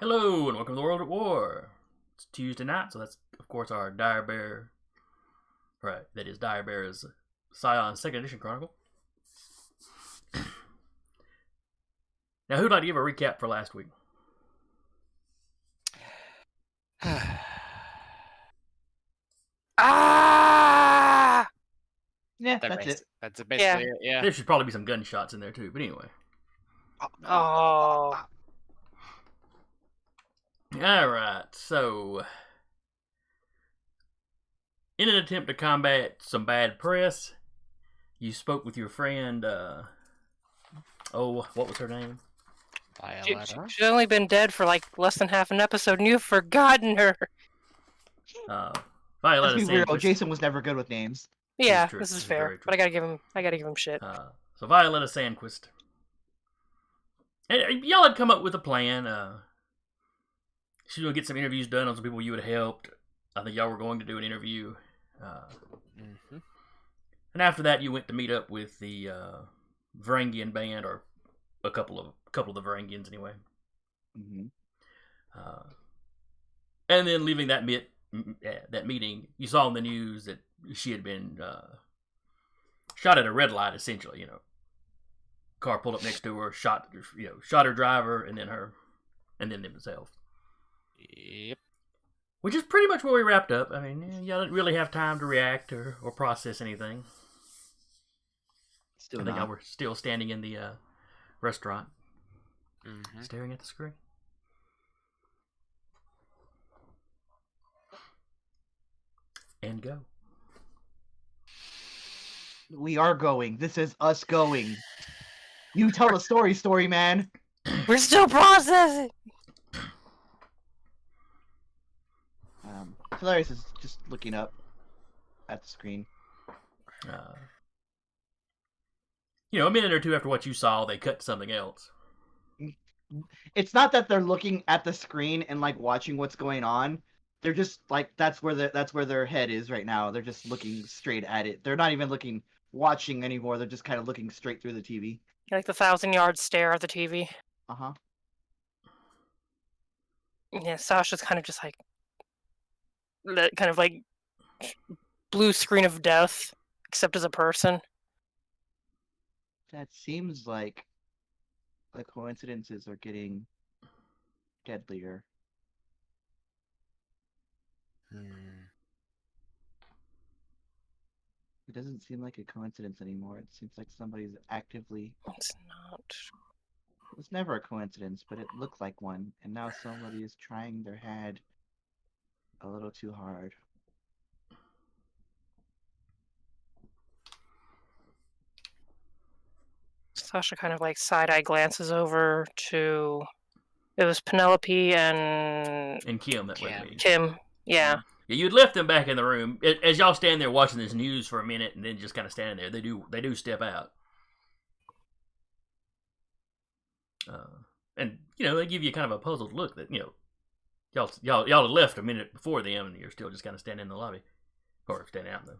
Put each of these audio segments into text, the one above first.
Hello and welcome to the World at War. It's Tuesday night, so that's of course our Dire Bear. Right, that is Dire Bear's Scion Second Edition Chronicle. Now, who'd like to give a recap for last week? Ah! Yeah, That that's bas- it. That's basically it. Yeah. There should probably be some gunshots in there too, but anyway. Oh. Alright, so in an attempt to combat some bad press, you spoke with your friend, what was her name? Violetta. She's only been dead for like less than half an episode, and you've forgotten her. Let's Violetta be real. Sandquist. Jason was never good with names. Yeah, true. this This is is fair, very true. but I gotta give him shit. So Violetta Sandquist. And y'all had come up with a plan. She's going to get some interviews done on some people you had helped. I think y'all were going to do an interview. And after that, you went to meet up with the Varangian band, or a couple of the Varangians anyway. Mm-hmm. And then leaving that meeting, you saw in the news that she had been shot at a red light. Essentially, car pulled up next to her, shot her driver, and then themselves. Yep. Which is pretty much where we wrapped up. I mean, y'all didn't really have time to react or process anything. Still I think not. we're still standing in the restaurant, Mm-hmm. staring at the screen. And go. We are going. This is us going. You tell the story, man. We're still processing. Hilarious is just looking up at the screen. A minute or two after what you saw, they cut to something else. It's not that they're looking at the screen and like watching what's going on. They're just like that's where their head is right now. They're just looking straight at it. They're not even watching anymore. They're just kind of looking straight through the TV. Like the 1,000-yard stare at the TV. Uh-huh. Yeah, Sasha's kind of just like that kind of like blue screen of death, except as a person. That seems like the coincidences are getting deadlier. It doesn't seem like a coincidence anymore. It seems like somebody's actively... It's not. It was never a coincidence, but it looked like one, and now somebody is trying their hand a little too hard. Sasha kind of like side-eye glances over to... It was Penelope and Kim that way. Kim. Yeah. Yeah, you'd left them back in the room. As y'all stand there watching this news for a minute and then just kind of standing there, they do step out. And they give you kind of a puzzled look that y'all had left a minute before them and you're still just kind of standing in the lobby or standing out there.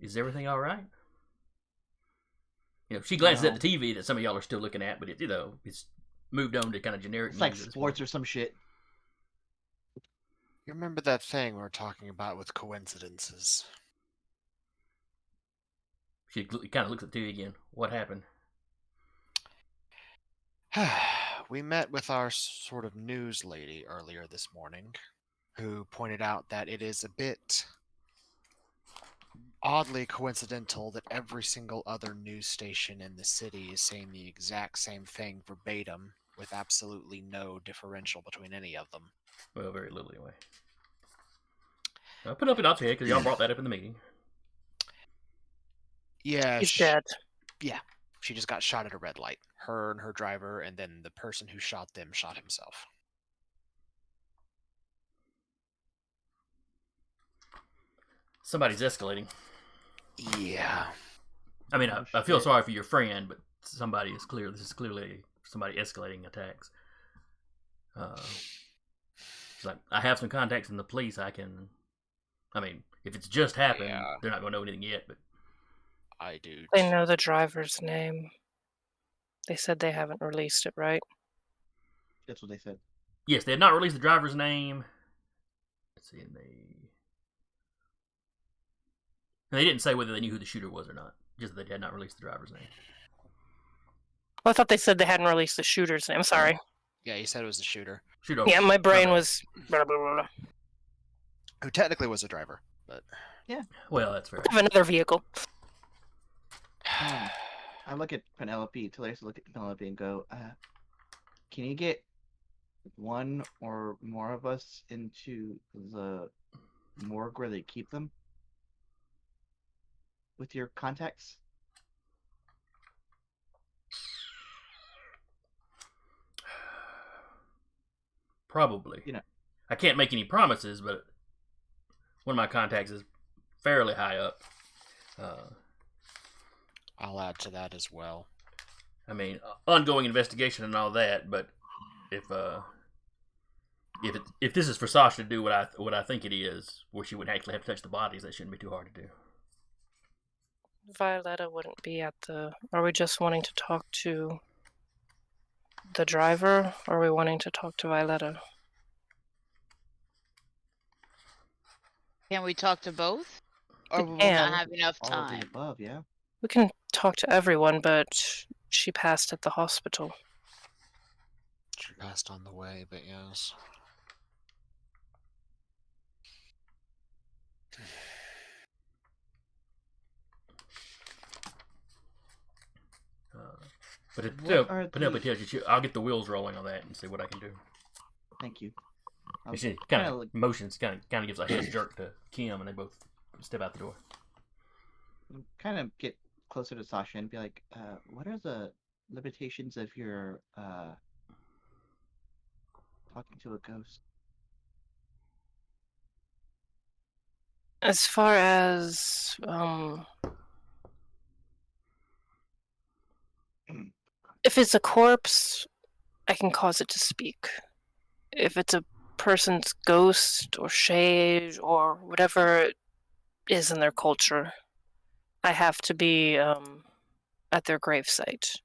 Is everything all right? She glances at the TV that some of y'all are still looking at, but it's moved on to kind of generic. It's like sports or some shit. You remember that thing we were talking about with coincidences? She kind of looks at the TV again. What happened? We met with our sort of news lady earlier this morning, who pointed out that it is a bit oddly coincidental that every single other news station in the city is saying the exact same thing verbatim, with absolutely no differential between any of them. Well, very little anyway. I'll put up an update because y'all brought that up in the meeting. Yeah, He's dead. Yeah, she just got shot at a red light. Her and her driver, and then the person who shot them shot himself. Somebody's escalating. Yeah. I mean, I feel sorry for your friend, but this is clearly somebody escalating attacks. She's like, I have some contacts in the police. If it's just happened, they're not going to know anything yet, but I do. They know the driver's name. They said they haven't released it, right? That's what they said. Yes, they had not released the driver's name. Let's see, and they didn't say whether they knew who the shooter was or not. Just that they had not released the driver's name. Well, I thought they said they hadn't released the shooter's name. Sorry. Yeah, he said it was the shooter, Shooter. Yeah, my brain was blah, blah, blah, blah. who technically was the driver. But Well, that's fair. Of another vehicle. I look at Penelope, Tillis look at Penelope and go, can you get one or more of us into the morgue where they keep them? With your contacts? Probably. You know. I can't make any promises, but one of my contacts is fairly high up. I'll add to that as well. I mean, ongoing investigation and all that, but if this is for Sasha to do what I think it is, where she wouldn't actually have to touch the bodies, that shouldn't be too hard to do. Violetta wouldn't be at the... Are we just wanting to talk to the driver, or are we wanting to talk to Violetta? Can we talk to both? Or We will we can. not have enough All of the time? above, yeah. We can talk to everyone, but she passed at the hospital. She passed on the way, but yes. But if What are Penelope the- tells you, I'll get the wheels rolling on that and see what I can do. Thank you. And she kind of motions, kind of gives a head jerk to Kim, and they both step out the door. kind of get closer to Sasha and be like, what are the limitations of your talking to a ghost? As far as if it's a corpse, I can cause it to speak. If it's a person's ghost or shade or whatever it is in their culture, I have to be at their gravesite.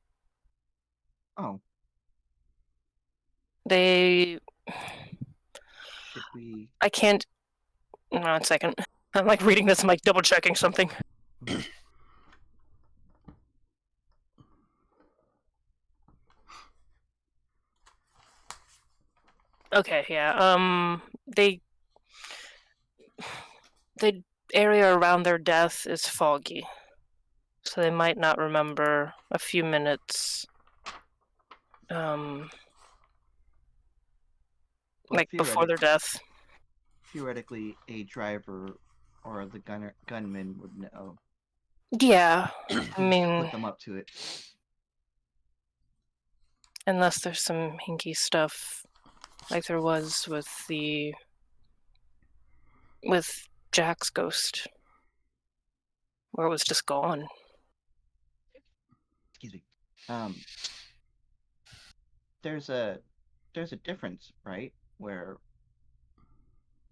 Oh, They... should we? I can't... No, 1 second. I'm like reading this, I'm like double checking something. Okay, yeah. The area around their death is foggy, so they might not remember a few minutes. Well, Like before their death. Theoretically, a driver or the gunman would know. Yeah, I Just mean, put them up to it. unless there's some hinky stuff, like there was with Jack's ghost, where it was just gone. Excuse me. There's a difference, right? Where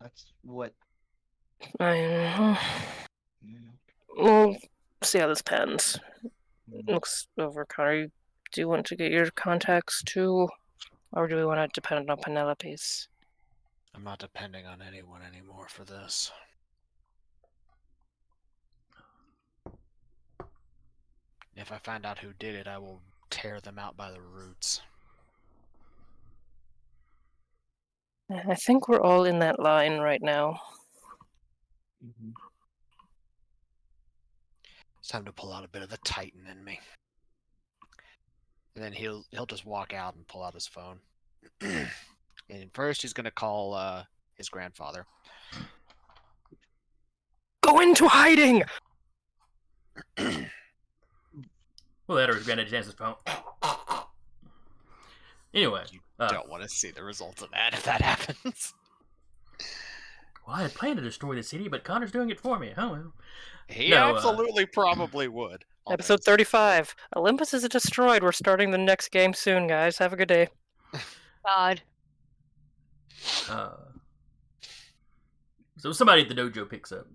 that's what. I You know, We'll see how this pans. mm, Looks over, Connor. Do you want to get your contacts too, or do we want to depend on Penelope's? I'm not depending on anyone anymore for this. If I find out who did it, I will tear them out by the roots. I think we're all in that line right now. mhm. It's time to pull out a bit of the Titan in me. And then he'll just walk out and pull out his phone. And first he's gonna call his grandfather. Go into hiding! Well, that or his granddad answers phone. Anyway, You don't want to see the results of that if that happens. well, I had planned to destroy the city, but Connor's doing it for me. Oh well. He No, absolutely probably would. all Episode things 35. Olympus is destroyed. We're starting the next game soon, guys. Have a good day. God. So somebody at the dojo picks up.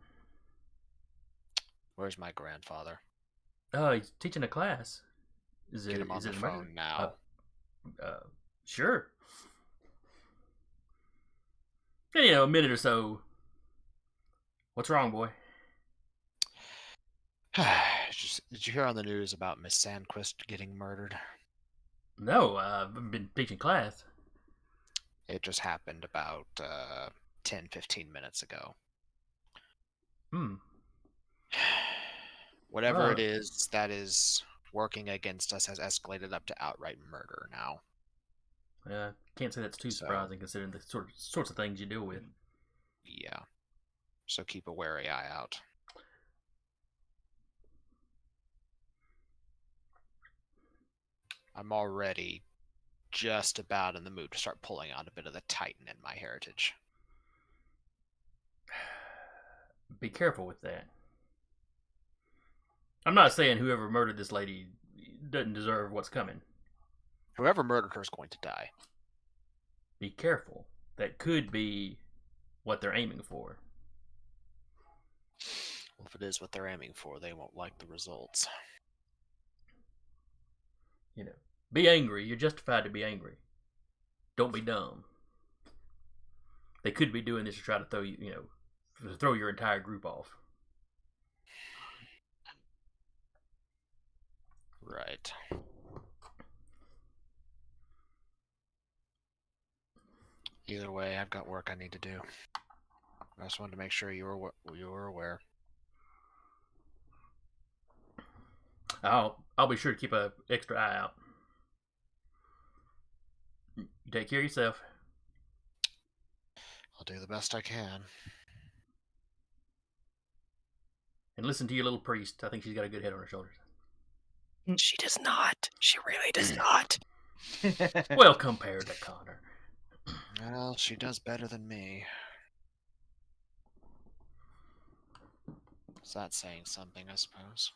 Where's my grandfather? He's teaching a class. Is Get it him on is the it a murder? phone now. Sure. And, you know, a minute or so. What's wrong, boy? Did you hear on the news about Miss Sandquist getting murdered? No, I've been teaching class. It just happened about 10, 15 minutes ago. Hmm. Whatever it Uh. is that is working against us has escalated up to outright murder now. Can't say that's too So- surprising considering the sorts of things you deal with. Yeah. So keep a wary eye out. I'm already just about in the mood to start pulling out a bit of the Titan in my heritage. Be careful with that. I'm not saying whoever murdered this lady doesn't deserve what's coming. Whoever murdered her is going to die. Be careful. That could be what they're aiming for. Well, if it is what they're aiming for, they won't like the results. You know, be angry. You're justified to be angry. Don't be dumb. They could be doing this to try to throw you, to throw your entire group off. Right. Either way, I've got work I need to do. I just wanted to make sure you were aware. I'll be sure to keep a extra eye out. You take care of yourself. I'll do the best I can. And listen to your little priest. I think she's got a good head on her shoulders. She does not. She really does not. Well, compared to Connor. Well, she does better than me. Is that saying something, I suppose?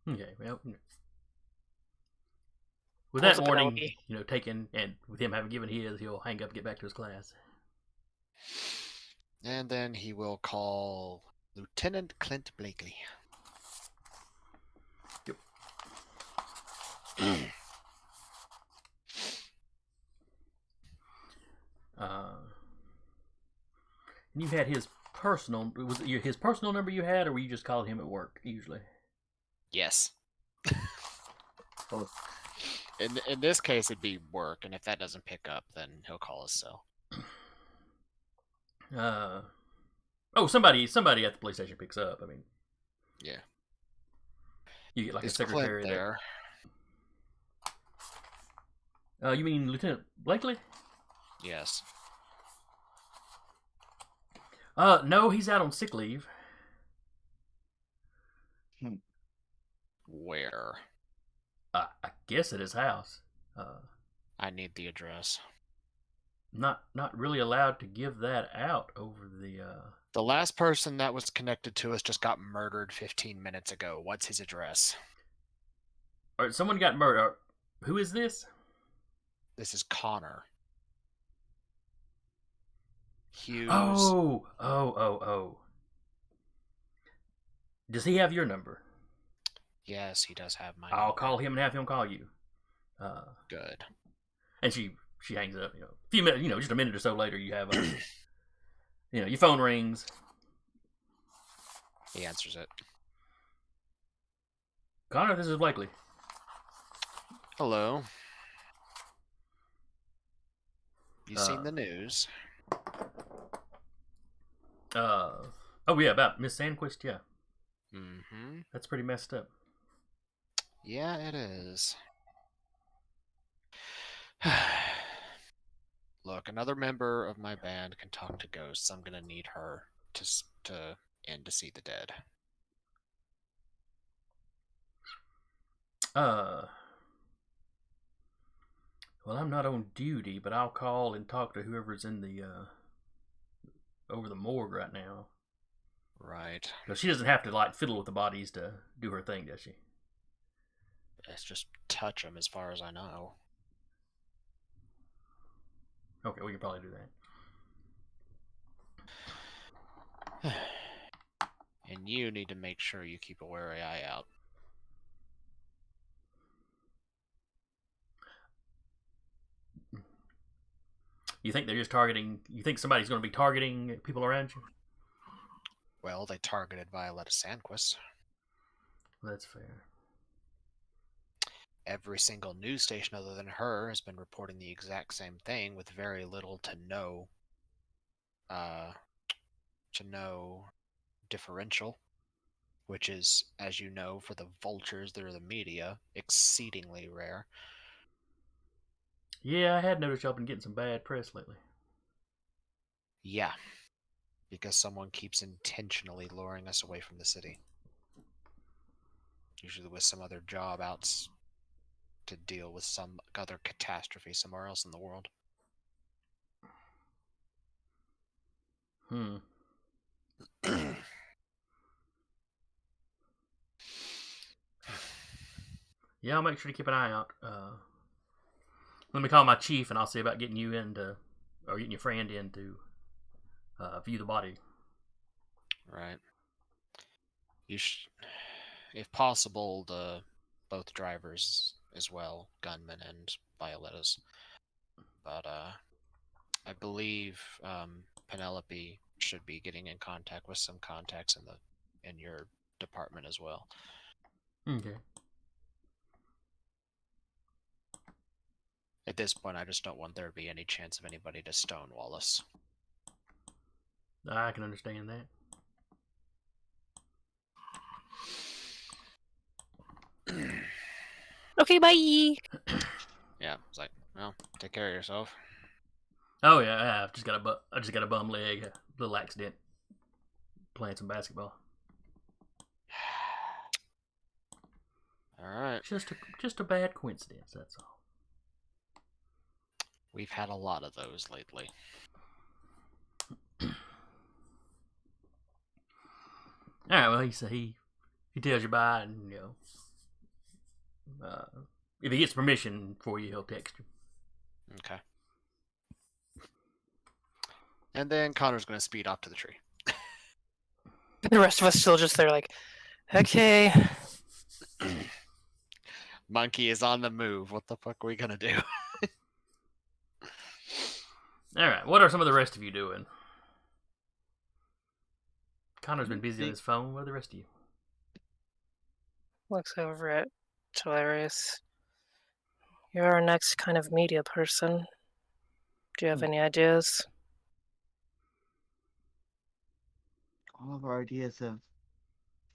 Okay, well, with Pulls that up an warning, LB. taken, and with him having given his, he'll hang up and get back to his class. And then he will call Lieutenant Clint Blakely. Yep. You had his personal. Was it his personal number you had, or were you just calling him at work usually? Yes. Both. In this case, it'd be work, and if that doesn't pick up, then he'll call his cell. Somebody at the police station picks up. I mean, Yeah. you get like Is a secretary Clint there? You mean Lieutenant Blakely? Yes. No, he's out on sick leave. Where? I guess at his house. I need the address. Not really allowed to give that out over the. The last person that was connected to us just got murdered 15 minutes ago. What's his address? Or someone got murdered. Who is this? This is Connor. Hughes. Oh. Does he have your number? Yes, he does have my I'll number. call him and have him call you. Good. And she hangs up. A few minutes. Just a minute or so later, you have your phone rings. He answers it. Connor, this is Blakely. Hello. You seen the news? Oh yeah, about Miss Sandquist. Yeah, Mm-hmm. that's pretty messed up. Yeah, it is. Look, another member of my band can talk to ghosts. I'm gonna need her to in to see the dead. Well, I'm not on duty, but I'll call and talk to whoever's in the over the morgue right now. Right. Because she doesn't have to fiddle with the bodies to do her thing, does she? Let's just touch them, as far as I know. Okay, we can probably do and you need to make sure you keep a wary eye out. You think they're just targeting? You think somebody's going to be targeting people around you? Well, they targeted Violetta Sandquist. That's fair. Every single news station other than her has been reporting the exact same thing with very little to no differential, which is, as you know, for the vultures that are the media, exceedingly rare. Yeah, I had noticed y'all been getting some bad press lately. Yeah, because someone keeps intentionally luring us away from the city. Usually with some other job outs to deal with some other catastrophe somewhere else in the world. Yeah, I'll make sure to keep an eye out. Let me call my chief, and I'll see about getting you in to, or getting your friend in to view the body. Right. If possible, both drivers as well, Gunman and Violetta's. But I believe Penelope should be getting in contact with some contacts in your department as well. Okay. At this point, I just don't want there to be any chance of anybody to stonewall us. I can understand that. Okay, bye. Yeah, it's like, well, take care of yourself. Oh yeah, I just got a bum leg, a little accident, playing some basketball. All right. Just a bad coincidence. That's all. We've had a lot of those lately. All right. Well, he tells you bye, and if he gets permission for you, he'll text you. Okay. And then Connor's going to speed off to the tree. The rest of us still just there, like, okay. Monkey is on the move. What the fuck are we going to do? All right. What are some of the rest of you doing? Connor's been busy on his phone. What are the rest of you? Looks over at Hilarious. You're our next kind of media person. Do you have any ideas? All of our ideas have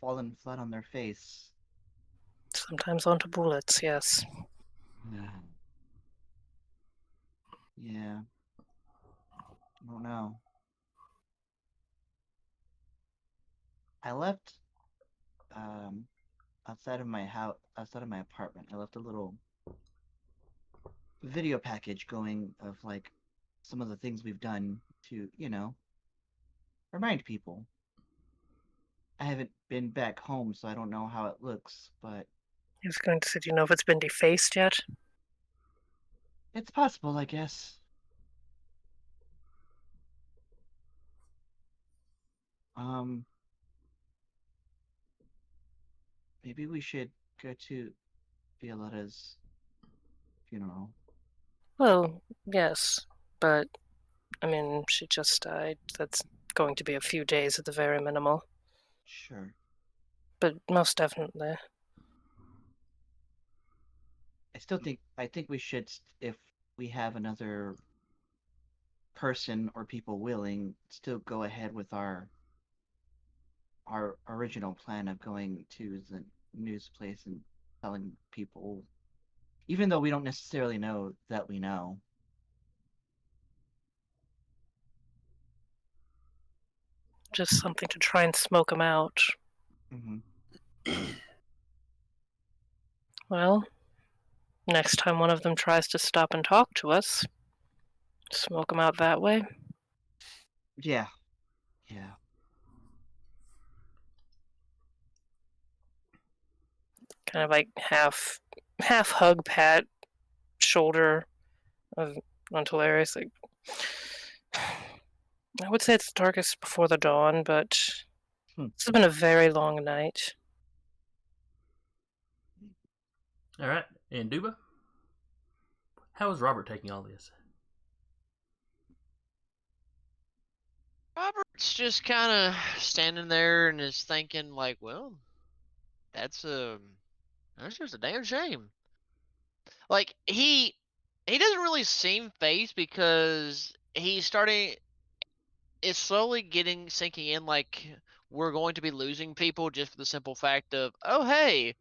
fallen flat on their face. Sometimes onto bullets, yes. Yeah. I don't know. I left outside of my house, outside of my apartment. I left a little video package going of like some of the things we've done to, remind people. I haven't been back home, so I don't know how it looks, but I was going to say, do you know if it's been defaced yet? it's possible, I guess. Maybe we should go to Violetta's funeral. Well, yes, but I mean, she just died. That's going to be a few days at the very minimal. Sure. But most definitely. I think we should, if we have another person or people willing, still go ahead with our original plan of going to the news place and telling people, even though we don't necessarily know that we know. Just something to try and smoke them out. Mm-hmm. Well, next time one of them tries to stop and talk to us, smoke them out that way. Yeah. Yeah. Kind of like half hug, pat, shoulder of Hilarious. Like, I would say it's darkest before the dawn, but This has been a very long night. All right, and Duba, how is Robert taking all this? Robert's just kind of standing there and is thinking, like, well, that's just a damn shame. Like he doesn't really seem phased because he's starting. It's slowly getting sinking in, like we're going to be losing people just for the simple fact of, oh hey,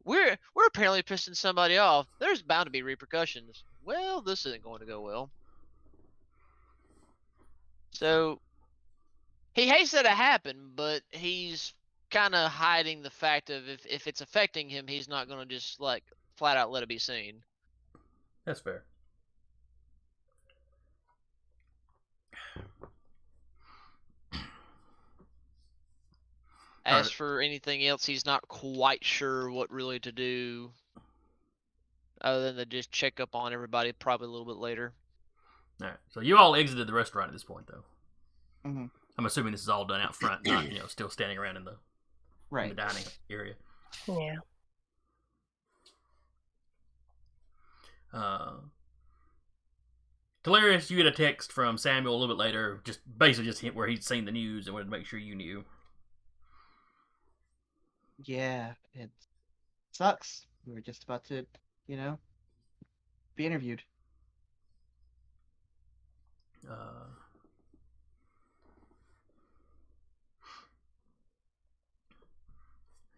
we're apparently pissing somebody off. There's bound to be repercussions. Well, this isn't going to go well. So he hates that it happened, but he's kind of hiding the fact of if it's affecting him, he's not going to just like flat out let it be seen. That's fair. As Alright. for anything else, he's not quite sure what really to do other than to just check up on everybody probably a little bit later. All right, so you all exited the restaurant at this point, though. Mm-hmm. I'm assuming this is all done out front, not still standing around in the Right. dining area. Yeah. Delirious, you get a text from Samuel a little bit later, just where he'd seen the news and wanted to make sure you knew. Yeah, it sucks. We were just about to, be interviewed.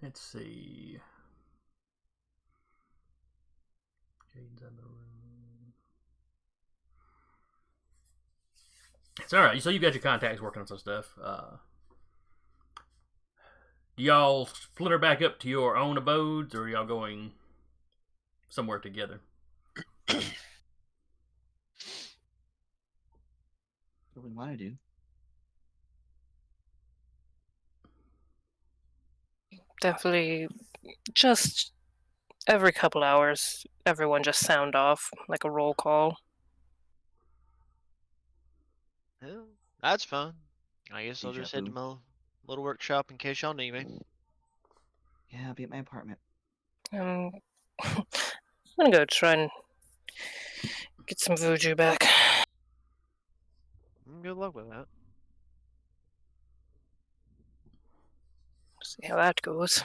Let's see. Jaden's in the room. It's all right. So you got your contacts working on some stuff. Do y'all split her back up to your own abodes, or are y'all going somewhere together? What do we want to do? Definitely just every couple hours, everyone just sound off, like a roll call. Yeah, that's fine. I guess I'll Deja just head to vu. my little workshop in case y'all need me. Yeah, I'll be at my apartment. I'm gonna go try and get some Vuju back. Good luck with that. See how that goes.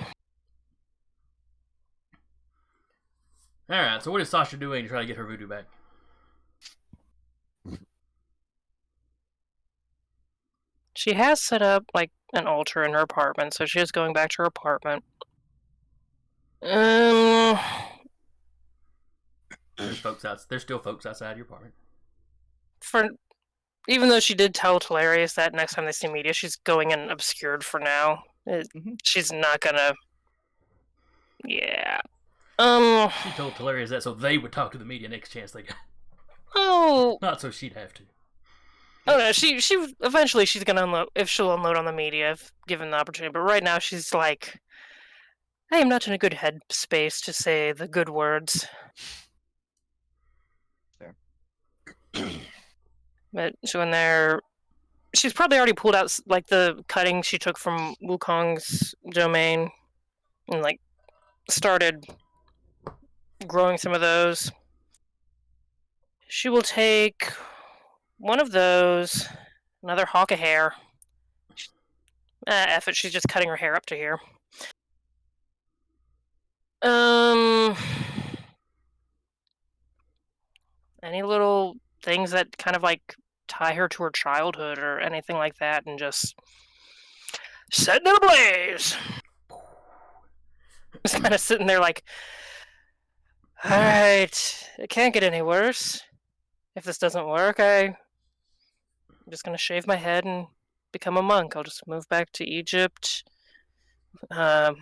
All right. So what is Sasha doing to try to get her voodoo back? She has set up like an altar in her apartment, so she is going back to her apartment. There's still folks outside your apartment. For even though she did tell Hilarious that next time they see media, she's going in obscured for now. She's not gonna. Yeah. She told Hilarious that so they would talk to the media next chance they got. Oh. Not so she'd have to. Oh no, she eventually she's gonna unload if she'll unload on the media if given the opportunity. But right now she's like, I am not in a good headspace to say the good words. Fair. But so in there, she's probably already pulled out like the cutting she took from Wukong's domain, and like started growing some of those. She will take one of those, another hawk of hair. F it, she's just cutting her hair up to here. Any little things that kind of like tie her to her childhood or anything like that, and just set it ablaze. Just kind of sitting there like, all right, it can't get any worse. If this doesn't work, I'm just gonna shave my head and become a monk. I'll just move back to Egypt,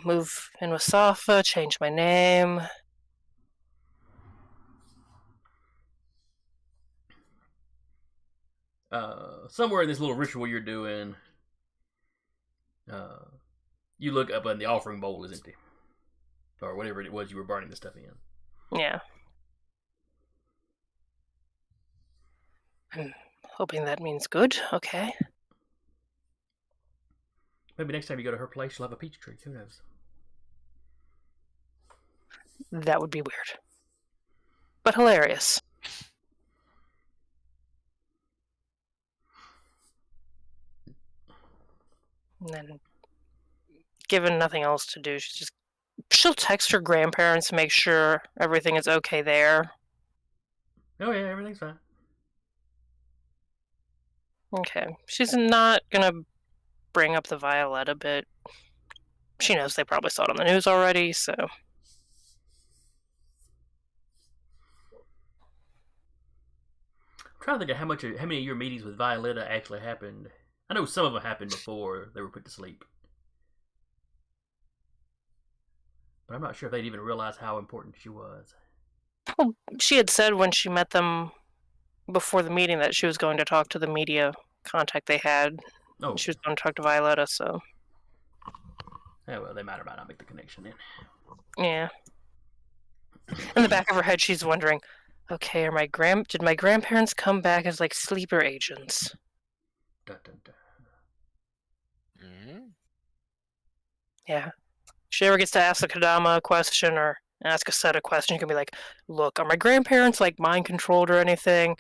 move in with Safa, change my name. Somewhere in this little ritual you're doing, you look up and the offering bowl is empty. Or whatever it was you were burning the stuff in. Yeah. I'm hoping that means good. Okay. Maybe next time you go to her place, she'll have a peach tree. Who knows? That would be weird. But hilarious. And then, given nothing else to do, she'll text her grandparents to make sure everything is okay there. Oh yeah, everything's fine. Okay. She's not gonna bring up the Violetta bit. She knows they probably saw it on the news already, so. I'm trying to think of how many of your meetings with Violetta actually happened. I know some of them happened before they were put to sleep, but I'm not sure if they'd even realize how important she was. Well, she had said when she met them before the meeting that she was going to talk to the media contact they had. Oh, She was going to talk to Violetta, so. yeah, well, they might or might not make the connection then. Yeah. In the back of her head, she's wondering, okay, did my grandparents come back as like sleeper agents? Dun, dun, dun. Mhm. Yeah. If she ever gets to ask the Kadama a question or ask a set of questions, you can be like, look, are my grandparents like mind controlled or anything?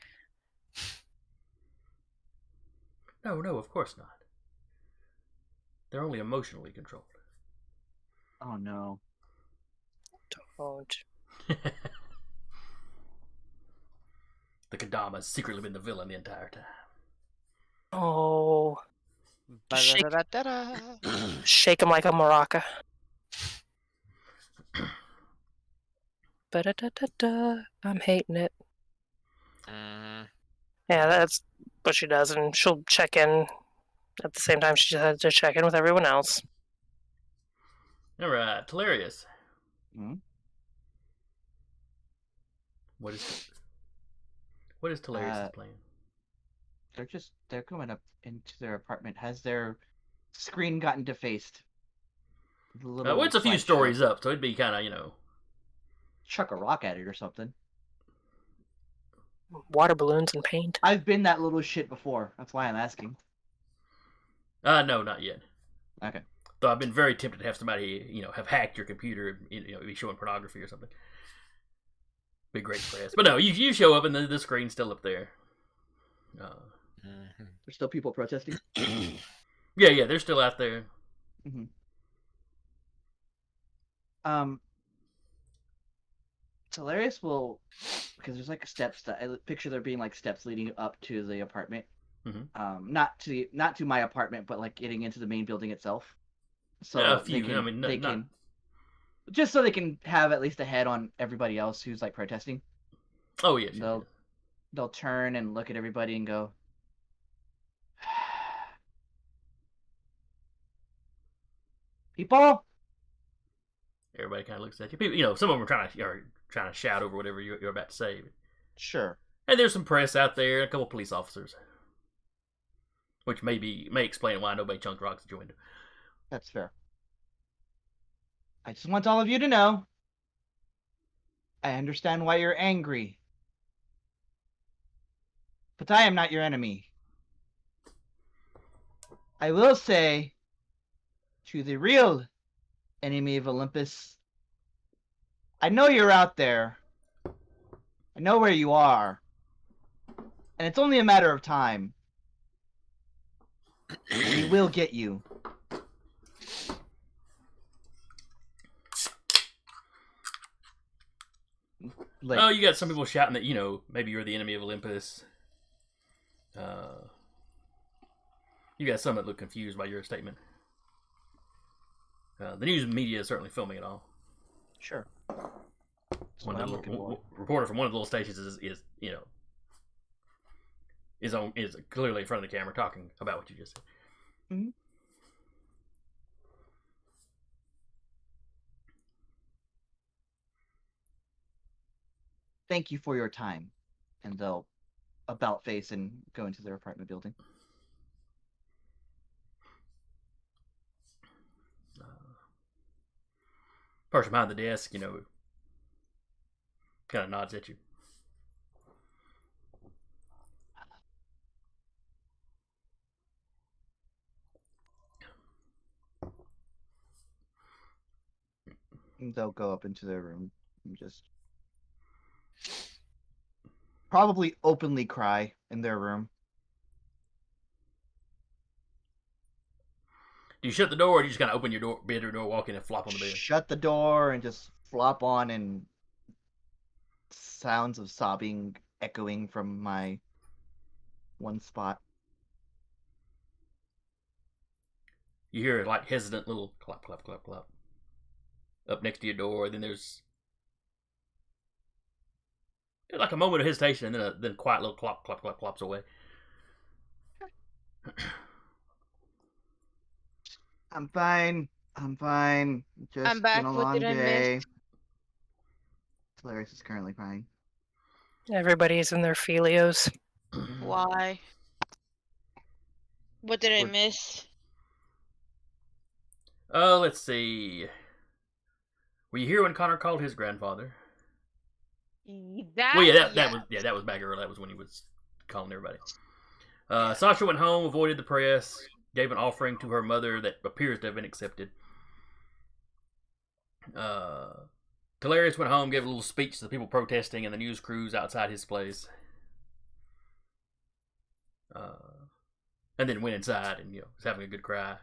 No, of course not. They're only emotionally controlled. Oh no. Don't. The Kadama's secretly been the villain the entire time. Oh. Shake- Ba-da-da-da-da-da. Shake him like a maraca. Ba-da-da-da-da. I'm hating it. Mhm. Yeah, that's what she does, and she'll check in at the same time she has to check in with everyone else. All right, Telarius. Hmm? What is Telarius' plan? They're going up into their apartment. Has their screen gotten defaced? The little Well, it's a few slideshow. stories up, so it'd be kind of, Chuck a rock at it or something. Water balloons and paint. I've been that little shit before. That's why I'm asking. no, not yet. Okay. Though I've been very tempted to have somebody, have hacked your computer, and, be showing pornography or something. Be great press. But no, you show up and the screen's still up there. Mhm. There's still people protesting. Yeah, they're still out there. Hilarious will, because there's like steps that I picture there being like steps leading up to the apartment. Mhm. Not to my apartment, but like getting into the main building itself. So Yeah, a few. They can, I mean, they not. can just so they can have at least a head on everybody else who's like protesting. Oh yeah, sure. They'll turn and look at everybody and go, people. Everybody kind of looks at you. People, some of them are trying to shout over whatever you're about to say. Sure. And there's some press out there, a couple police officers, which may explain why nobody chunked rocks at your window. That's fair. I just want all of you to know, I understand why you're angry. But I am not your enemy. I will say, to the real enemy of Olympus, I know you're out there. I know where you are. And it's only a matter of time. We will get you. Like, Oh, you got some people shouting that, maybe you're the enemy of Olympus. You got some that look confused by your statement. The news media is certainly filming it all. sure. One of the reporter from one of the little stations is clearly in front of the camera talking about what you just said. Mm-hmm. Thank you for your time. And they'll about face and go into their apartment building. Person behind the desk, kind of nods at you. They'll go up into their room and just probably openly cry in their room. Do you shut the door, or do you just kind of open your door, bedroom door, walk in, and flop on the bed? Shut the door and just flop on, and sounds of sobbing echoing from my one spot. You hear like hesitant little clap, clap, clap, clap up next to your door. Then there's like a moment of hesitation, and then a quiet little clop, clop, clop, clops away. I'm fine. I'm fine. Just I'm back. been a What long did I day. miss? Clarice is currently crying. Everybody's in their filios. Why? What did I What- miss? Let's see. Were you here when Connor called his grandfather? That. Well, yeah, that was back early. That was when he was calling everybody. Sasha went home, avoided the press, gave an offering to her mother that appears to have been accepted. Talarius went home, gave a little speech to the people protesting and the news crews outside his place. And then went inside and was having a good cry.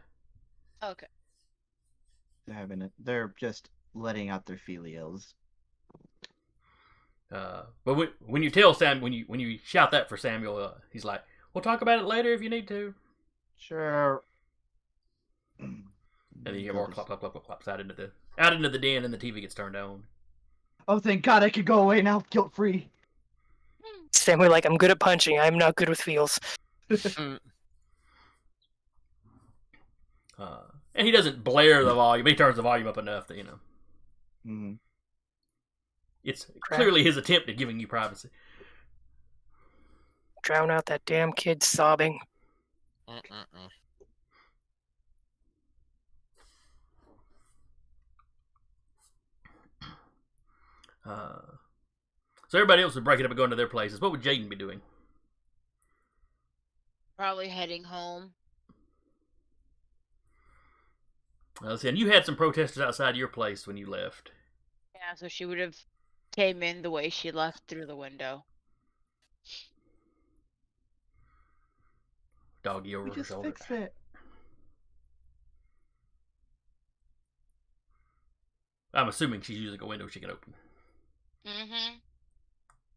Okay. They're having it. They're just letting out their filials. But when you tell Sam, when you shout that for Samuel, he's like, "We'll talk about it later if you need to." Sure. And then you hear more clap, clap, clap, clap, claps out into the den, and the TV gets turned on. Oh, thank God I could go away now, guilt free. Stanley, like, I'm good at punching. I'm not good with feels. And he doesn't blare the volume. He turns the volume up enough that Mm-hmm. it's clearly his attempt at giving you privacy. Drown out that damn kid sobbing. So everybody else would break it up and go into their places. What would Jaden be doing? Probably heading home. See, and you had some protesters outside your place when you left. Yeah, so she would have came in the way she left through the window. Doggy over We her just shoulder. fixed it. I'm assuming she's using a window she can open. Mm-hmm.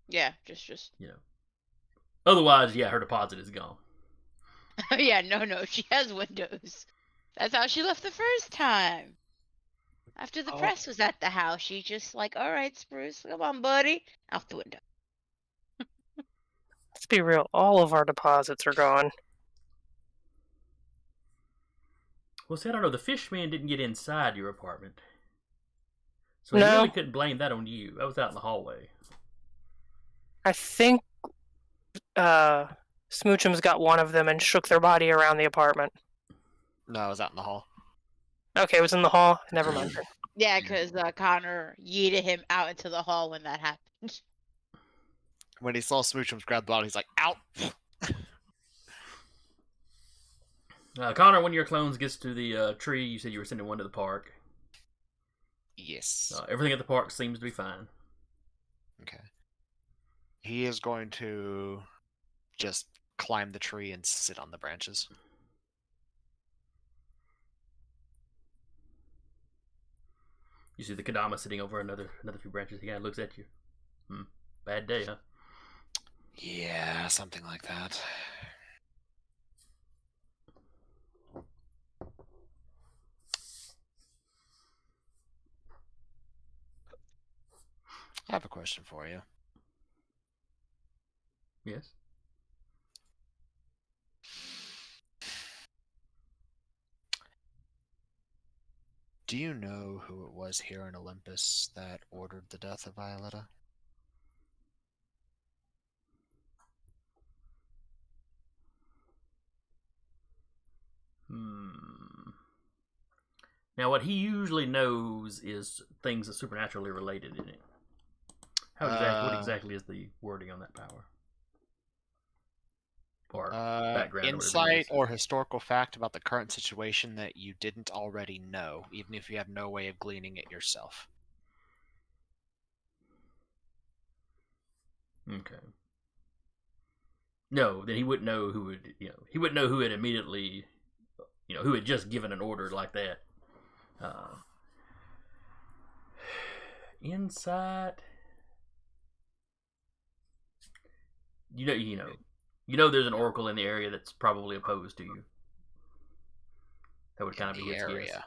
Yeah, just. Otherwise, yeah, her deposit is gone. Yeah, no, she has windows. That's how she left the first time. After the press was at the house, she just like, all right, Spruce, come on, buddy, out the window. Let's be real. All of our deposits are gone. Well, see, I don't know. The fish man didn't get inside your apartment. So No. you really couldn't blame that on you. That was out in the hallway. I think Smoochum's got one of them and shook their body around the apartment. No, I was out in the hall. Okay, it was in the hall. Never mind. Yeah, because Connor yeeted him out into the hall when that happened. When he saw Smoochums grab the bottle, he's like, "Out!" Connor, one of your clones gets to the tree. You said you were sending one to the park. Yes. Everything at the park seems to be fine. Okay. He is going to just climb the tree and sit on the branches. You see the Kadama sitting over another few branches. He kind of looks at you. Bad day, huh? Yeah, something like that. I have a question for you. Yes. Do you know who it was here in Olympus that ordered the death of Violetta? Now, what he usually knows is things that supernaturally related in it. What exactly is the wording on that power? Or background? Insight or historical fact about the current situation that you didn't already know, even if you have no way of gleaning it yourself. Okay. No, then he wouldn't know who would, he wouldn't know who had immediately, who had just given an order like that. Insight. There's an oracle in the area that's probably opposed to you. That would kind of be the his area. guess.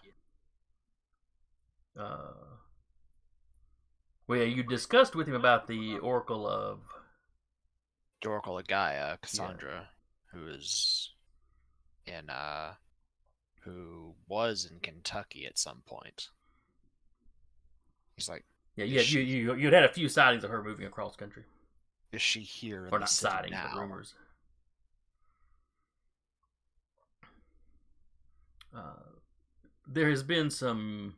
Well, yeah, you discussed with him about the oracle of The Oracle of Gaia, Cassandra, who was in Kentucky at some point. He's like, yeah. Is You'd had a few sightings of her moving across country, is she here in or the not city sightings, now? but rumors. There has been some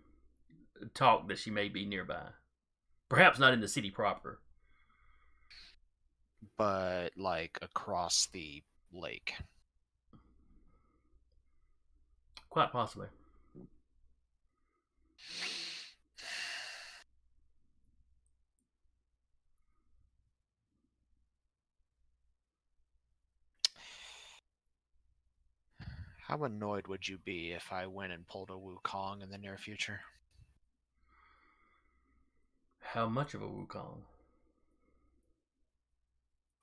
talk that she may be nearby. Perhaps not in the city proper. But like across the lake. Quite possibly. How annoyed would you be if I went and pulled a Wukong in the near future? How much of a Wukong?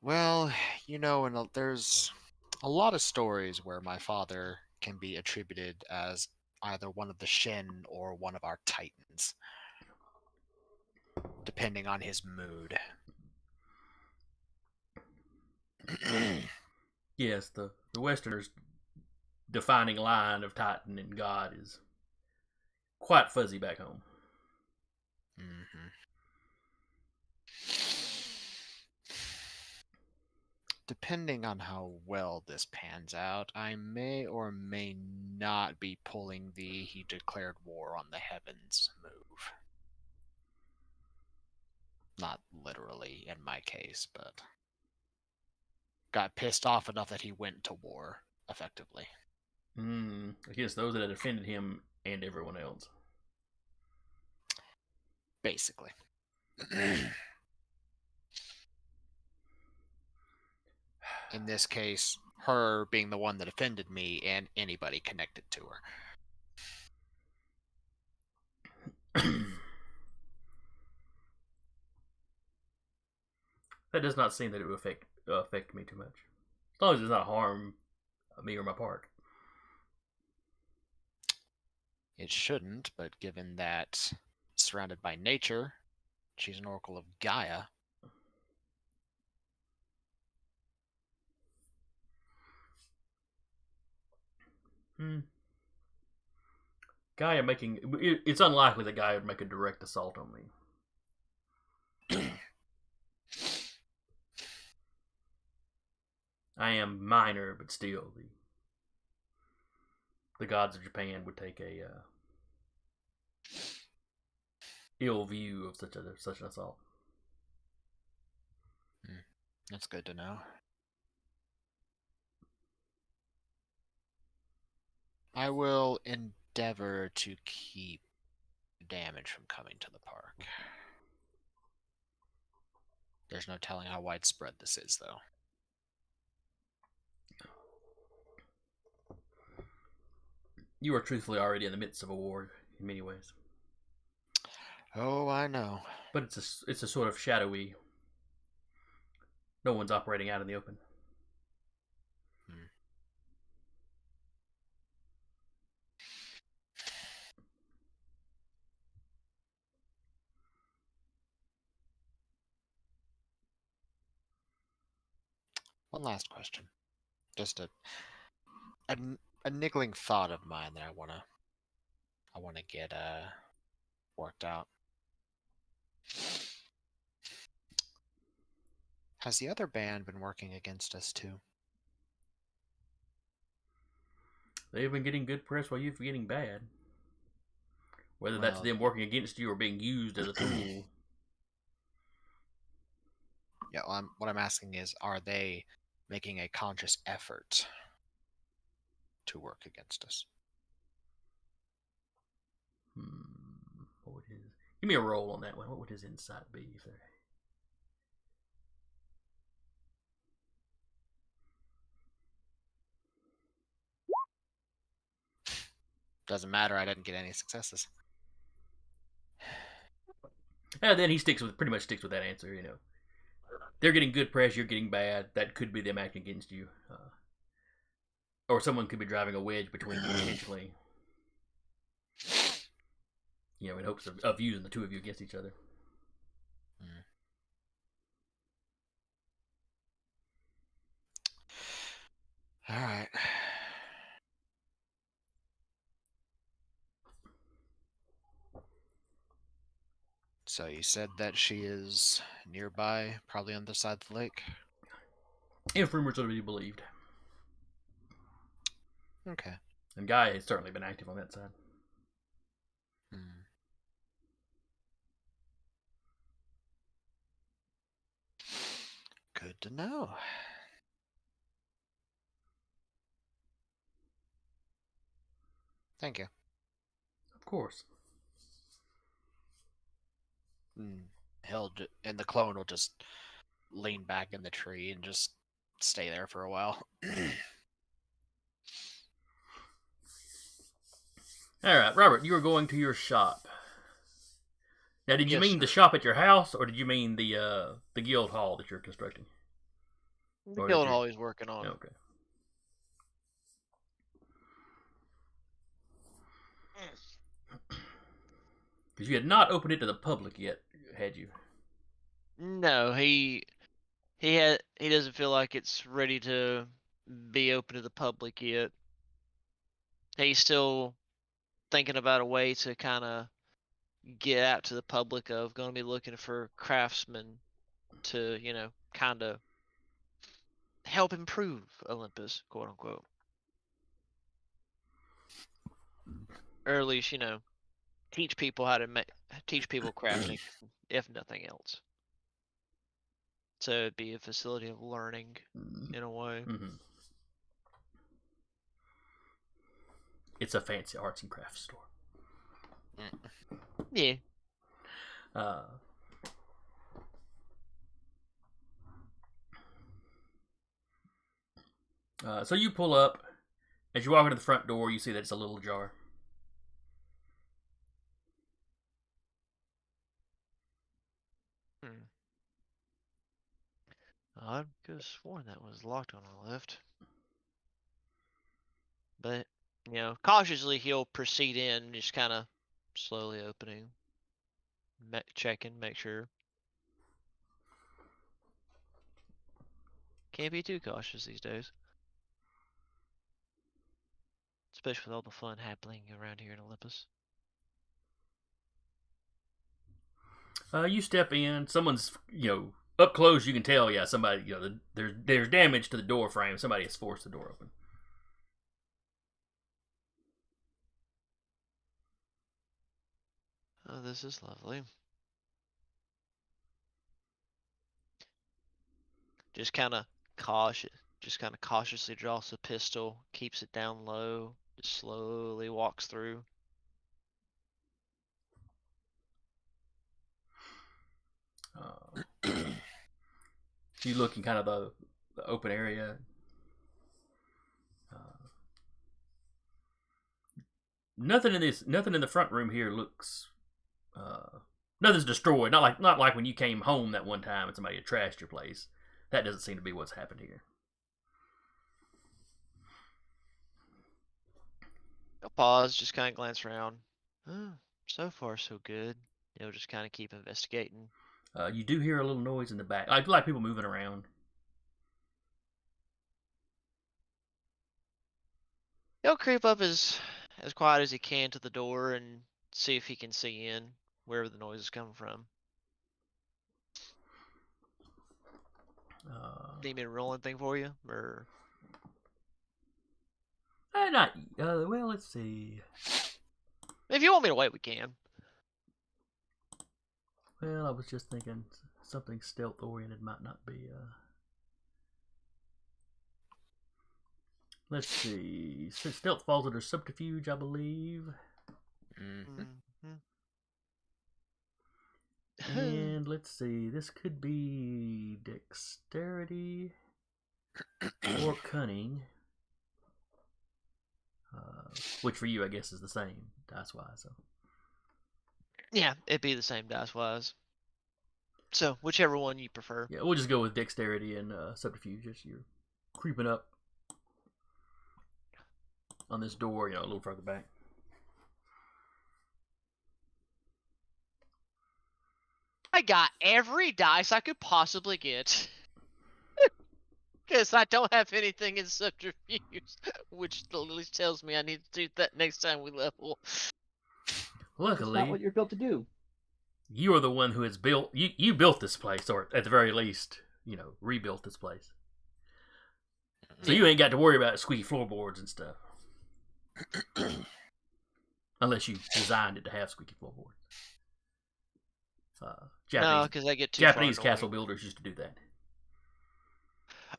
Well, and there's a lot of stories where my father can be attributed as either one of the Shin or one of our Titans, depending on his mood. Yes, the Westerners' defining line of Titan and God is quite fuzzy back home. Mm-hmm. Depending on how well this pans out, I may or may not be pulling the he declared war on the heavens move. Not literally in my case, but got pissed off enough that he went to war, effectively. Against those that had offended him and everyone else. Basically. In this case, her being the one that offended me and anybody connected to her. That does not seem that it would affect me too much. As long as it does not harm me or my park. It shouldn't, but given that surrounded by nature, she's an oracle of Gaia. Gaia making... It's unlikely that Gaia would make a direct assault on me. I am minor, but still, the gods of Japan would take a ill view of such an assault. That's good to know. I will endeavor to keep damage from coming to the park. There's no telling how widespread this is, though. You are truthfully already in the midst of a war in many ways. Oh, I know. But it's a sort of shadowy... No one's operating out in the open. One last question. Just a niggling thought of mine that I wanna get worked out. Has the other band been working against us too? They've been getting good press while you've been getting bad. Whether that's Well, them working against you or being used as a tool. Yeah, well, what I'm asking is, are they making a conscious effort to work against us? What would his... Give me a roll on that one. What would his insight be if they're... Doesn't matter. I didn't get any successes. And then he pretty much sticks with that answer. They're getting good press, you're getting bad. That could be them acting against you, or someone could be driving a wedge between you intentionally. In hopes of using the two of you against each other. All right. So you said that she is nearby, probably on the side of the lake? If rumors are to be believed. Okay. And Guy has certainly been active on that side. Good to know. Thank you. Of course. And the clone will just lean back in the tree and just stay there for a while. Alright, Robert, you were going to your shop. Now, did you Yes, mean the sir. shop at your house, or did you mean the guild hall that you're constructing? The Or did guild you- hall he's working on. Okay. Because you had not opened it to the public yet, had you? No, he doesn't feel like it's ready to be open to the public yet. He's still thinking about a way to kind of get out to the public of going to be looking for craftsmen to, kind of help improve Olympus, quote unquote. Or at least, teach people how to teach people crafting, if nothing else. So it'd be a facility of learning in a way. Mm-hmm. It's a fancy arts and crafts store. Yeah. So you pull up. As you walk into the front door, you see that it's a little ajar. I could have sworn that was locked when I left. But, cautiously he'll proceed in, just kind of slowly opening, checking, make sure. Can't be too cautious these days. Especially with all the fun happening around here in Olympus. You step in. Someone's, up close. You can tell, somebody, there's damage to the door frame. Somebody has forced the door open. Oh, this is lovely. Just kind of cautiously draws the pistol, keeps it down low, just slowly walks through. You look in kind of the open area. Nothing in the front room here looks. Nothing's destroyed. Not like when you came home that one time and somebody had trashed your place. That doesn't seem to be what's happened here. I'll pause, just kind of glance around. Oh, so far so good. Just kind of keep investigating. You do hear a little noise in the back, like people moving around. He'll creep up as quiet as he can to the door and see if he can see in wherever the noise is coming from. Need me to roll anything for you, or? Not. Well, let's see. If you want me to wait, we can. Well, I was just thinking something stealth oriented might not be. Let's see. Stealth falls under subterfuge, I believe. And let's see. This could be dexterity or cunning. which for you, I guess, is the same dice-wise. So. Yeah, it'd be the same dice-wise. So, whichever one you prefer. Yeah, we'll just go with dexterity and subterfuge. Just you're creeping up on this door, a little further back. I got every dice I could possibly get. Because I don't have anything in subterfuge, which at least tells me I need to do that next time we level. That's Luckily, not what you're built to do. you are the one who has built. You built this place, or at the very least, rebuilt this place. So you ain't got to worry about squeaky floorboards and stuff, unless you designed it to have squeaky floorboards. No, Japanese, because I get too Japanese far castle annoying. builders used to do that.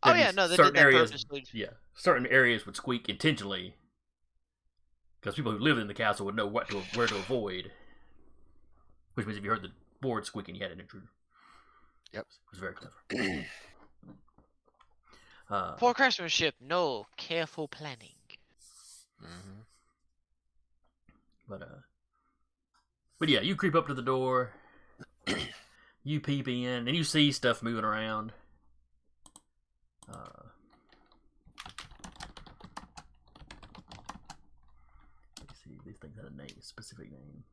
Oh There'd yeah, be no, they did that purposely. Yeah, certain areas would squeak intentionally because people who lived in the castle would know where to avoid. Which means if you heard the board squeaking, you had an intruder. Yep. It was very clever. Poor craftsmanship, no careful planning. Mm-hmm. But yeah, you creep up to the door. You peep in, and you see stuff moving around. Let's see, these things had a name, a specific name.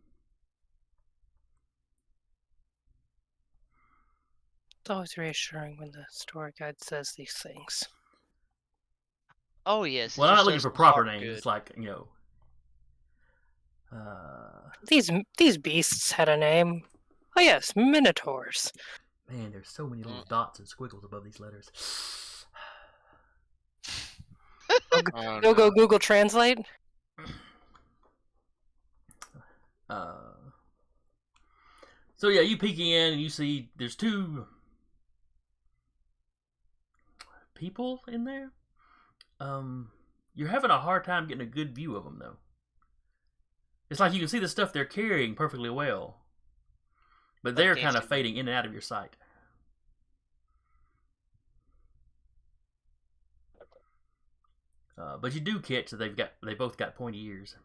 It's always reassuring when the story guide says these things. Oh yes. Well, I'm not looking for proper names. Good. It's like These beasts had a name. Oh yes, minotaurs. man, there's so many little dots and squiggles above these letters. Oh, Go no. Google Translate. So yeah, you peek in and you see there's two people in there. You're having a hard time getting a good view of them though. It's like you can see the stuff they're carrying perfectly well, but they're can't kind of see. fading in and out of your sight. But you do catch that they both got pointy ears,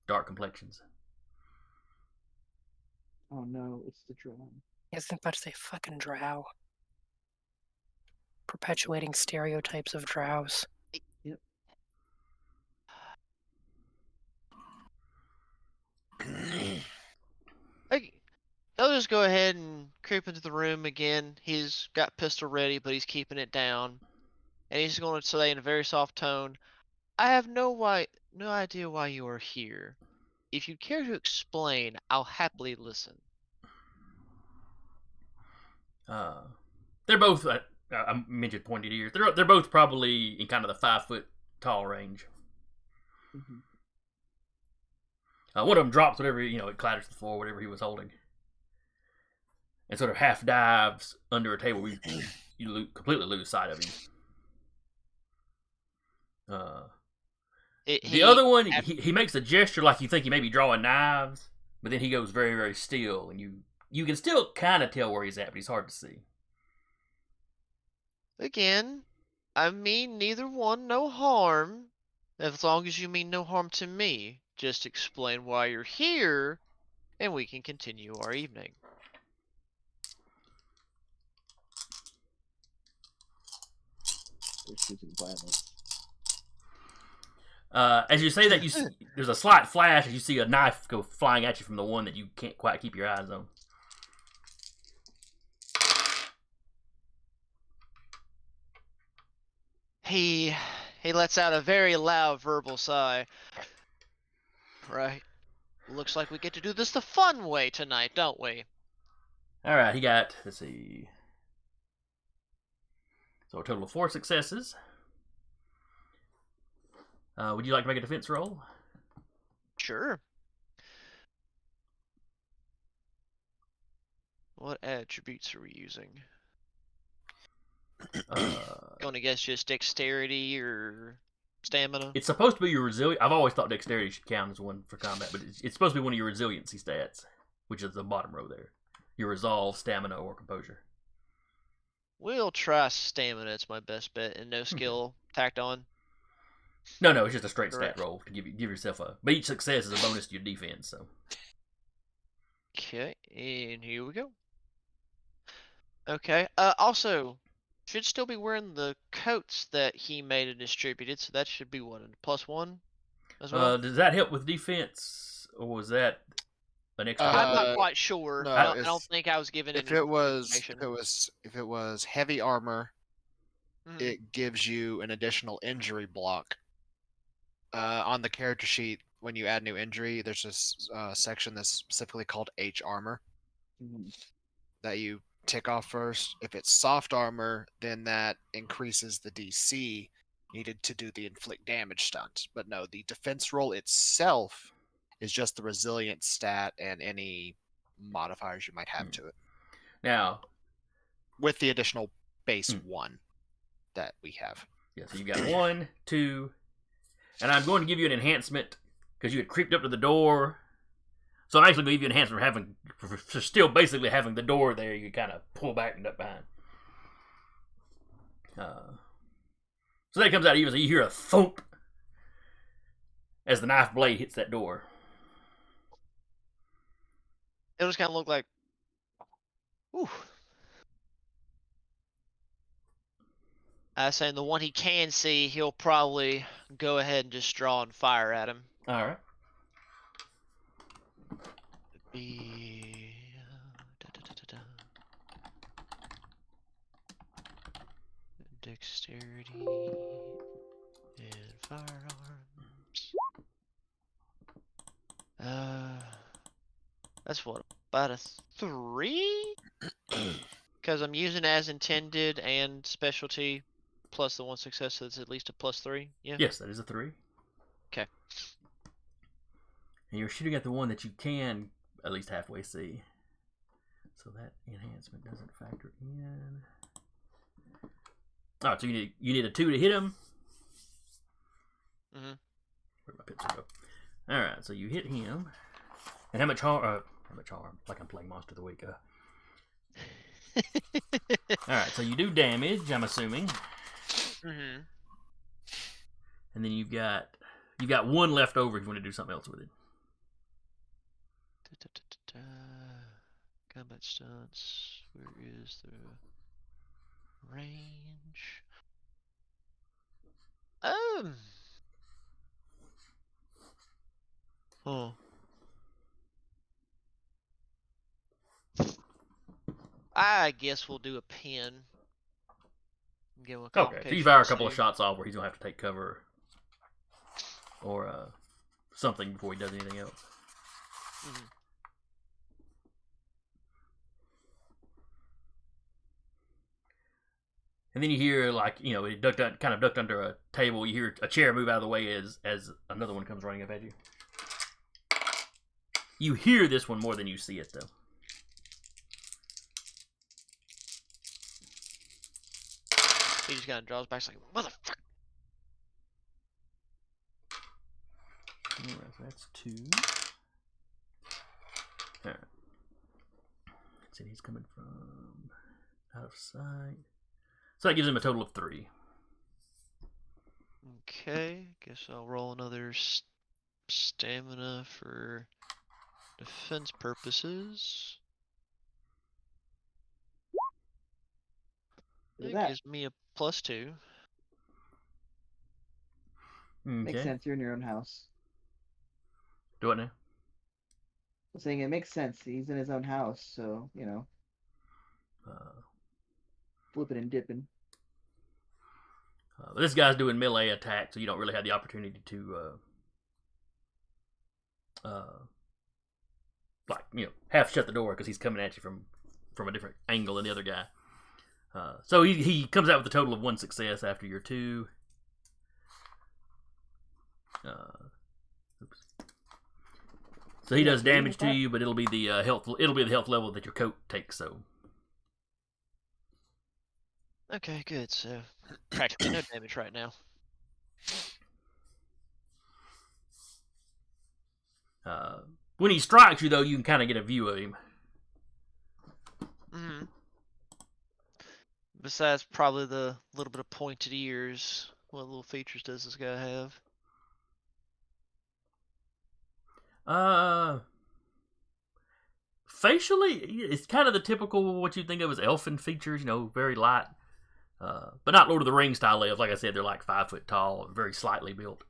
dark complexions. Oh no, it's the drum. I was about to say fucking drow. Perpetuating stereotypes of drows. They'll just go ahead and creep into the room again. He's got pistol ready, but he's keeping it down. And he's going to say in a very soft tone, I have no idea why you are here. If you care to explain, I'll happily listen. They're both. I mentioned pointed ears. They're both probably in kind of the 5 foot tall range. Mm-hmm. One of them drops whatever it clatters to the floor, whatever he was holding, and sort of half dives under a table. Where you completely lose sight of him. The other one, he makes a gesture like you think he may be drawing knives, but then he goes very, very still, and you can still kind of tell where he's at, but he's hard to see. Again, I mean neither one no harm. As long as you mean no harm to me. Just explain why you're here, and we can continue our evening. They're choosing violence. As you say that, there's a slight flash as you see a knife go flying at you from the one that you can't quite keep your eyes on. He lets out a very loud verbal sigh. Right. Looks like we get to do this the fun way tonight, don't we? All right, he got, let's see, so a total of 4 successes. Would you like to make a defense roll? Sure. What attributes are we using? Going to guess just dexterity or stamina? It's supposed to be your resilience. I've always thought dexterity should count as one for combat, but it's supposed to be one of your resiliency stats, which is the bottom row there. Your resolve, stamina, or composure. We'll try stamina. It's my best bet, and no skill tacked on. No, it's just a straight stat Correct. roll to give yourself a. But each success is a bonus to your defense. So. Okay, and here we go. Okay. Also, should still be wearing the coats that he made and distributed, so that should be what, a +1 as well. Does that help with defense, or was that an extra? I'm not quite sure. no, I don't it's- think I was given If any it was information. if it was heavy armor, Mhm. it gives you an additional injury block. On the character sheet, when you add new injury, there's this section that's specifically called H armor Mhm. that you tick off first. If it's soft armor, then that increases the DC needed to do the inflict damage stunt. But no, the defense roll itself is just the resilience stat and any modifiers you might have to it, Now, with the additional base Hmm. 1 that we have. yeah, so you've got 1, 2, and I'm going to give you an enhancement because you had creeped up to the door. So I'm actually going to give you an enhancement for still basically having the door there. You kind of pull back and up behind. So that comes out of you, so you hear a thump as the knife blade hits that door. It'll just kind of look like, ooh. I was saying the one he can see, he'll probably go ahead and just draw and fire at him. All right. Be dexterity and firearms. That's what, about a 3? Because I'm using as intended and specialty plus the 1 success, so it's at least a +3. Yeah. Yes, that is a 3. 'Kay. And you're shooting at the one that you can at least halfway see. So that enhancement doesn't factor in. Alright, so you need a 2 to hit him. Mhm. Where'd my pencil go? Alright, so you hit him. And how much harm? Like I'm playing Monster of the Week. Alright, so you do damage, I'm assuming. Mhm. And then you've got 1 left over if you want to do something else with it. Combat stunts. Where is the range? Oh. I guess we'll do a pin. Give him a Okay, so you complication fire a couple of save. shots off where he's going to have to take cover or something before he does anything else. Mhm. And then you hear, like, he kind of ducked under a table. You hear a chair move out of the way as another one comes running up at you. You hear this one more than you see it, though. He just kind of draws back, like, motherfucker. Alright, so that's 2. Alright. So he's coming from out of sight. So that gives him a total of 3. Okay, guess I'll roll another stamina for defense purposes. Look at That that. gives me a +2. Makes Okay. sense. You're in your own house. Do it now. I'm saying it makes sense. He's in his own house, so flipping and dipping. But this guy's doing melee attack, so you don't really have the opportunity to, half shut the door because he's coming at you from a different angle than the other guy. So he comes out with a total of 1 success after your 2. Oops. So he does damage to you, but it'll be the health level that your coat takes. So. Okay, good. So practically no damage right now. When he strikes you, though, you can kind of get a view of him. Mm-hmm. Besides probably the little bit of pointed ears What little features does this guy have? Facially, it's kind of the typical what you think of as elfin features. Very light, but not Lord of the Rings style elves. Like I said, they're like 5 foot tall, very slightly built.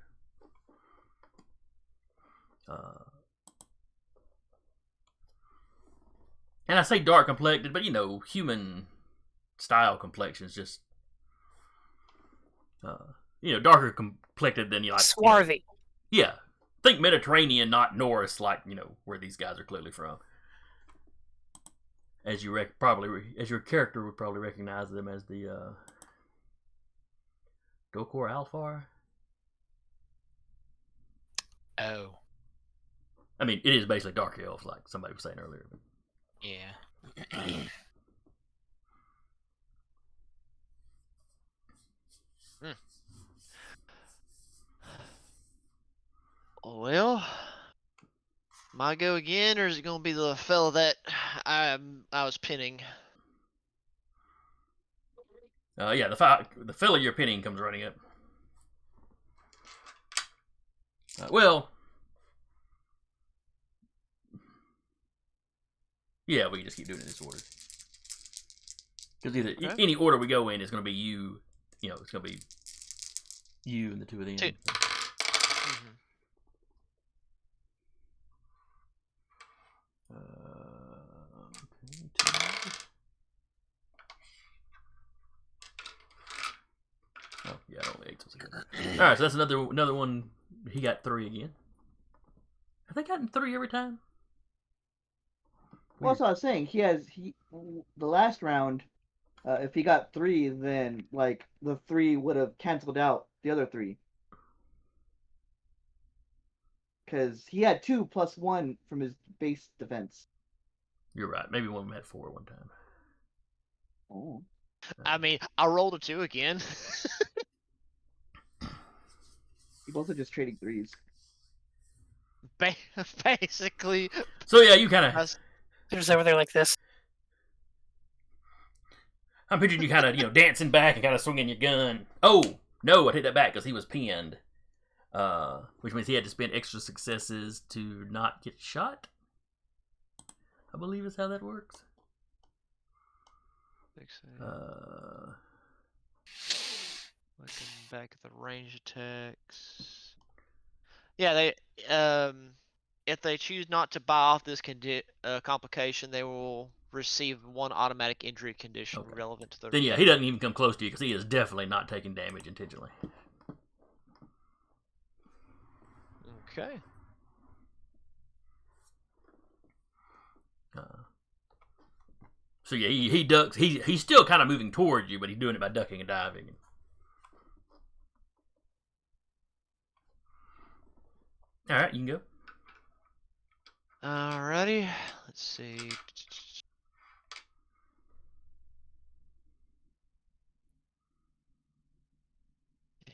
And I say dark complected, but human style complexions just darker complected than you like. Swarthy. Yeah, think Mediterranean, not Norse, like where these guys are clearly from. As you as your character would probably recognize them as the Dokor Alfar. Oh, I mean, it is basically dark elves, like somebody was saying earlier. yeah. Well, my go again, or is it gonna be the fella that I was pinning? Yeah, the fella you're pinning comes running up. Yeah, we can just keep doing it in this order. Because either Okay. any order we go in is going to be you. It's going to be you and the two of them. Mhm. Okay, oh yeah, only 8. All right, so that's another one. He got 3 again. Have they gotten 3 every time? Well, that's what I was saying. The last round. If he got 3, then like the 3 would have canceled out the other 3. Because he had 2 plus 1 from his base defense. You're right. Maybe one of them had 4 one time. Oh. I mean, I rolled a 2 again. You're both are just trading 3s. Basically, So yeah, you kind of. They're just over there like this. I'm picturing you kind of, dancing back and kind of swinging your gun. Oh, no, I take that back because he was pinned. Which means he had to spend extra successes to not get shot. I believe is how that works. Looking back at the range attacks. Yeah, they if they choose not to buy off this complication, they will receive 1 automatic injury condition Okay. relevant to their. Then yeah, he doesn't even come close to you because he is definitely not taking damage intentionally. Okay. So yeah, he ducks. He's still kind of moving towards you, but he's doing it by ducking and diving. All right, you can go. Alrighty. Let's see.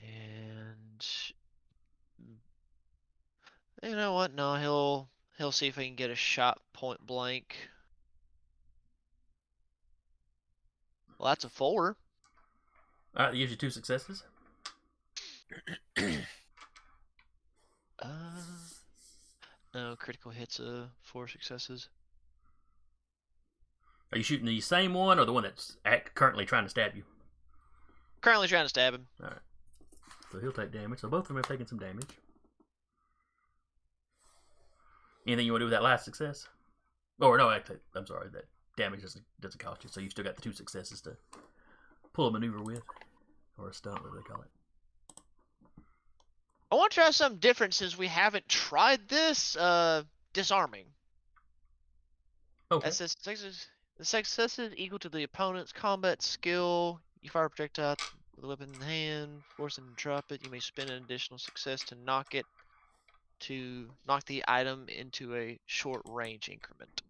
And you know what? No, he'll see if he can get a shot point blank. Well, that's a 4. All right, that gives you 2 successes. No, critical hits 4 successes. Are you shooting the same one or the one that's currently trying to stab you? Currently trying to stab him. All right. So he'll take damage. So both of them have taken some damage. Anything you want to do with that last success? Or no, actually, I'm sorry. That damage doesn't cost you. So you've still got the 2 successes to pull a maneuver with, or a stunt, whatever they call it. I want to try something different since we haven't tried this. Disarming. Okay. The success is equal to the opponent's combat skill. You fire a projectile with a weapon in hand, force them to drop it. You may spend an additional success to knock the item into a short range increment.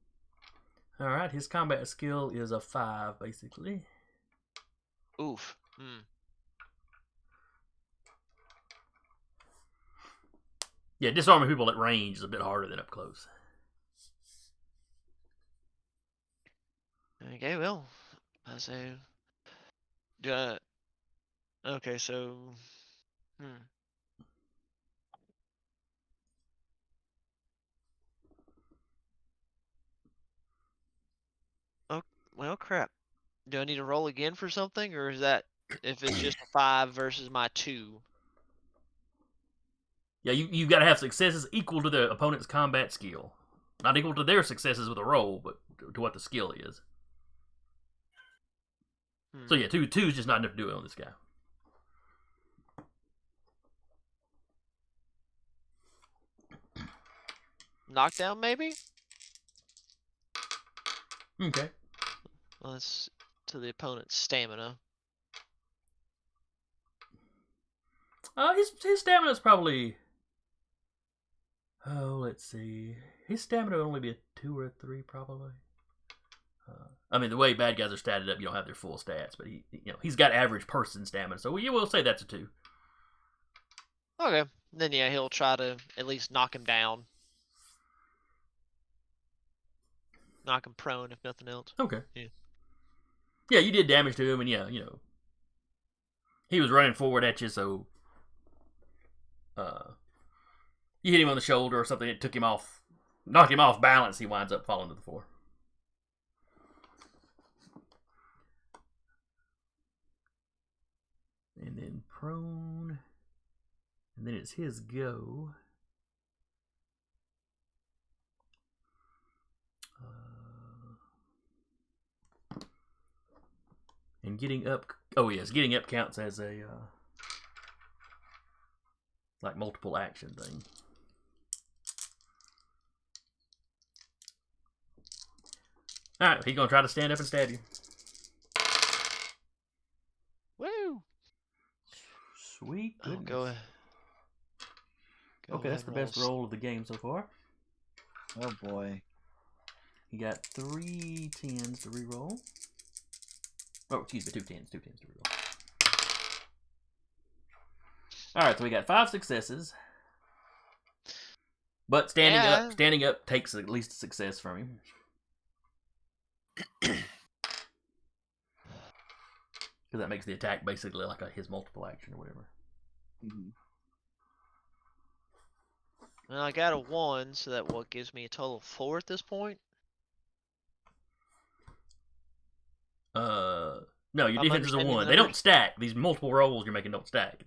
All right. His combat skill is a 5, basically. Oof. Yeah, disarming people at range is a bit harder than up close. Okay, well, I say, okay, so Hmm. Oh, well, crap. Do I need to roll again for something, or is that if it's just a 5 versus my 2? Yeah, you got to have successes equal to the opponent's combat skill. Not equal to their successes with a roll, but to what the skill is. So yeah, two is just not enough to do it on this guy. Knockdown, maybe? Okay. Well, that's to the opponent's stamina. His stamina is probably. Oh, let's see. His stamina would only be a 2 or a 3, probably. I mean, the way bad guys are statted up, you don't have their full stats, but he's got average person stamina, so you will say that's a 2. Okay. Then yeah, he'll try to at least knock him down. Knock him prone, if nothing else. Okay. Yeah. Yeah, you did damage to him, and yeah, he was running forward at you, so you hit him on the shoulder or something, it took him off, knocked him off balance, he winds up falling to the floor. And then prone, and then it's his go. And getting up, oh yes, getting up counts as a like multiple action thing. Alright, he's gonna try to stand up and stab you. Woo! Sweet Oh, goodness. go ahead. Okay, that's the best roll of the game so far. Oh boy. He got 3 10s to reroll. Oh, excuse me, 2 10s to reroll. Alright, so we got 5 successes. But standing up takes at least a success from him. Because that makes the attack basically like his multiple action or whatever. Mm-hmm. Well, I got a 1, so that what gives me a total of 4 at this point? No, your defense is a 1. They don't stack. These multiple rolls you're making don't stack.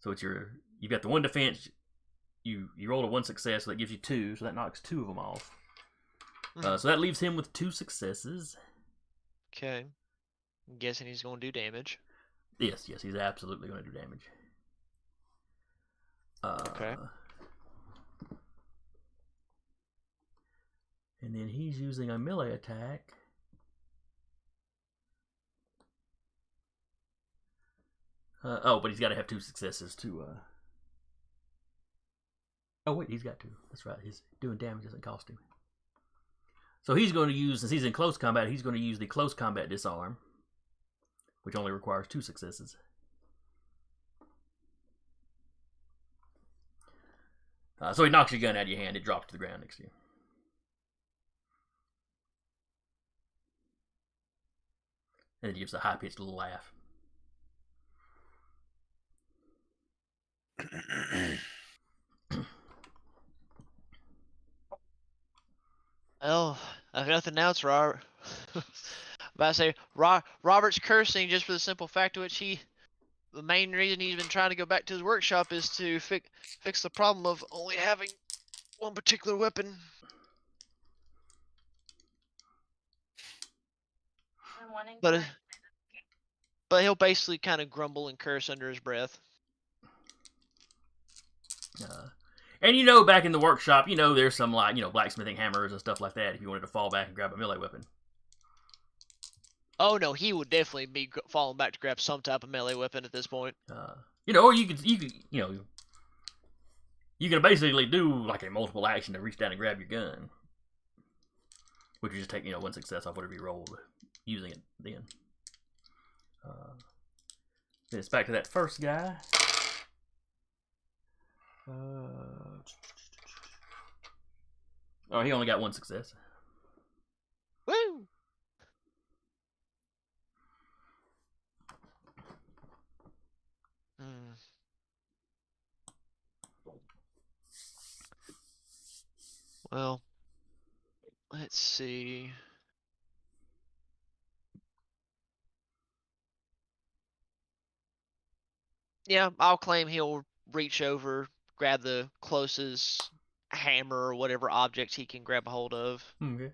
So it's you've got the 1 defense. You rolled a 1 success, so that gives you 2. So that knocks 2 of them off. So that leaves him with 2 successes. Okay. I'm guessing he's going to do damage. Yes, he's absolutely going to do damage. Okay. And then he's using a melee attack. But he's got to have 2 successes to. Oh wait, he's got 2. That's right. His doing damage doesn't cost him. So he's going to use, since he's in close combat, he's going to use the close combat disarm, which only requires 2 successes. So he knocks your gun out of your hand. It drops to the ground next to you. And he gives a high-pitched little laugh. Oh, I've got nothing else, Robert. About to say, Robert's cursing just for the simple fact of which the main reason he's been trying to go back to his workshop is to fix the problem of only having one particular weapon. But he'll basically kind of grumble and curse under his breath. And back in the workshop, there's some blacksmithing hammers and stuff like that if you wanted to fall back and grab a melee weapon. Oh no, he would definitely be falling back to grab some type of melee weapon at this point. Or you could you can basically do like a multiple action to reach down and grab your gun, which would just take 1 success off whatever you rolled using it then. Then it's back to that first guy. Oh, he only got 1 success. Woo! Well, let's see. Yeah, I'll claim he'll reach over, grab the closest hammer or whatever object he can grab a hold of. Okay.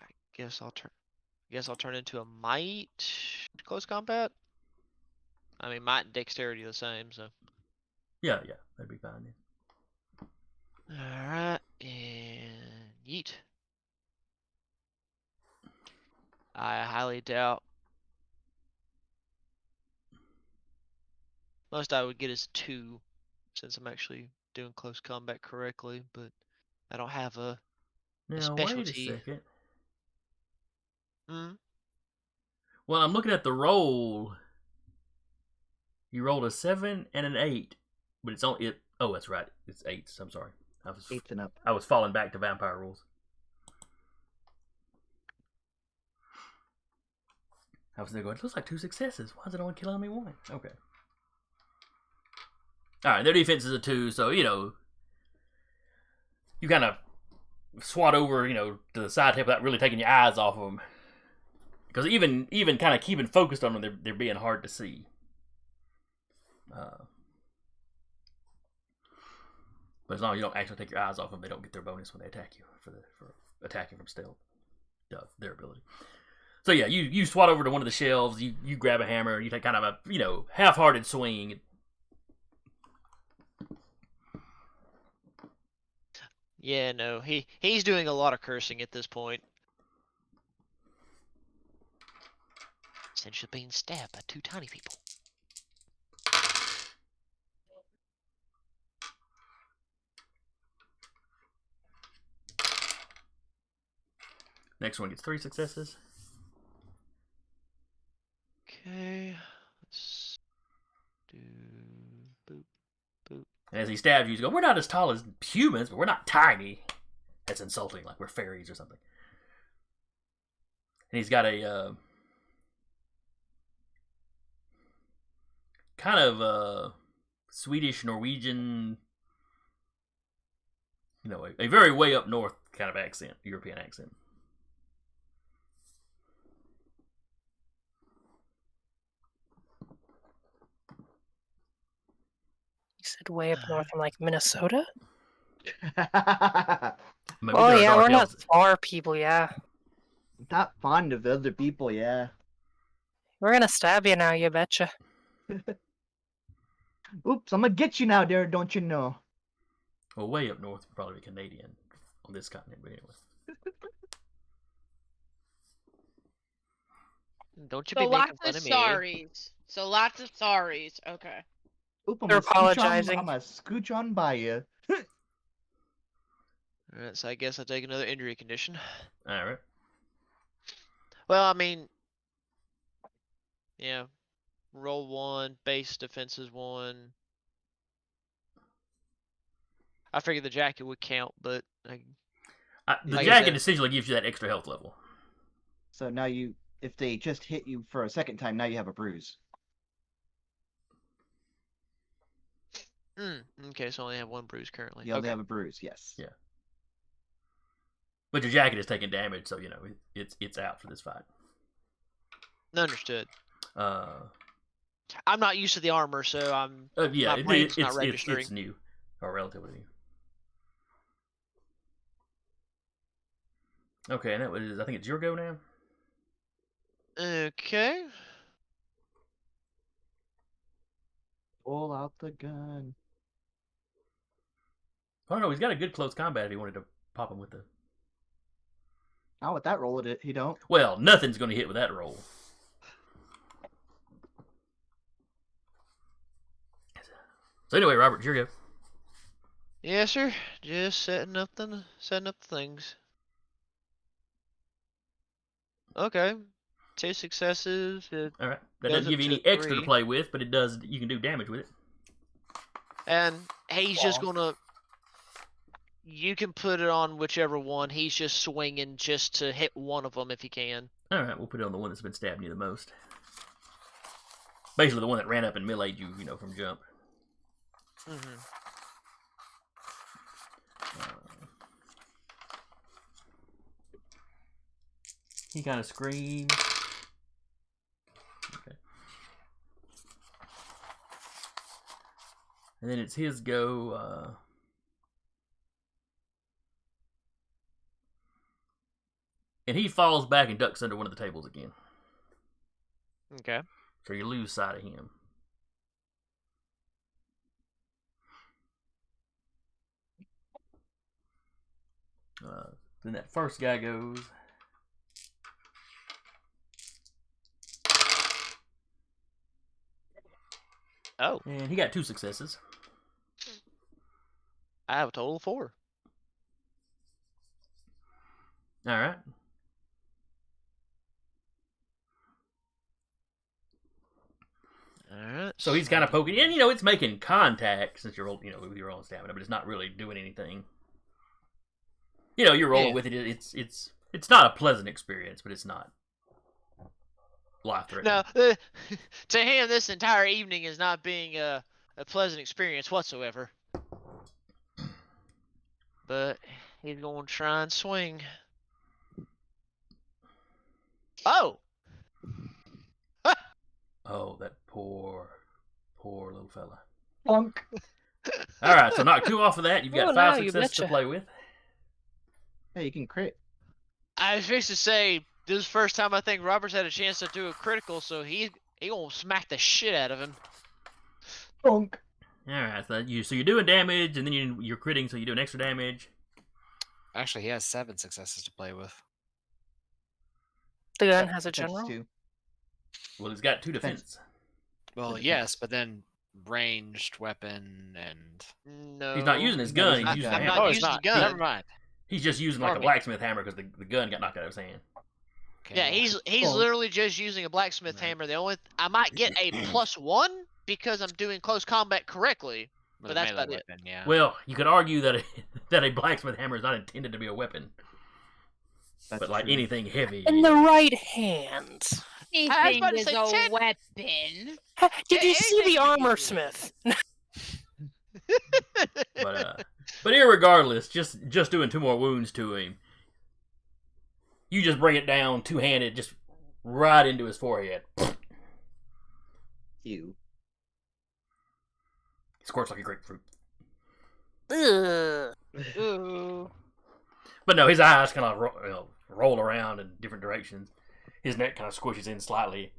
I guess I'll turn into a might close combat. I mean, might and dexterity are the same, so. Yeah, that'd be fine. Then. Alright, and yeet. I highly doubt. Most I would get is 2, since I'm actually doing close combat correctly, but I don't have a Now wait a specialty. second. Hmm. Well, I'm looking at the roll. You rolled a 7 and an 8, but it's only it. Oh, that's right. It's 8s. I'm sorry. 8 and up. I was falling back to vampire rules. I was there going, it looks like 2 successes. Why is it only killing me 1? Okay. Alright, their defense is a 2, so, you kind of swat over, to the side table without really taking your eyes off of them. Because even kind of keeping focused on them, they're being hard to see. But as long as you don't actually take your eyes off them, they don't get their bonus when they attack you for attacking from stealth. Their ability. So yeah, you swat over to one of the shelves, you grab a hammer, you take kind of a half-hearted swing. Yeah, no, he's doing a lot of cursing at this point. Since you're being stabbed by 2 tiny people. Next one gets 3 successes. Okay, let's do boop, boop. And as he stabs you, you go, we're not as tall as humans, but we're not tiny. That's insulting, like we're fairies or something. And he's got a kind of Swedish, Norwegian, a very way up north kind of accent, European accent. You said way up north from like Minnesota? Maybe Oh there are yeah, dark we're not elves. far people, yeah. Not fond of other people, yeah. We're gonna stab you now, you betcha. Oops, I'm gonna get you now, there, don't you know? Well, way up north would probably be Canadian on this continent, but anyway. Don't you So be making lots fun of of me. sorries. So lots of sorries. Okay. Oop, I'm They're gonna scooch on- apologizing. I'm gonna scooch on by you. Alright, so I guess I take another injury condition. Alright. Well, I mean, yeah, roll 1, base defenses 1. I figured the jacket would count, but The Like I jacket said- essentially gives you that extra health level. So now if they just hit you for a second time, now you have a bruise. okay, so I only have 1 bruise currently. You only Okay. have a bruise, yes. Yeah. But your jacket is taking damage, so it's out for this fight. Understood. Uh, I'm not used to the armor, so I'm yeah, My brain's not it's registering. new, or relatively new. Okay, and that was, I think it's your go now. okay. Pull out the gun. I don't know. He's got a good close combat if he wanted to pop him with the. Not with that roll, he don't. Well, nothing's going to hit with that roll. So anyway, Robert, it's your go. Yes, sir. Just setting up the things. Okay. 2 successes. All right, that Goes doesn't give up you to any extra to 3. play with, but it does. You can do damage with it. And he's just Aw. gonna. You can put it on whichever one. He's just swinging just to hit one of them if he can. All right, we'll put it on the one that's been stabbing you the most. basically the one that ran up and meleeed you, from jump. Mm-hmm. He kind of screams. Okay. And then it's his go. And he falls back and ducks under one of the tables again. Okay. So you lose sight of him. Then that first guy goes. Oh, And he got 2 successes. I have a total of 4. All right. Alright. So he's kind of poking, and it's making contact since you're with your own stamina, but it's not really doing anything. You're rolling Yeah. with it. It's not a pleasant experience, but it's not life-threatening. No, to him, this entire evening is not being a pleasant experience whatsoever. But he's going to try and swing. Oh! Oh, that poor little fella. Plunk. All right, so knock 2 off of that. You've got Oh, 5 no, you successes to betcha. play with. Hey, you can crit. I was fixed to say, this is the first time I think Robert's had a chance to do a critical, so he gonna smack the shit out of him. Plunk. All right, so you're doing damage, and then you're critting, so you do an extra damage. Actually, he has 7 successes to play with. The gun Yep, has a that's general. 2. Well, he's got 2 defense. Well, Defense. yes, but then ranged weapon and. No. He's not using his No, gun. he's He's using a I'm hammer. not Oh, he's using the not. gun. Never mind. He's just using like a Pardon me. blacksmith hammer because the gun got knocked out of his hand. Okay, Yeah, well, he's Oh. literally just using a blacksmith Right. hammer. The only I might get a +1 because I'm doing close combat correctly. with but a that's melee about it. weapon, yeah. Well, you could argue that that a blacksmith hammer is not intended to be a weapon, That's but like true. anything heavy. In the right hands. Anything about to is say, a Ted- weapon. Did you see anything the can be armor used. smith? But irregardless, just doing 2 more wounds to him, you just bring it down 2-handed, just right into his forehead. You. He squirts like a grapefruit. Ugh. Ooh. But no, his eyes kind of roll around in different directions. His neck kind of squishes in slightly.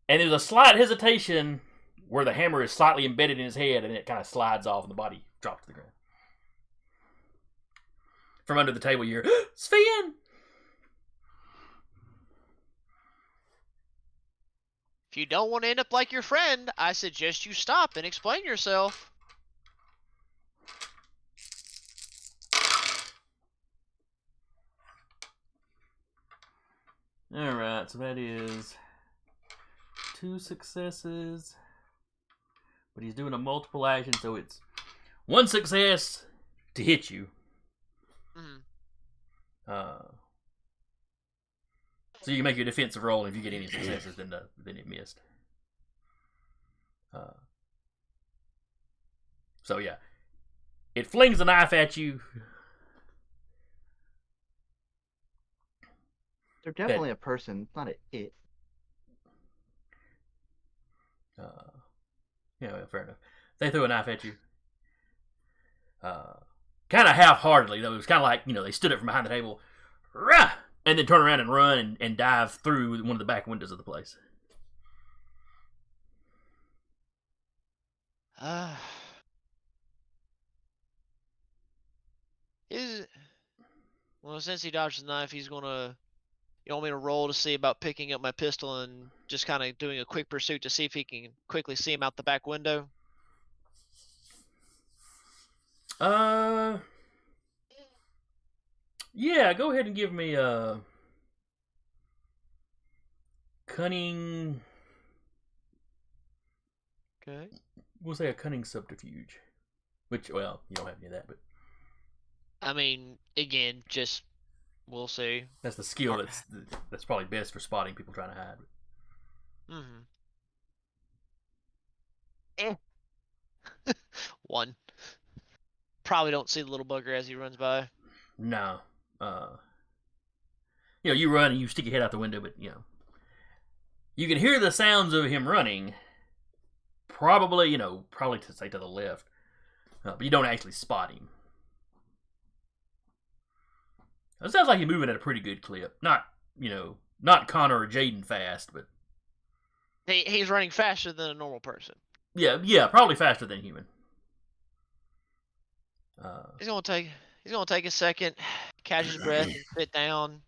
And there's a slight hesitation where the hammer is slightly embedded in his head and it kind of slides off and the body drops to the ground. From under the table, you're, Sven! If you don't want to end up like your friend, I suggest you stop and explain yourself. Alright, so that is 2 successes. But he's doing a multiple action, so it's 1 success to hit you. Mhm. So you can make your defensive roll, and if you get any successes, then it missed. So yeah, it flings a knife at you. They're definitely a person, not an it. Yeah, well, fair enough. They threw a knife at you. Kind of half-heartedly, though. It was kind of like, they stood up from behind the table, rah! And then turn around and run and dive through one of the back windows of the place. Well, since he dodged the knife, he's gonna. You want me to roll to see about picking up my pistol and just kind of doing a quick pursuit to see if he can quickly see him out the back window? Yeah, go ahead and give me a cunning. Okay. We'll say a cunning subterfuge. Which, well, you don't have any of that, but I mean, again, just we'll see. that's the skill that's probably best for spotting people trying to hide. Mm-hmm. One. Probably don't see the little bugger as he runs by. No. You run and you stick your head out the window, but you can hear the sounds of him running. Probably to say to the left, but you don't actually spot him. It sounds like he's moving at a pretty good clip. Not Connor or Jaden fast, but He's running faster than a normal person. yeah, probably faster than human. He's gonna take a second, catch his breath, and sit down,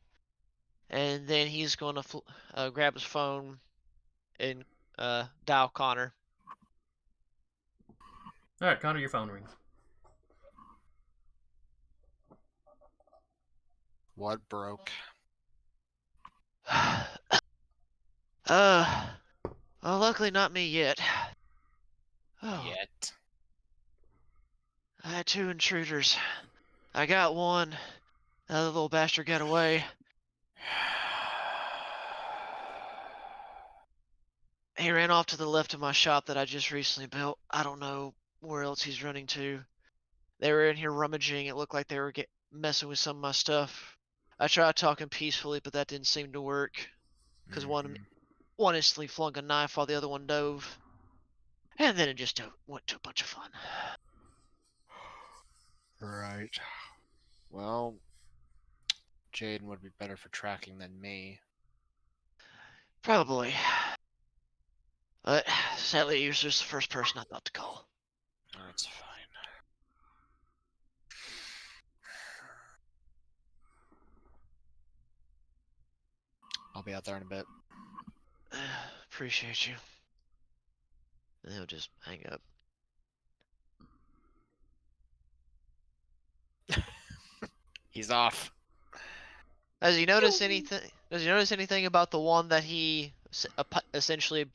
and then he's gonna grab his phone and dial Connor. All right, Connor, your phone rings. What broke? Well, luckily not me yet. Oh, Yet. I had 2 intruders. I got one. The other little bastard got away. He ran off to the left of my shop that I just recently built. I don't know where else he's running to. They were in here rummaging. It looked like they were messing with some of my stuff. I tried talking peacefully, but that didn't seem to work. Because one instantly flung a knife while the other one dove. And then it just went to a bunch of fun. Right. Well, Jaden would be better for tracking than me. Probably. But sadly, you're just the first person I thought to call. That's fine. I'll be out there in a bit. Appreciate you. And he'll just hang up. He's off. Does he notice anything? Does he notice anything about the one that he essentially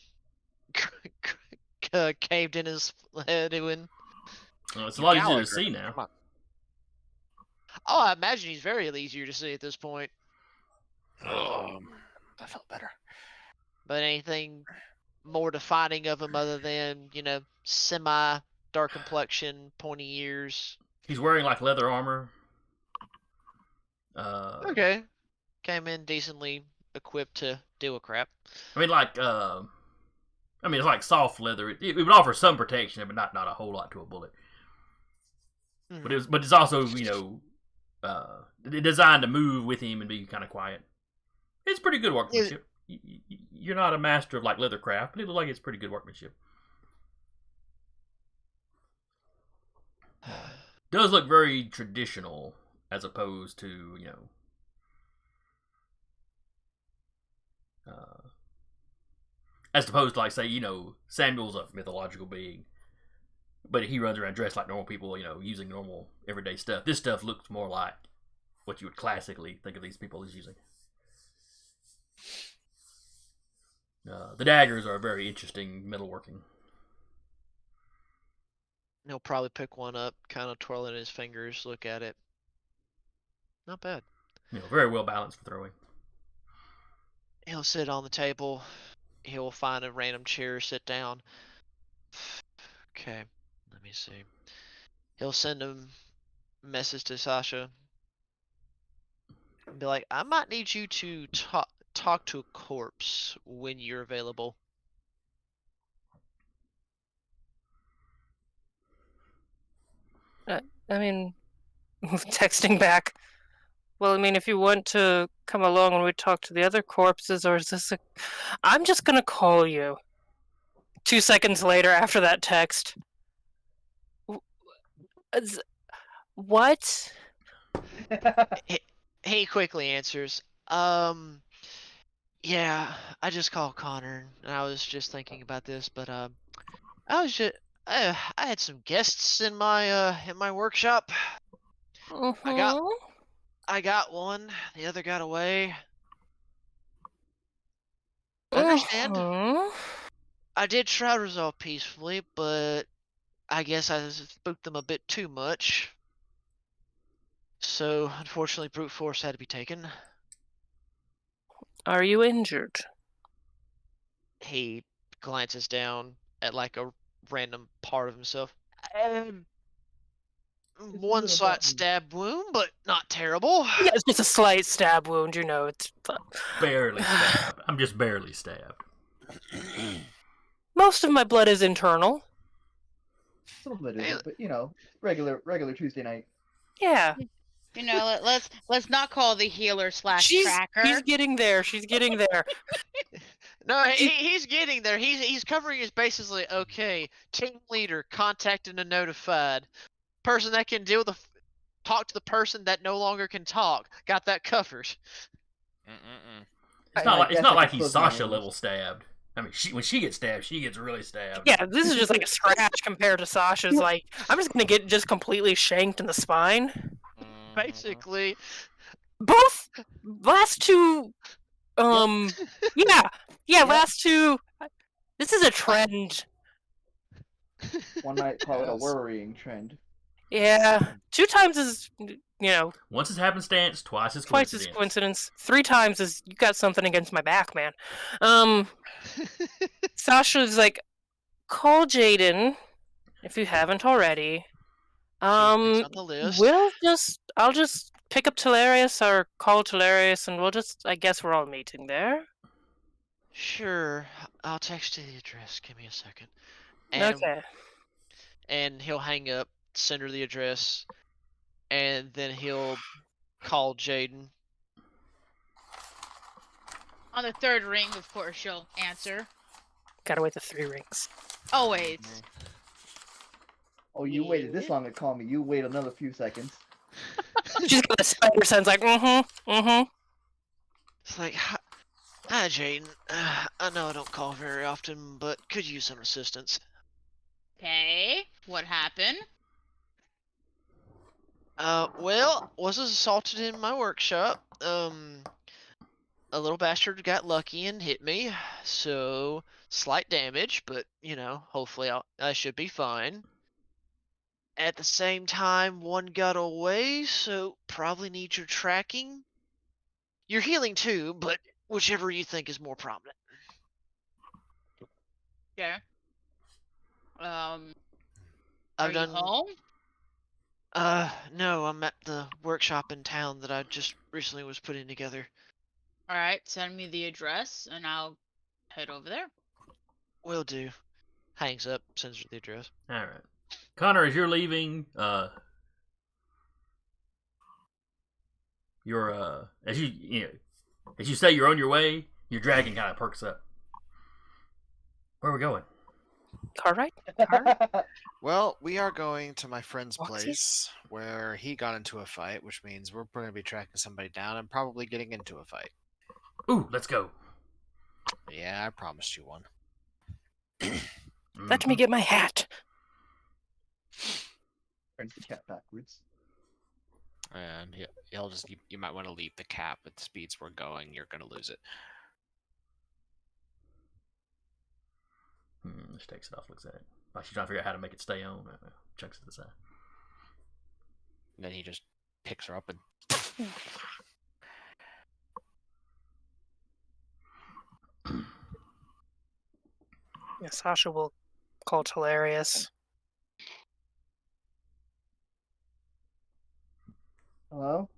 caved in his head in? Well, it's a lot easier to see now. Come on. Oh, I imagine he's very easier to see at this point. That felt better. But anything more defining of him other than, semi-dark complexion, pointy ears? He's wearing like leather armor. Okay. Came in decently equipped to deal with crap. I mean, it's like soft leather. It would offer some protection, but not a whole lot to a bullet. Mhm. But it's also designed to move with him and be kind of quiet. It's pretty good workmanship. You're not a master of like leather craft, but it looks like it's pretty good workmanship. Does look very traditional as opposed to like say Samuel's a mythological being, but he runs around dressed like normal people, using normal everyday stuff. This stuff looks more like what you would classically think of these people as using. The daggers are very interesting metalworking. He'll probably pick one up, kind of twirl it in his fingers, look at it. Not bad. Very well balanced for throwing. He'll sit on the table. He'll find a random chair, sit down. Okay, let me see. He'll send a message to Sasha. And be like, I might need you to talk to a corpse when you're available. I mean, texting back. Well, I mean, if you want to come along and we talk to the other corpses, or is this a... I'm just gonna call you. 2 seconds later after that text. What? He quickly answers, yeah, I just called Connor, and I was just thinking about this, but, I had some guests in my workshop. I got one. The other got away. Understand? I did try to resolve peacefully, but I guess I spooked them a bit too much. So, unfortunately, brute force had to be taken. Are you injured? He glances down at like a random part of himself. It's One not slight about me. stab wound, but not terrible. Yeah, it's just a slight stab wound, you know. It's Barely stabbed. I'm just barely stabbed. most of my blood is internal. Some of it Hey, isn't, but you know, regular Tuesday night. Yeah, You know, let's not call the healer slash she's tracker. getting there. She's getting there. No, he's getting there. He's covering his bases. Like, okay, team leader contacted and notified. Person that can deal with talk to the person that no longer can talk. Got that covered. It's I not guess like I could he's close my Sasha eyes. level stabbed. I mean, when she gets stabbed, she gets really stabbed. Yeah, this is just like a scratch compared to Sasha's. Like, I'm just gonna get just completely shanked in the spine. Basically, Both last two, yeah, last two. This is a trend. One might call it a Yes. worrying trend. Yeah, 2 times is, you know, Once is happenstance, twice is twice coincidence. is coincidence. 3 times is you got something against my back, man. Sasha's like, call Jaden if you haven't already. It's on the list. I'll just pick up Telarius or call Telarius, and I guess we're all meeting there. Sure, I'll text you the address. Give me a second. And, Okay. And he'll hang up, send her the address, and then he'll call Jaden. On the third ring, of course, she'll answer. Gotta wait the 3 rings. Always. Oh, you waited this long to call me. You wait another few seconds. She's got the spider sense, like, It's like, hi Jaden. I know I don't call very often, but could use some assistance. Okay. What happened? Well, was assaulted in my workshop. A little bastard got lucky and hit me, so slight damage, but you know, hopefully I should be fine. At the same time, one got away, so probably need your tracking. You're healing too, but whichever you think is more prominent. Okay. Are I've you done. home? No, I'm at the workshop in town that I just recently was putting together. All right. Send me the address, and I'll head over there. Will do. Hangs up, sends her the address. All right, Connor, as you're leaving, as you say you're on your way, your dragon kind of perks up. Where are we going? All right. Well, we are going to my friend's Foxy? place where he got into a fight, which means we're going to be tracking somebody down and probably getting into a fight. Ooh, let's go. Yeah, I promised you one. Let me get my hat. Turns the cat backwards. And he'll just you might want to leave the cap at the speeds we're going. You're going to lose it. Just takes it off, looks at it. Like she's trying to figure out how to make it stay on. Chucks it to the side. And then he just picks her up and Yeah, Sasha will call Telarius. Hello?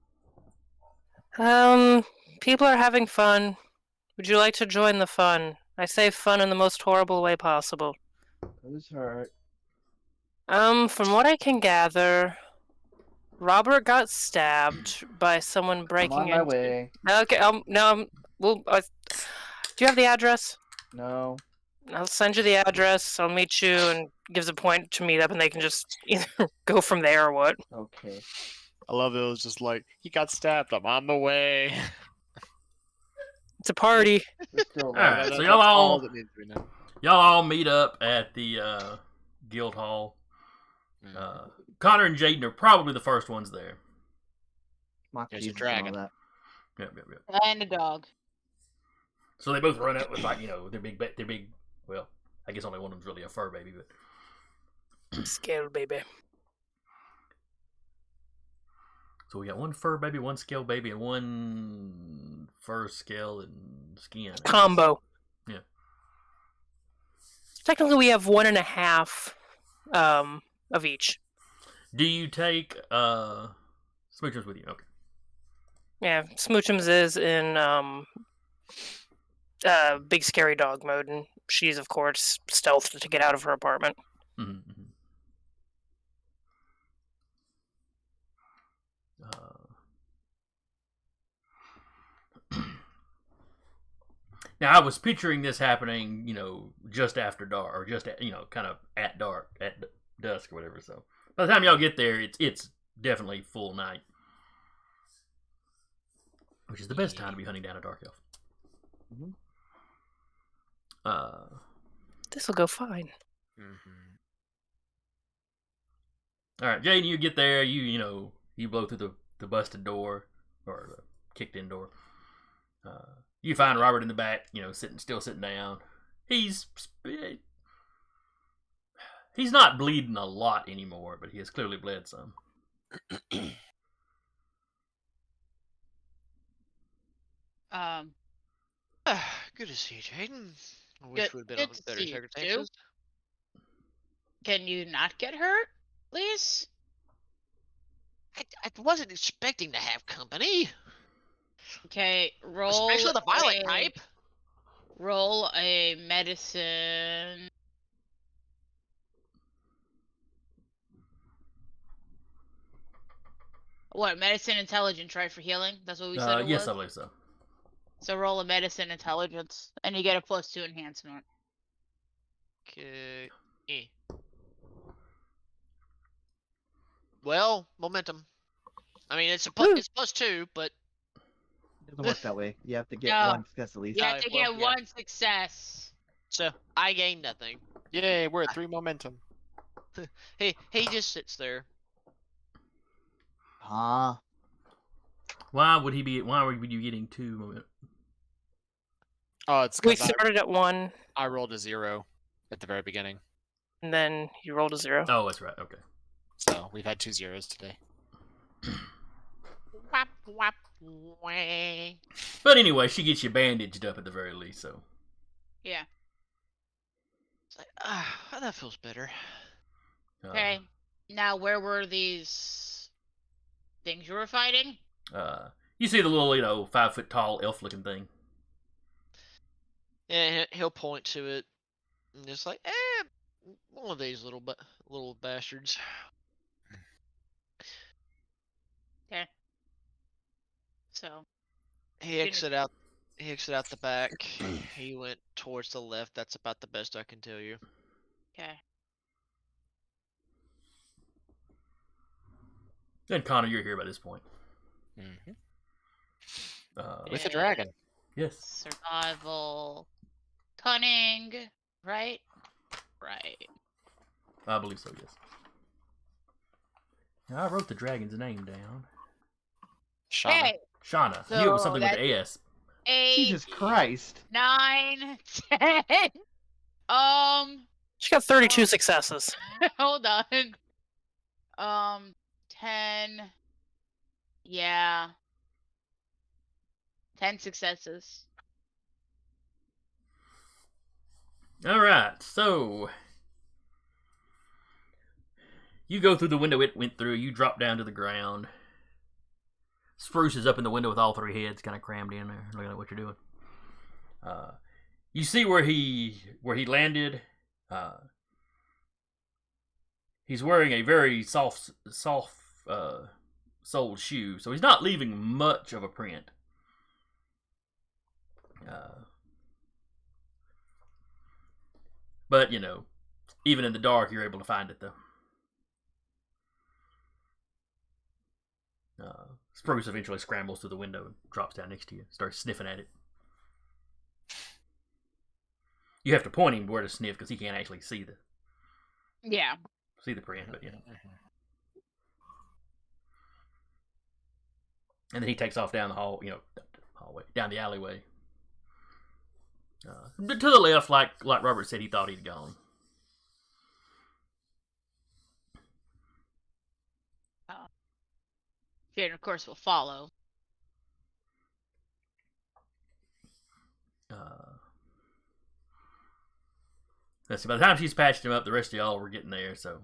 People are having fun. Would you like to join the fun? I say fun in the most horrible way possible. Who's hurt? From what I can gather, Robert got stabbed by someone I'm breaking on my into. way. Okay. No. Do you have the address? No. I'll send you the address. I'll meet you, and gives a point to meet up, and they can just either go from there or what. Okay. I love it. It was just like, he got stabbed. I'm on the way. It's a party. We're still All right, alive. so y'all all that needs to be known. y'all all meet up at the guild hall. Connor and Jaden are probably the first ones there. Mock There's a Jesus and all dragon. that. Yep. And a dog. So they both run up with their big. Well, I guess only one of them's really a fur baby, but Scale baby. so we got one fur baby, one scale baby, and one fur, scale, and skin. I guess. Combo. Yeah. Technically, we have 1.5 of each. Do you take smoochers with you? Okay. Yeah, Smoochums is in big scary dog mode, and she's of course stealthed to get out of her apartment. Mm-hmm. Now, I was picturing this happening, just after dark, or just, kind of at dark, at dusk or whatever. So by the time y'all get there, it's definitely full night, which is the best time to be hunting down a dark elf. Mhm. This will go fine. Mm-hmm. All right, Jaden, you get there, you blow through the busted door, or the kicked-in door. You find Robert in the back, still sitting down. He's not bleeding a lot anymore, but he has clearly bled some. Good to see you, Jaden. I wish we'd been on good to better see you, too. circumstances. Can you not get hurt, please? I wasn't expecting to have company, Okay, especially the violent type. Roll a medicine. What, medicine intelligence, right, for healing? That's what we said it Yes, was? I believe so. So roll a medicine intelligence, and you get a +2 enhancement. Okay. Well, momentum. I mean, it's +2, but It doesn't work that way. You have to get No. one success at least. You have to well, get yeah. 1 success. so I gain nothing. Yay, we're at 3 momentum. He just sits there. Huh? Why would you getting 2 momentum? Oh, it's We because started at 1, I rolled a 0 at the very beginning. and then you rolled a 0. Oh, that's right. Okay. So we've had 2 zeros today. Whap, whap, wah. But anyway, she gets you bandaged up at the very least, so. Yeah. It's like, that feels better. Okay. Now, where were these things you were fighting? You see the little, 5 foot tall elf looking thing. Yeah, he'll point to it, and just like, one of these little bastards. Okay. So, He exit out the back. He went towards the left. That's about the best I can tell you. okay. And Connor, you're here by this point. Mm-hmm. With With a dragon. Yes. Survival. Cunning. Right? Right. I believe so, yes. Now, I wrote the dragon's name down. Shauna. Hey! Shauna. I knew it was So something with that's- an S. 8, Jesus Christ. 9, 10. She got 32 successes. Hold on. 10. Yeah. 10 successes. Alright, so. You go through the window it went through. You drop down to the ground. Spruce is up in the window with all 3 heads kind of crammed in there, looking at what you're doing. You see where he landed. He's wearing a very soft soled shoe, so he's not leaving much of a print. But even in the dark, you're able to find it though. Spruce eventually scrambles through the window and drops down next to you, starts sniffing at it. You have to point him where to sniff because he can't actually see the print, but And then he takes off down the hallway, down the alleyway. To the left, like Robert said, he thought he'd gone. Jaden, of course, will follow. Let's see, by the time she's patched him up, the rest of y'all were getting there. So,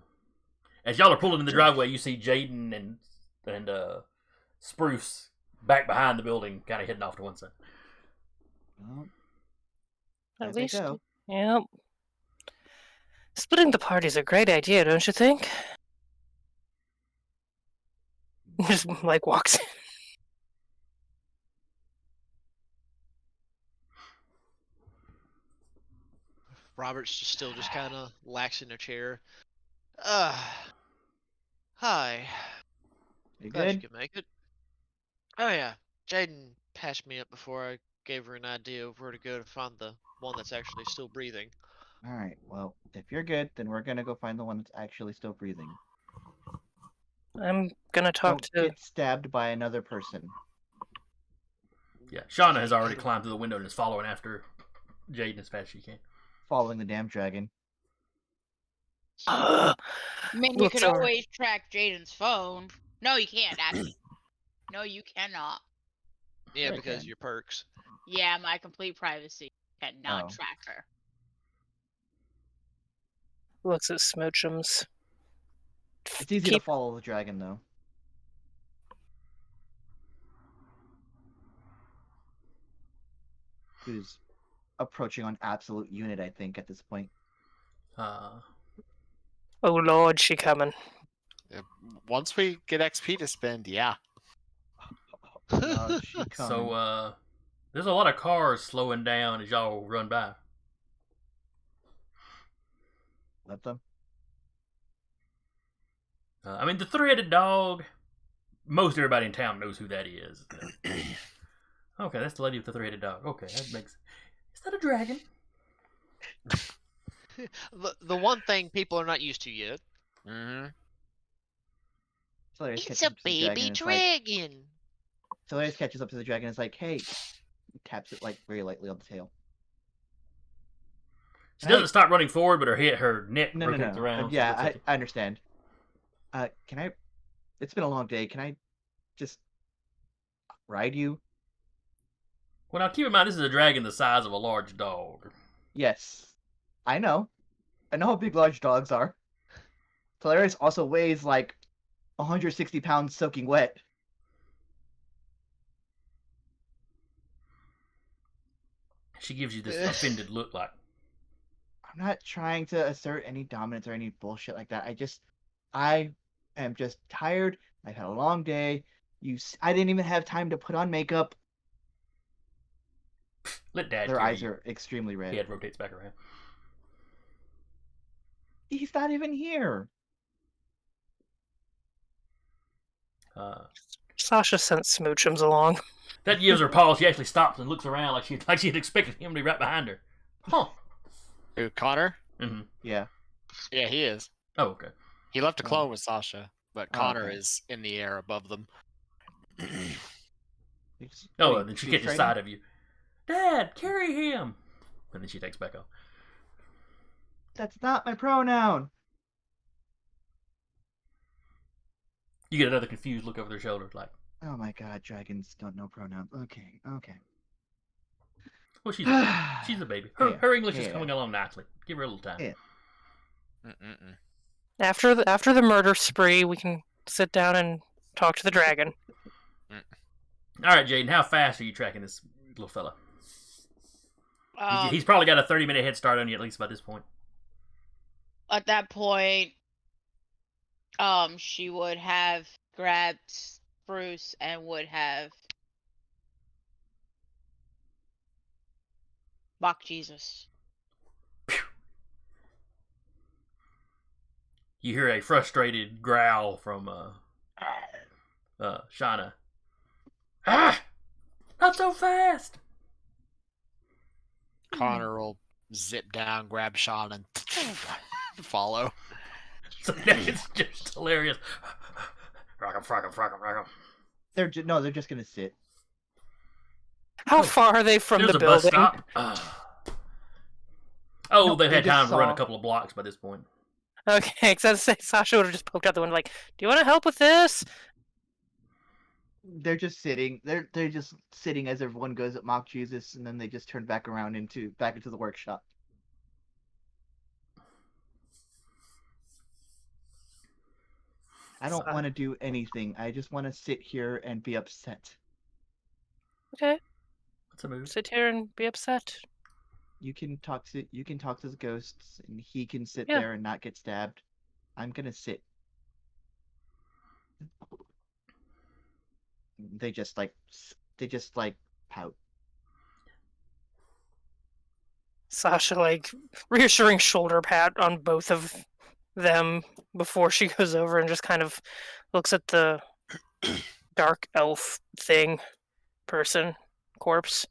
as y'all are pulling in the driveway, you see Jaden and Spruce back behind the building, kind of heading off to one side. Well, At there they least, go. yep. Splitting the party's a great idea, don't you think? Just like walks in. Robert's just still just kind of lax in a chair. Hi. You Glad you good? could make it. Oh yeah, Jaden patched me up before I gave her an idea of where to go to find the one that's actually still breathing. All right. Well, if you're good, then we're gonna go find the one that's actually still breathing. I'm gonna talk Don't to. get stabbed by another person. Yeah, Shauna has already climbed through the window and is following after Jaden as fast as she can. Following the damn dragon. I mean, you Looks could over. always track Jaden's phone. No, you can't, actually. No, you cannot. Yeah, Right because then. your perks. Yeah, my complete privacy cannot Oh. track her. Looks at Smoochums. It's easy to Keep- follow the dragon, though. Who's approaching on absolute unit, I think, at this point. Uh, Oh lord, she coming. Once we get XP to spend, yeah. No, she coming. so, there's a lot of cars slowing down as y'all run by. Let them. I mean, the three-headed dog, most everybody in town knows who that is. Okay, that's the lady with the three-headed dog. Okay, that makes... Is that a dragon? the one thing people are not used to yet. Mm-hmm. Solaris It's catches a up to the dragon baby and is like- dragon. Solaris catches up to the dragon and is like, hey. Taps it like very lightly on the tail. She doesn't stop running forward, but her neck No. rotates around. Yeah, so it looks I understand. Can I? It's been a long day. Can I just ride you? Well, now keep in mind, this is a dragon the size of a large dog. Yes. I know. I know how big large dogs are. Solaris also weighs like 160 pounds soaking wet. She gives you this offended look like, I'm not trying to assert any dominance or any bullshit like that. I am just tired. I've had a long day. I didn't even have time to put on makeup. let Dad Their carry eyes you. are extremely red. Head rotates back around. He's not even here. Sasha sent Smoochums along. That gives her pause. She actually stops and looks around like she had expected him to be right behind her. Huh. Who, Connor? Mm-hmm. Yeah. Yeah, he is. Oh, okay. He left a Oh. clone with Sasha, but Oh, Connor okay. is in the air above them. Oh, Wait, and then she she's catches riding? sight of you. Dad, carry him. And then she takes back off. That's not my pronoun. You get another confused look over their shoulder, like, Oh my god, dragons don't know pronouns. Okay. well, she's a baby. Her, Yeah, her English is yeah. coming along nicely. Give her a little time. Yeah. Mm-mm-mm. After the murder spree, we can sit down and talk to the dragon. All right, Jaden, how fast are you tracking this little fella? He's probably got a 30-minute head start on you, at least by this point. At that point, she would have grabbed Spruce and would have mocked Jesus. You hear a frustrated growl from Shauna. Ah! Not so fast! Connor will zip down, grab Sean, and follow. So it's just hilarious. Rock 'em, frog 'em, frog 'em, rock 'em. They're just gonna sit. How far are they from There's the a bus building? stop. Oh, Nope, they've they had just time to run a saw- couple of blocks by this point. Okay, because Sasha would have just poked out the window, like, "Do you want to help with this?" They're just sitting. They're just sitting as everyone goes at mock Jesus, and then they just turn back into the workshop. I don't want to do anything. I just want to sit here and be upset. Okay, What's a move? sit here and be upset. You can talk to the ghosts, and he can sit Yeah. there and not get stabbed. I'm gonna sit. They just like pout. Sasha, like, reassuring shoulder pat on both of them before she goes over and just kind of looks at the dark elf thing, person, corpse.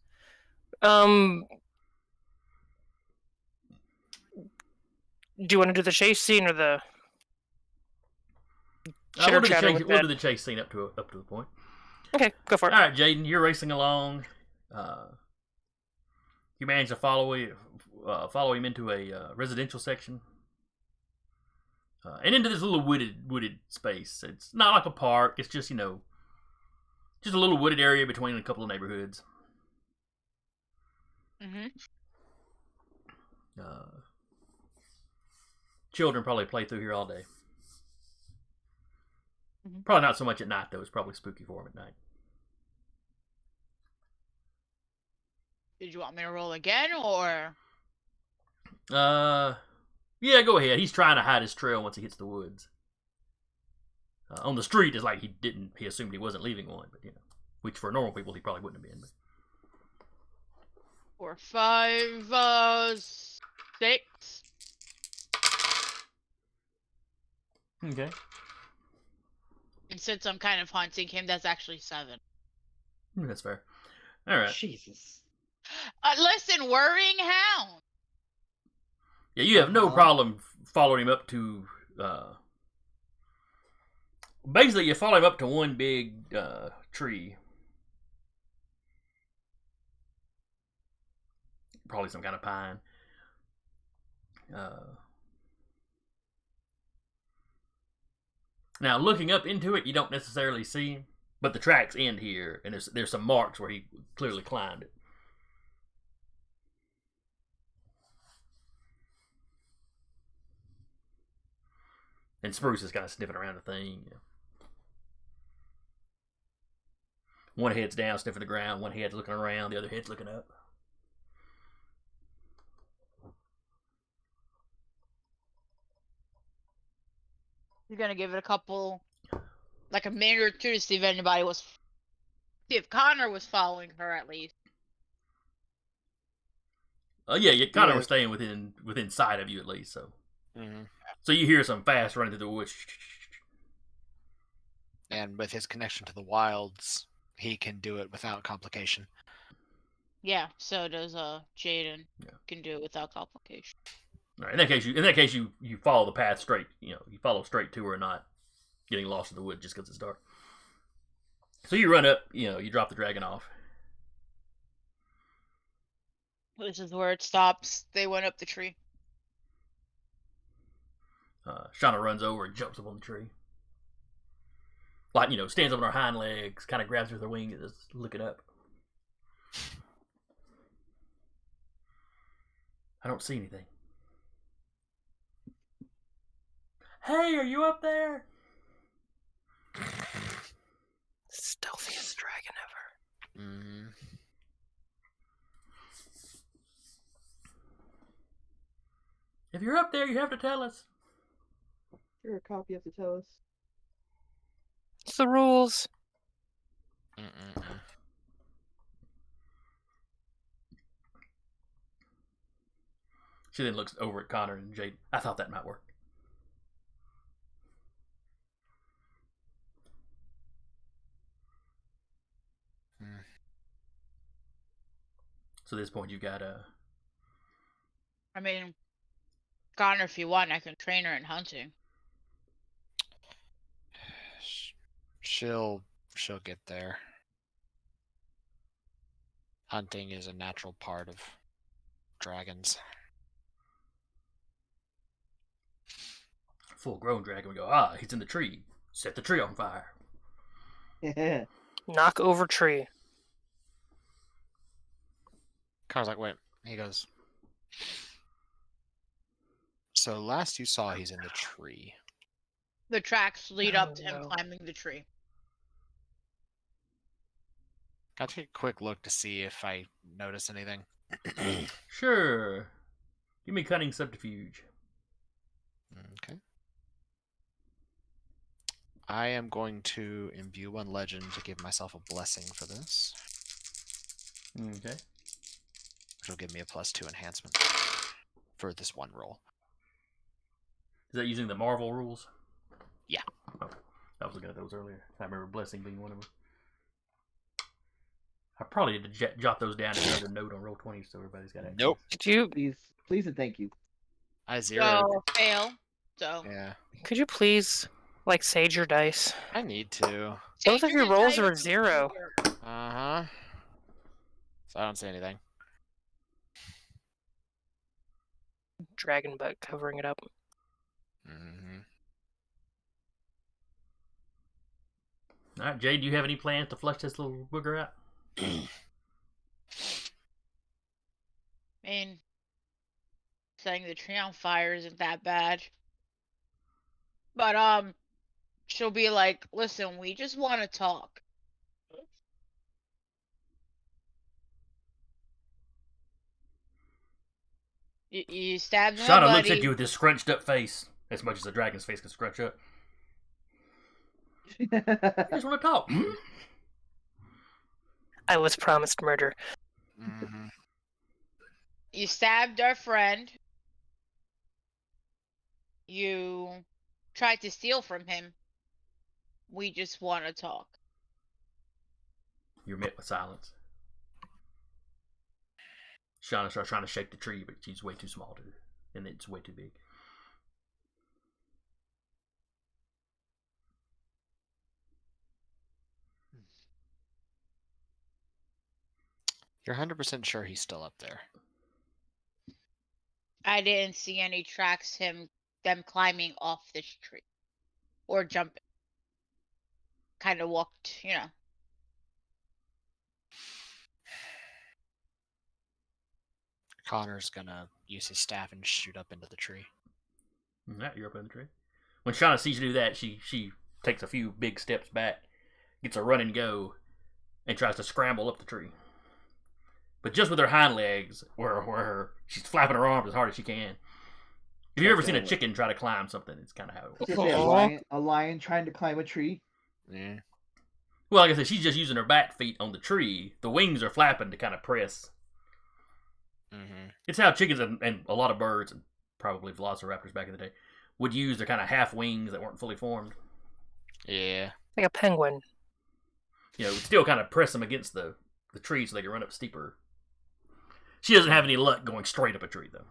Do you want to do the chase scene or the chitter chatter with We'll that? do the chase scene up to the point. Okay, go for it. All right, Jaden, you're racing along. You manage to follow him into a residential section, and into this little wooded space. It's not like a park. It's just just a little wooded area between a couple of neighborhoods. Mm-hmm. Children probably play through here all day. Mhm. Probably not so much at night though. It's probably spooky for them at night. Did you want me to roll again, or? Yeah, go ahead. He's trying to hide his trail once he hits the woods. On the street, it's like he assumed he wasn't leaving one, but which for normal people he probably wouldn't have been. But 4, 5, 6. okay. And since I'm kind of haunting him, that's actually 7. That's fair. All right. Jesus. Listen, worrying hound. Yeah, you have no problem following him up to. Basically, you follow him up to one big tree. Probably some kind of pine. Now, looking up into it, you don't necessarily see him, but the tracks end here, and there's some marks where he clearly climbed it. And Spruce is kind of sniffing around the thing. One head's down, sniffing the ground. One head's looking around. The other head's looking up. You're gonna give it a minute or two to see if Connor was following her at least. Yeah, Connor Yeah. was staying within sight of you at least. So, Mm-hmm. so you hear some fast running through the woods. And with his connection to the wilds, he can do it without complication. Yeah, so does Jaden. Yeah. Can do it without complication. All right, in that case, you follow the path straight. You follow straight to her, not getting lost in the woods just because it's dark. So you run up. You drop the dragon off. This is where it stops. They went up the tree. Shauna runs over and jumps up on the tree. Like, stands up on her hind legs, kind of grabs her with her wing and is looking up. I don't see anything. Hey, are you up there? Stealthiest dragon ever. Mm-hmm. If you're up there, you have to tell us. You're a cop. You have to tell us. It's the rules. Mm-mm-mm. She then looks over at Connor and Jade. I thought that might work. Hmm. So at this point, you've got I mean, Connor, if you want, I can train her in hunting. She'll get there. Hunting is a natural part of dragons. full-grown dragon. We go, he's in the tree. Set the tree on fire. Yeah. Knock over tree. Connor's like, wait. He goes, so last you saw, he's in the tree. The tracks lead up Oh, to him no. climbing the tree. I'll take a quick look to see if I notice anything. Sure. Give me cunning subterfuge. Okay. I am going to imbue one legend to give myself a blessing for this, Okay. which will give me a +2 enhancement for this one roll. Is that using the Marvel rules? Yeah. Oh, I was looking at those earlier. I remember blessing being one of them. I probably need to jot those down in another note on Roll20 so everybody's got it. Nope. Could you Please and thank you. I zeroed. So fail. So Yeah. please like sage your dice? I need to. Both of Sage your rolls dice are is 0. Uh-huh. So I don't say anything. Dragon butt covering it up. Mm-hmm. All right, Jay, do you have any plans to flush this little booger out? I mean, setting the tree on fire isn't that bad. But she'll be like, "Listen, we just want to talk." You stabbed my Shauna buddy. looks at you with this scrunched up face, as much as a dragon's face can scrunch up. I just want to talk. I was promised murder. Mm-hmm. You stabbed our friend. You tried to steal from him. We just want to talk. You're met with silence. Shauna starts trying to shake the tree, but she's way too small to, and it's way too big. You're 100% sure he's still up there? I didn't see any tracks them climbing off this tree or jumping. Kind of walked, Connor's gonna use his staff and shoot up into the tree. All right, you're up in the tree. When Shauna sees you do that, she takes a few big steps back, gets a run and go, and tries to scramble up the tree. But just with her hind legs, where she's flapping her arms as hard as she can. If you've ever seen a chicken try to climb something, it's kind of how it works. Just say a lion trying to climb a tree. Yeah. Well, like I said, she's just using her back feet on the tree. The wings are flapping to kind of press. Mm-hmm. It's how chickens and a lot of birds, and probably velociraptors back in the day, would use their kind of half wings that weren't fully formed. Yeah. Like a penguin. You know, still kind of press them against the tree so they can run up steeper. She doesn't have any luck going straight up a tree, though.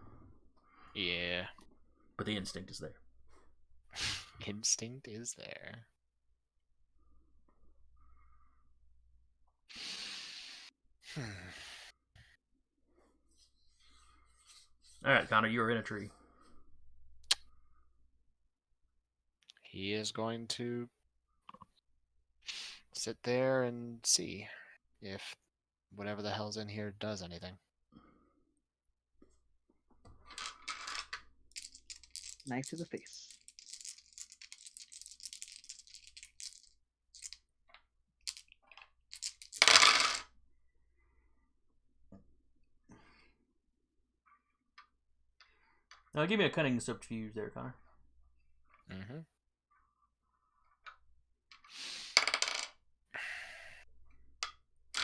Yeah. But the instinct is there. Instinct is there. All right, Connor, you're in a tree. He is going to sit there and see if whatever the hell's in here does anything. Knife to the face. Give me a cunning subterfuge there, Connor. Mm-hmm.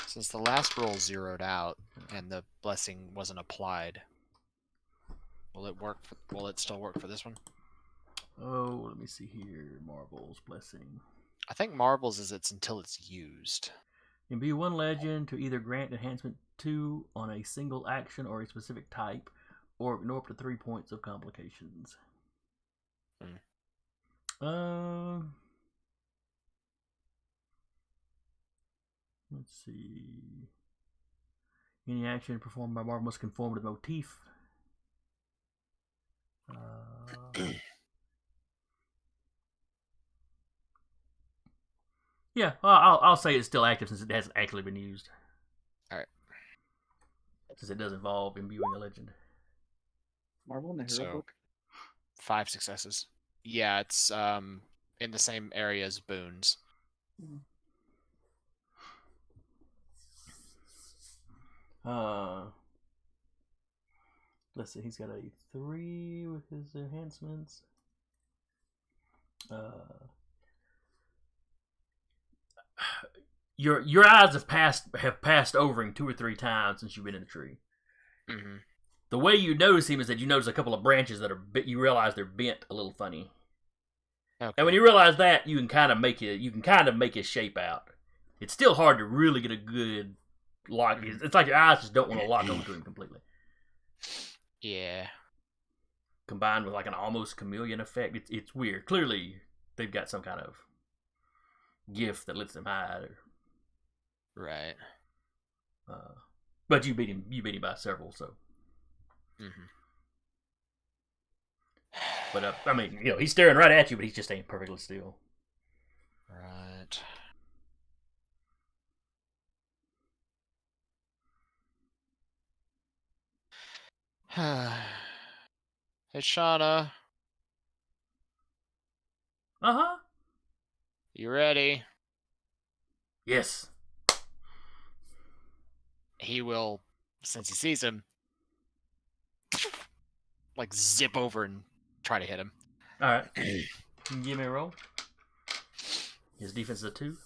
Since the last roll zeroed out and the blessing wasn't applied, will it work? Will it still work for this one? Oh, let me see here. Marvel's Blessing. I think Marbles is until it's used. Imbue one legend to either grant enhancement 2 on a single action or a specific type, or ignore up to 3 points of complications. Let's see. Any action performed by Marvel must conform to the motif. Yeah, I'll say it's still active since it hasn't actually been used. Alright. Since it does involve imbuing a legend. Marvel in the hero So- book. 5 successes. Yeah, it's in the same area as Boone's. Let's see. He's got a 3 with his enhancements. Your eyes have passed over him 2 or 3 times since you've been in the tree. Mm-hmm. The way you notice him is that you notice a couple of branches that are you realize they're bent a little funny. Okay. And when you realize that, you can kind of make his shape out. It's still hard to really get a good lock. It's like your eyes just don't want to lock onto him completely. Yeah. Combined with like an almost chameleon effect, it's weird. Clearly, they've got some kind of gift that lets them hide. Right. But you beat him by several, so. Mm-hmm. But I mean, he's staring right at you, but he's just staying perfectly still. Right. Hey, Shauna, Uh-huh. you ready? Yes. He will, since he sees him, like zip over and try to hit him. All right. Give me a roll. His defense is a 2.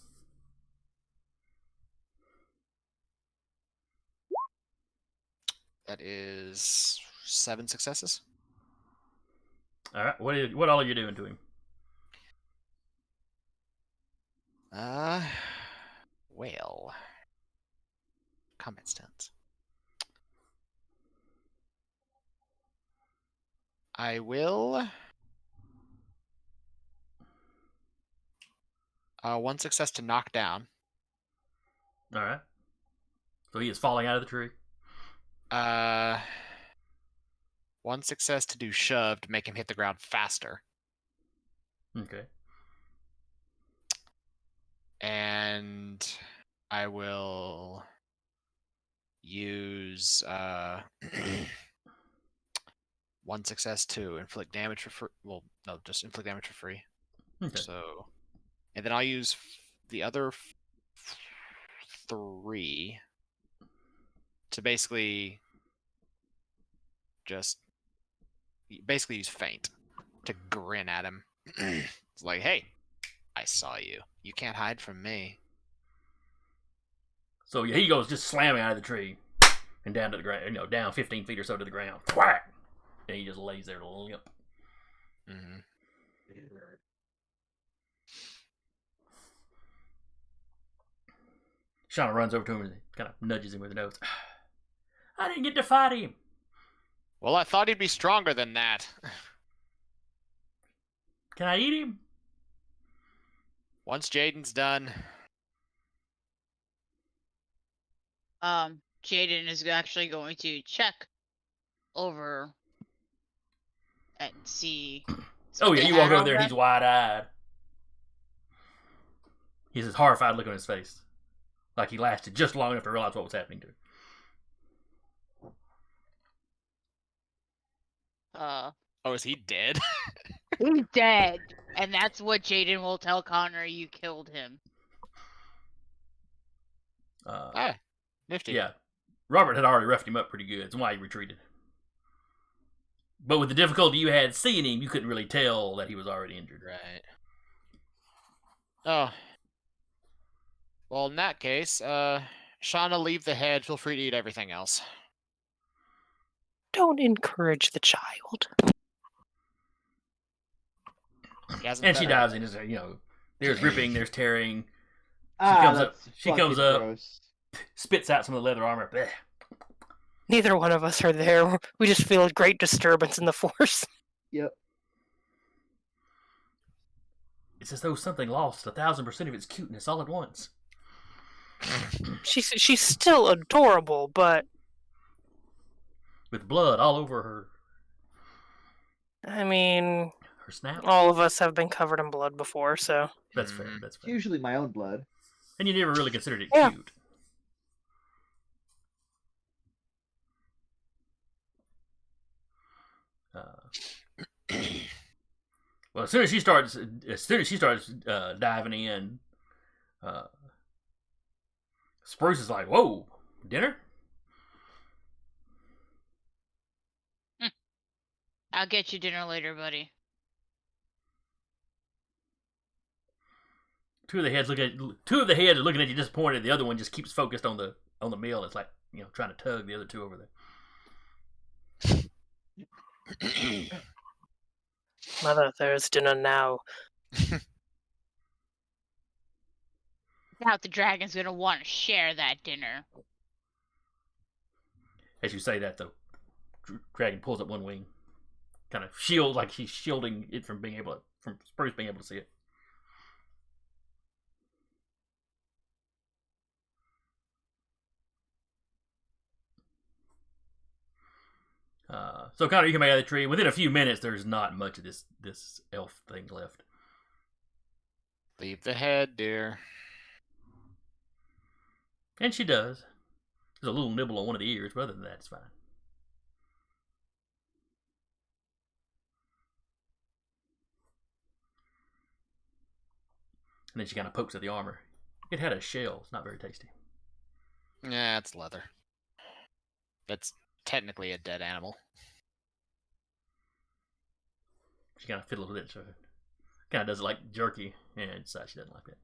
That is 7 successes. All right. What all are you doing to him? Well, combat stance. I will. 1 success to knock down. All right. So he is falling out of the tree. 1 success to do shove to make him hit the ground faster. Okay. And I will use 1 success to inflict damage for free. Well, no, just inflict damage for free. Okay. So, and then I'll use the other 3 to basically use feint to grin at him. It's like, hey, I saw you. You can't hide from me. So yeah, he goes just slamming out of the tree and down to the ground. Down 15 feet or so to the ground. Whack! And he just lays there limp. Mm-hmm. Shauna runs over to him and kind of nudges him with her nose. I didn't get to fight him. Well, I thought he'd be stronger than that. Can I eat him? Once Jaden's done. Jaden is actually going to check over and see. Oh yeah, you walk over there and and he's wide-eyed. He has this horrified look on his face. Like he lasted just long enough to realize what was happening to him. Oh, is he dead? He's dead. And that's what Jaden will tell Connor, you killed him. Nifty. Yeah. Robert had already roughed him up pretty good. That's why he retreated. But with the difficulty you had seeing him, you couldn't really tell that he was already injured. Right. Oh. Well, in that case, Shauna, leave the head. Feel free to eat everything else. Don't encourage the child. And she dives in. There's ripping, there's tearing. She comes up, gross. spits out some of the leather armor. Blech. Neither one of us are there. We just feel a great disturbance in the force. Yep. It's as though something lost 1,000% of its cuteness all at once. She's still adorable, but With blood all over her I mean, snout. all of us have been covered in blood before, so That's fair. It's usually my own blood. And you never really considered it Yeah. cute. Well, as soon as she starts diving in, Spruce is like, "Whoa, dinner?" I'll get you dinner later, buddy. Two of the heads are looking at you disappointed. The other one just keeps focused on the meal. It's like, trying to tug the other two over there. Mother, there's dinner now. Doubt the dragon's gonna want to share that dinner. As you say that, the dragon pulls up one wing, kind of shield, like she's shielding it from Spruce being able to see it. So Connor, you come out of the tree. Within a few minutes, there's not much of this elf thing left. Leave the head, dear. And she does. There's a little nibble on one of the ears, but other than that, it's fine. And then she kind of pokes at the armor. It had a shell. It's not very tasty. Yeah, it's leather. That's technically a dead animal. She kind of fiddles with it, so it kind of does it like jerky, and decides she doesn't like that.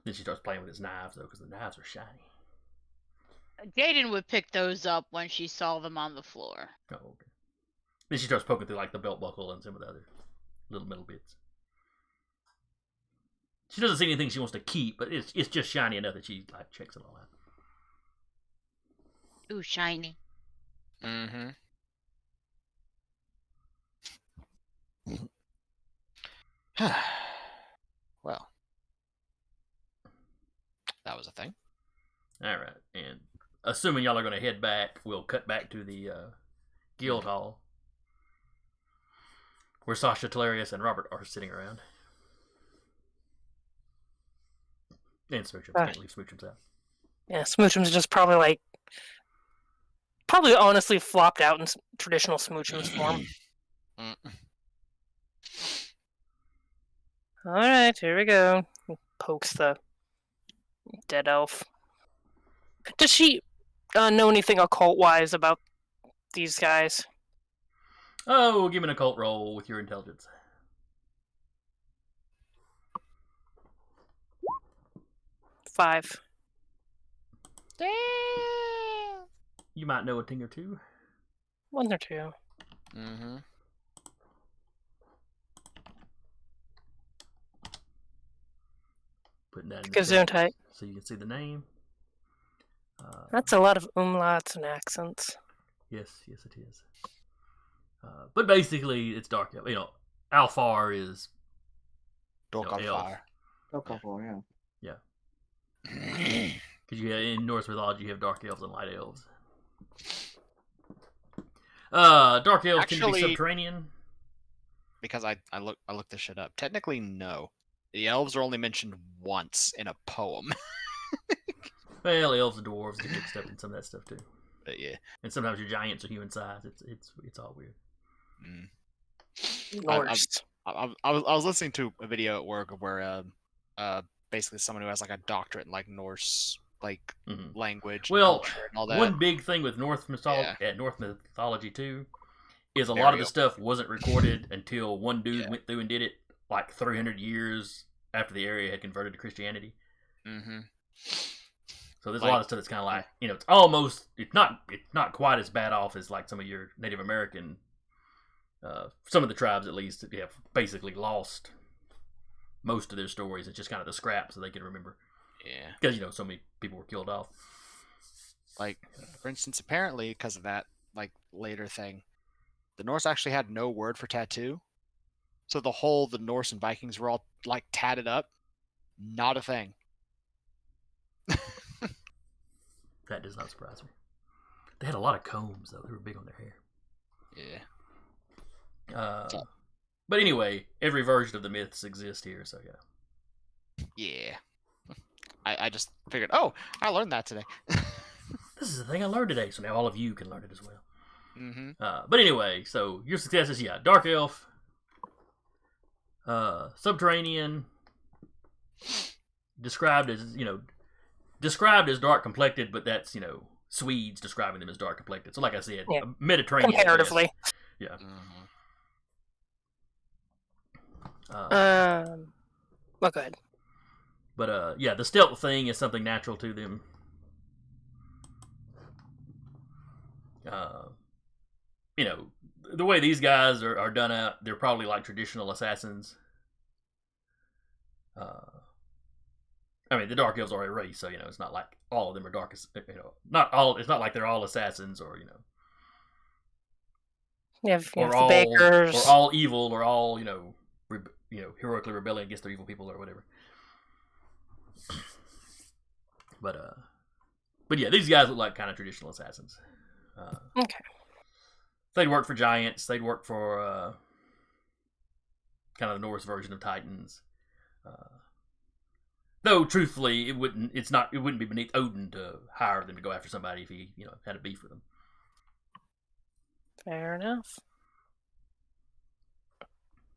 Then she starts playing with his knives, though, because the knives are shiny. Jaden would pick those up when she saw them on the floor. Oh, okay. Then she starts poking through like the belt buckle and some of the other little metal bits. She doesn't see anything she wants to keep, but it's just shiny enough that she like checks it all out. Ooh, shiny. Mm-hmm. Well, that was a thing. All right, and assuming y'all are going to head back, we'll cut back to the guild hall, where Sasha, Talarius, and Robert are sitting around. And Smoochums. Can't leave Smoochums out. Yeah, Smoochums just probably honestly flopped out in traditional Smoochums form. Alright, here we go. Pokes the dead elf. Does she know anything occult-wise about these guys? Oh, give me an occult roll with your intelligence. Five. Damn. You might know a thing or two. One or two. Mm-hmm. Putting that in the chat Gesundheit. so you can see the name. That's a lot of umlauts and accents. Yes, it is. But basically, it's dark elf. Alfar is Dork on elf. fire. Okay, well, yeah. Because in Norse mythology, you have dark elves and light elves. Dark elves tend to be Actually- subterranean. Because I looked this shit up. Technically, no. The elves are only mentioned once in a poem. Well, elves and dwarves get mixed up in some of that stuff too. But yeah. And sometimes your giants are human size. It's all weird. Mm. Norse. I was listening to a video at work where basically someone who has like a doctorate in like Norse language and Well, culture and all that. one big thing with Norse mythology too is a lot of the stuff wasn't recorded until one dude went through and did it like 300 years after the area had converted to Christianity. Mm-hmm. So there's a lot of stuff that's kind of like, it's not quite as bad off as like some of your Native American, some of the tribes at least have basically lost most of their stories. It's just kind of the scraps that they can remember. Yeah. Because, so many people were killed off. Like, for instance, apparently because of that later thing, the Norse actually had no word for tattoo. So the Norse and Vikings were all like tatted up. Not a thing. That does not surprise me. They had a lot of combs, though. They were big on their hair. Yeah. But anyway, every version of the myths exists here, so yeah. Yeah. I just figured, I learned that today. This is the thing I learned today, so now all of you can learn it as well. Mm-hmm. But anyway, so your successes, yeah, Dark Elf, Subterranean, described as dark complected, but that's Swedes describing them as dark complected. So like I said, Yeah. Mediterranean at best. Comparatively. Yeah. Mm-hmm. Well, go ahead. But yeah, the stealth thing is something natural to them. The way these guys are done out, they're probably like traditional assassins. I mean, the Dark Elves are a race, so it's not like all of them are dark. Not all. It's not like they're all assassins, or You have or the all bakers. or all evil, or all heroically rebelling against their evil people, or whatever. But yeah, these guys look like kind of traditional assassins. Okay. They'd work for giants. They'd work for kind of the Norse version of Titans. Though, truthfully, it wouldn't be beneath Odin to hire them to go after somebody if he had a beef with them. Fair enough.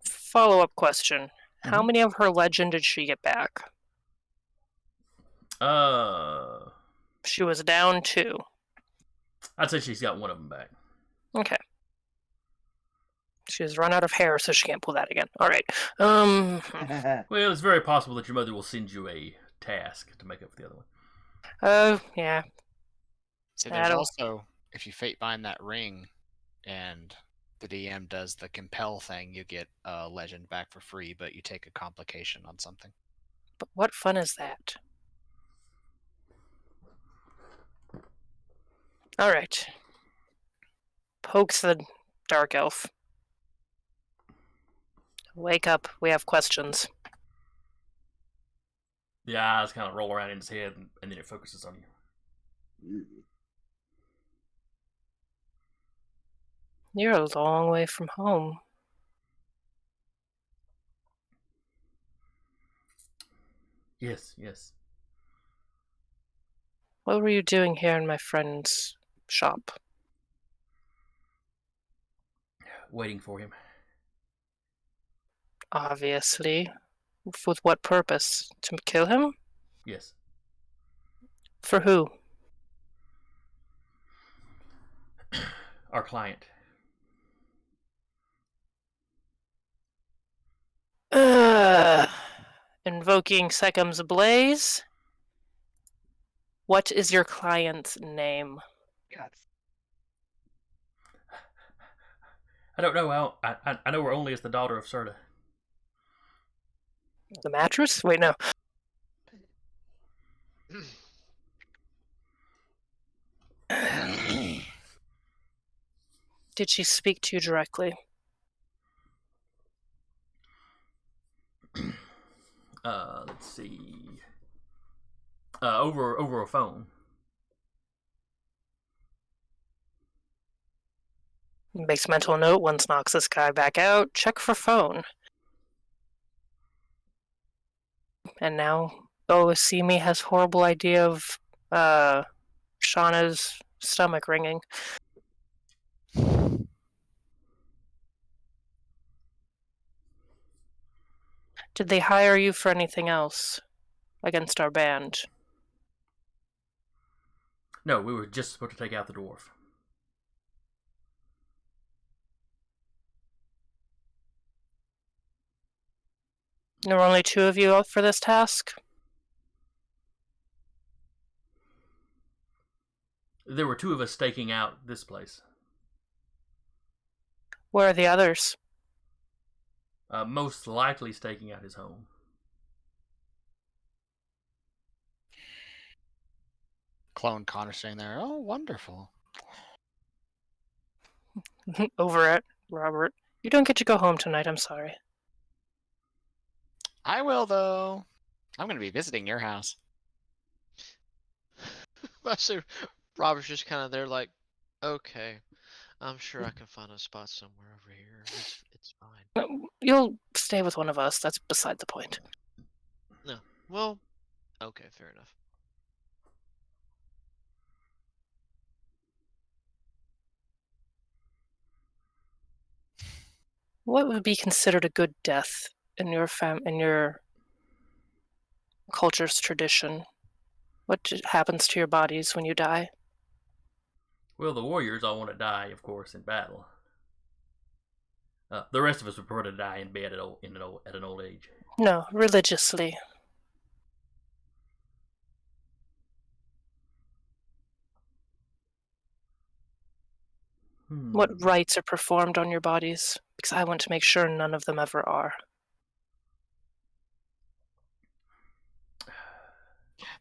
Follow-up question: How many of her legend did she get back? She was down 2. I'd say she's got one of them back. Okay. She has run out of hair, so she can't pull that again. All right. Well, it's very possible that your mother will send you a task to make up for the other one. Yeah. See, there's also, if you fate bind that ring, and the DM does the compel thing, you get a legend back for free, but you take a complication on something. But what fun is that? All right. Pokes the Dark Elf. Wake up. We have questions. The eyes kind of roll around in his head, and then it focuses on you. You're a long way from home. Yes. What were you doing here in my friend's shop? Waiting for him. Obviously. With what purpose? To kill him? Yes. For who? Our client. Invoking Sekim's Blaze. What is your client's name? God. I don't know. I know her only as the daughter of Serta. The mattress? Wait, no. Did she speak to you directly? Let's see. Over a phone. Makes mental note. Once knocks this guy back out. Check for phone. And now Simi has horrible idea of Shauna's stomach ringing. Did they hire you for anything else against our band? No, we were just supposed to take out the dwarf. There were only 2 of you out for this task? There were 2 of us staking out this place. Where are the others? Most likely staking out his home. Clone Connor saying there, oh, wonderful. Over it, Robert. You don't get to go home tonight, I'm sorry. I will, though. I'm going to be visiting your house. So Robert's just kind of there like, okay, I'm sure I can find a spot somewhere over here. It's fine. You'll stay with one of us, that's beside the point. No. Well, okay, fair enough. What would be considered a good death in your culture's tradition? What happens to your bodies when you die? Well, the warriors all want to die, of course, in battle. The rest of us would prefer to die in bed at an old age. No, religiously. What rites are performed on your bodies? Because I want to make sure none of them ever are.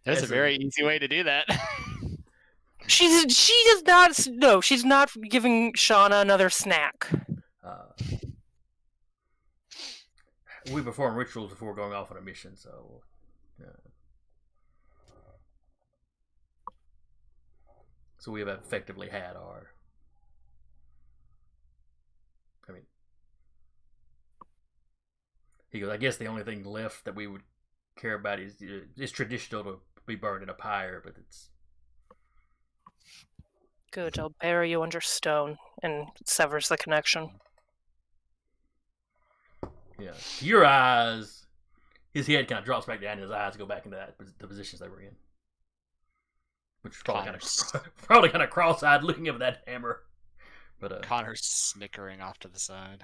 There's a Yes, very easy way to do that. She does not. No, she's not giving Shauna another snack. We perform rituals before going off on a mission, so. So we have effectively had our. I mean, he goes, I guess the only thing left that we would care about is it's traditional to be burned in a pyre, but it's. Good, I'll bury you under stone, and it severs the connection. Yeah. Your eyes, his head kind of drops back down, and his eyes go back into the positions they were in. Which is probably kind of cross-eyed looking at that hammer. But Connor's snickering off to the side.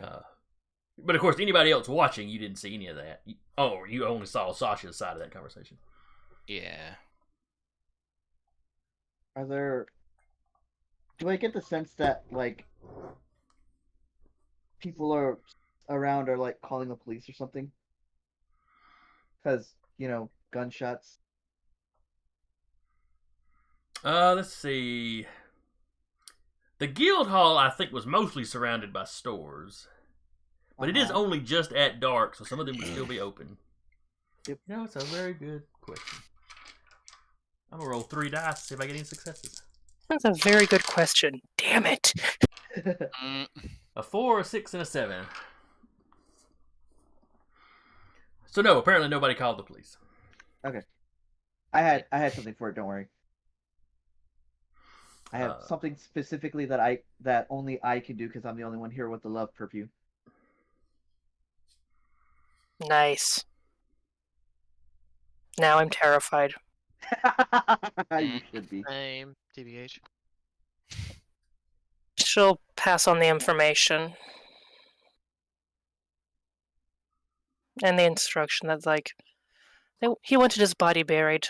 But of course, anybody else watching, you didn't see any of that. You only saw Sasha's side of that conversation. Yeah. Do I get the sense that, like, people are around are, like, calling the police or something? Because, gunshots. Let's see. The guild hall, I think, was mostly surrounded by stores. But it is only just at dark, so some of them would still be open. Yep. It's a very good question. I'm going to roll 3 dice to see if I get any successes. That's a very good question. Damn it. A 4, a 6, and a 7. So no, apparently nobody called the police. Okay. I had something for it, don't worry. I have something specifically that only I can do because I'm the only one here with the love perfume. Nice. Now I'm terrified. You should be. Same, TBH. She'll pass on the information. And the instruction that's like, he wanted his body buried.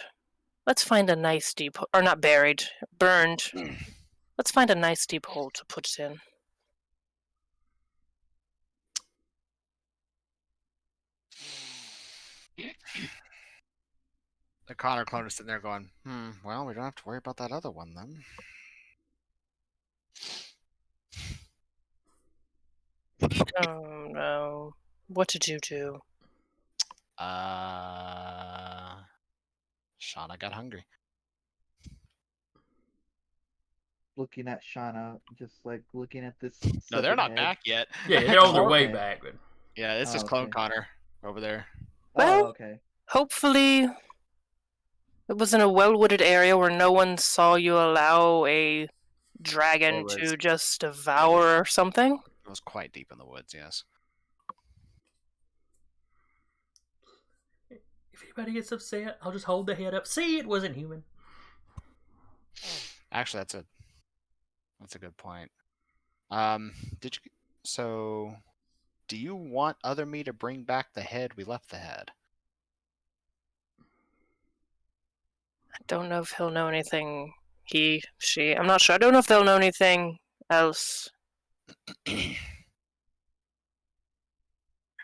Let's find a nice deep, or not buried, burned. Let's find a nice deep hole to put it in. The Connor clone is sitting there going, well, we don't have to worry about that other one then. Oh no. What did you do? Shauna got hungry. Looking at Shauna, just like looking at this. No, they're not head. back yet. Yeah, they're on their way Okay. back. But... Yeah, it's just Oh, Clone okay. Connor over there. Well, okay. Hopefully, it was in a well-wooded area where no one saw you allow a dragon It was- to just devour or something. It was quite deep in the woods, yes. If anybody gets upset, I'll just hold the head up. See, it wasn't human. Actually, that's a good point. Do you want other me to bring back the head? We left the head. I don't know if he'll know anything. He, she, I'm not sure. I don't know if they'll know anything else. I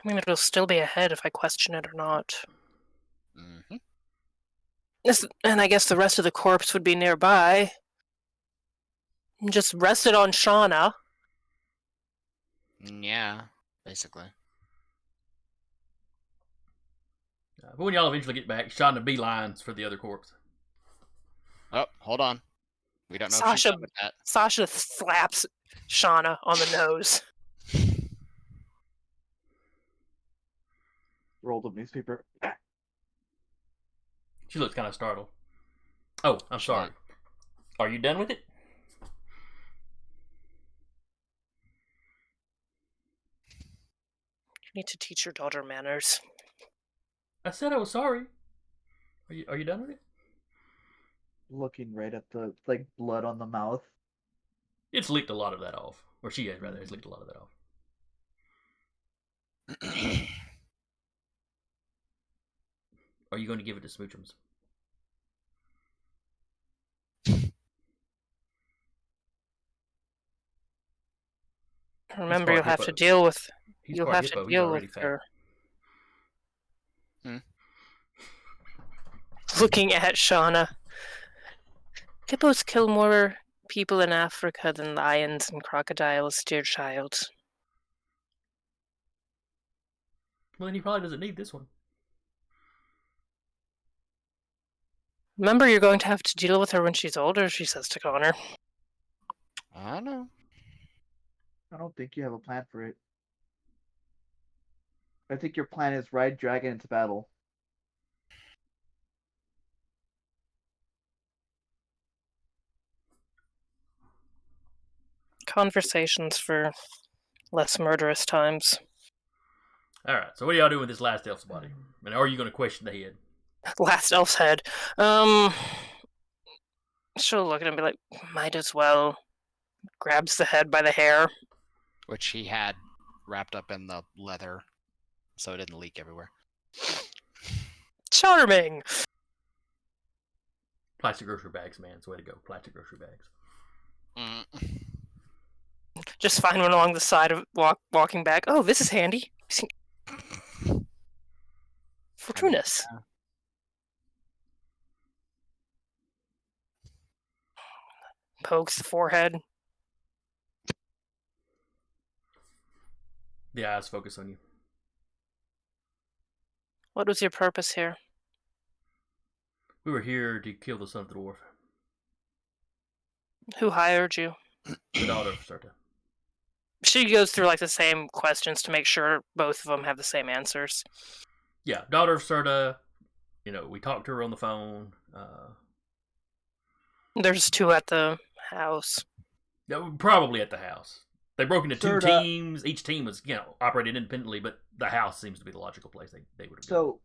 mean, it'll still be ahead if I question it or not. Mm-hmm. And I guess the rest of the corpse would be nearby. Just rested on Shauna. Yeah, basically. But when y'all eventually get back, Shauna beelines for the other corpse. Oh, hold on. We don't know if she's Sasha, done with that. Sasha slaps Shauna on the nose. Rolled up newspaper. She looks kind of startled. Oh, I'm She's sorry. not. Are you done with it? You need to teach your daughter manners. I said I was sorry. Are you done with it? Looking right at the like blood on the mouth. It's licked a lot of that off. Or she has, rather. Has licked a lot of that off. Are you going to give it to Smoochums? Remember, part you'll have to hippo. deal with. He's You'll part have hippo. to He's deal already with fat. her. Hmm. Looking at Shauna. Hippos kill more people in Africa than lions and crocodiles, dear child. Well, then he probably doesn't need this one. Remember, you're going to have to deal with her when she's older, she says to Connor. I know. I don't think you have a plan for it. I think your plan is ride dragon into battle. Conversations for less murderous times. Alright, so what are y'all doing with this last elf's body? And are you going to question the head? Last elf's head. She'll look at him and be like, might as well. Grabs the head by the hair. Which he had wrapped up in the leather, so it didn't leak everywhere. Charming! Plastic grocery bags, man. It's the way to go. Plastic grocery bags. Mm. Just find one along the side of walking back. Oh, this is handy. Fortuitous. Pokes the forehead. The eyes focus on you. What was your purpose here? We were here to kill the son of the dwarf. Who hired you? The daughter of Serta. She goes through like the same questions to make sure both of them have the same answers. Yeah, daughter of Serta. You know, we talked to her on the phone. There's two at the house. Probably at the house. They broke into two Serta. teams. Each team was, operated independently, but the house seems to be the logical place they would have gone. So,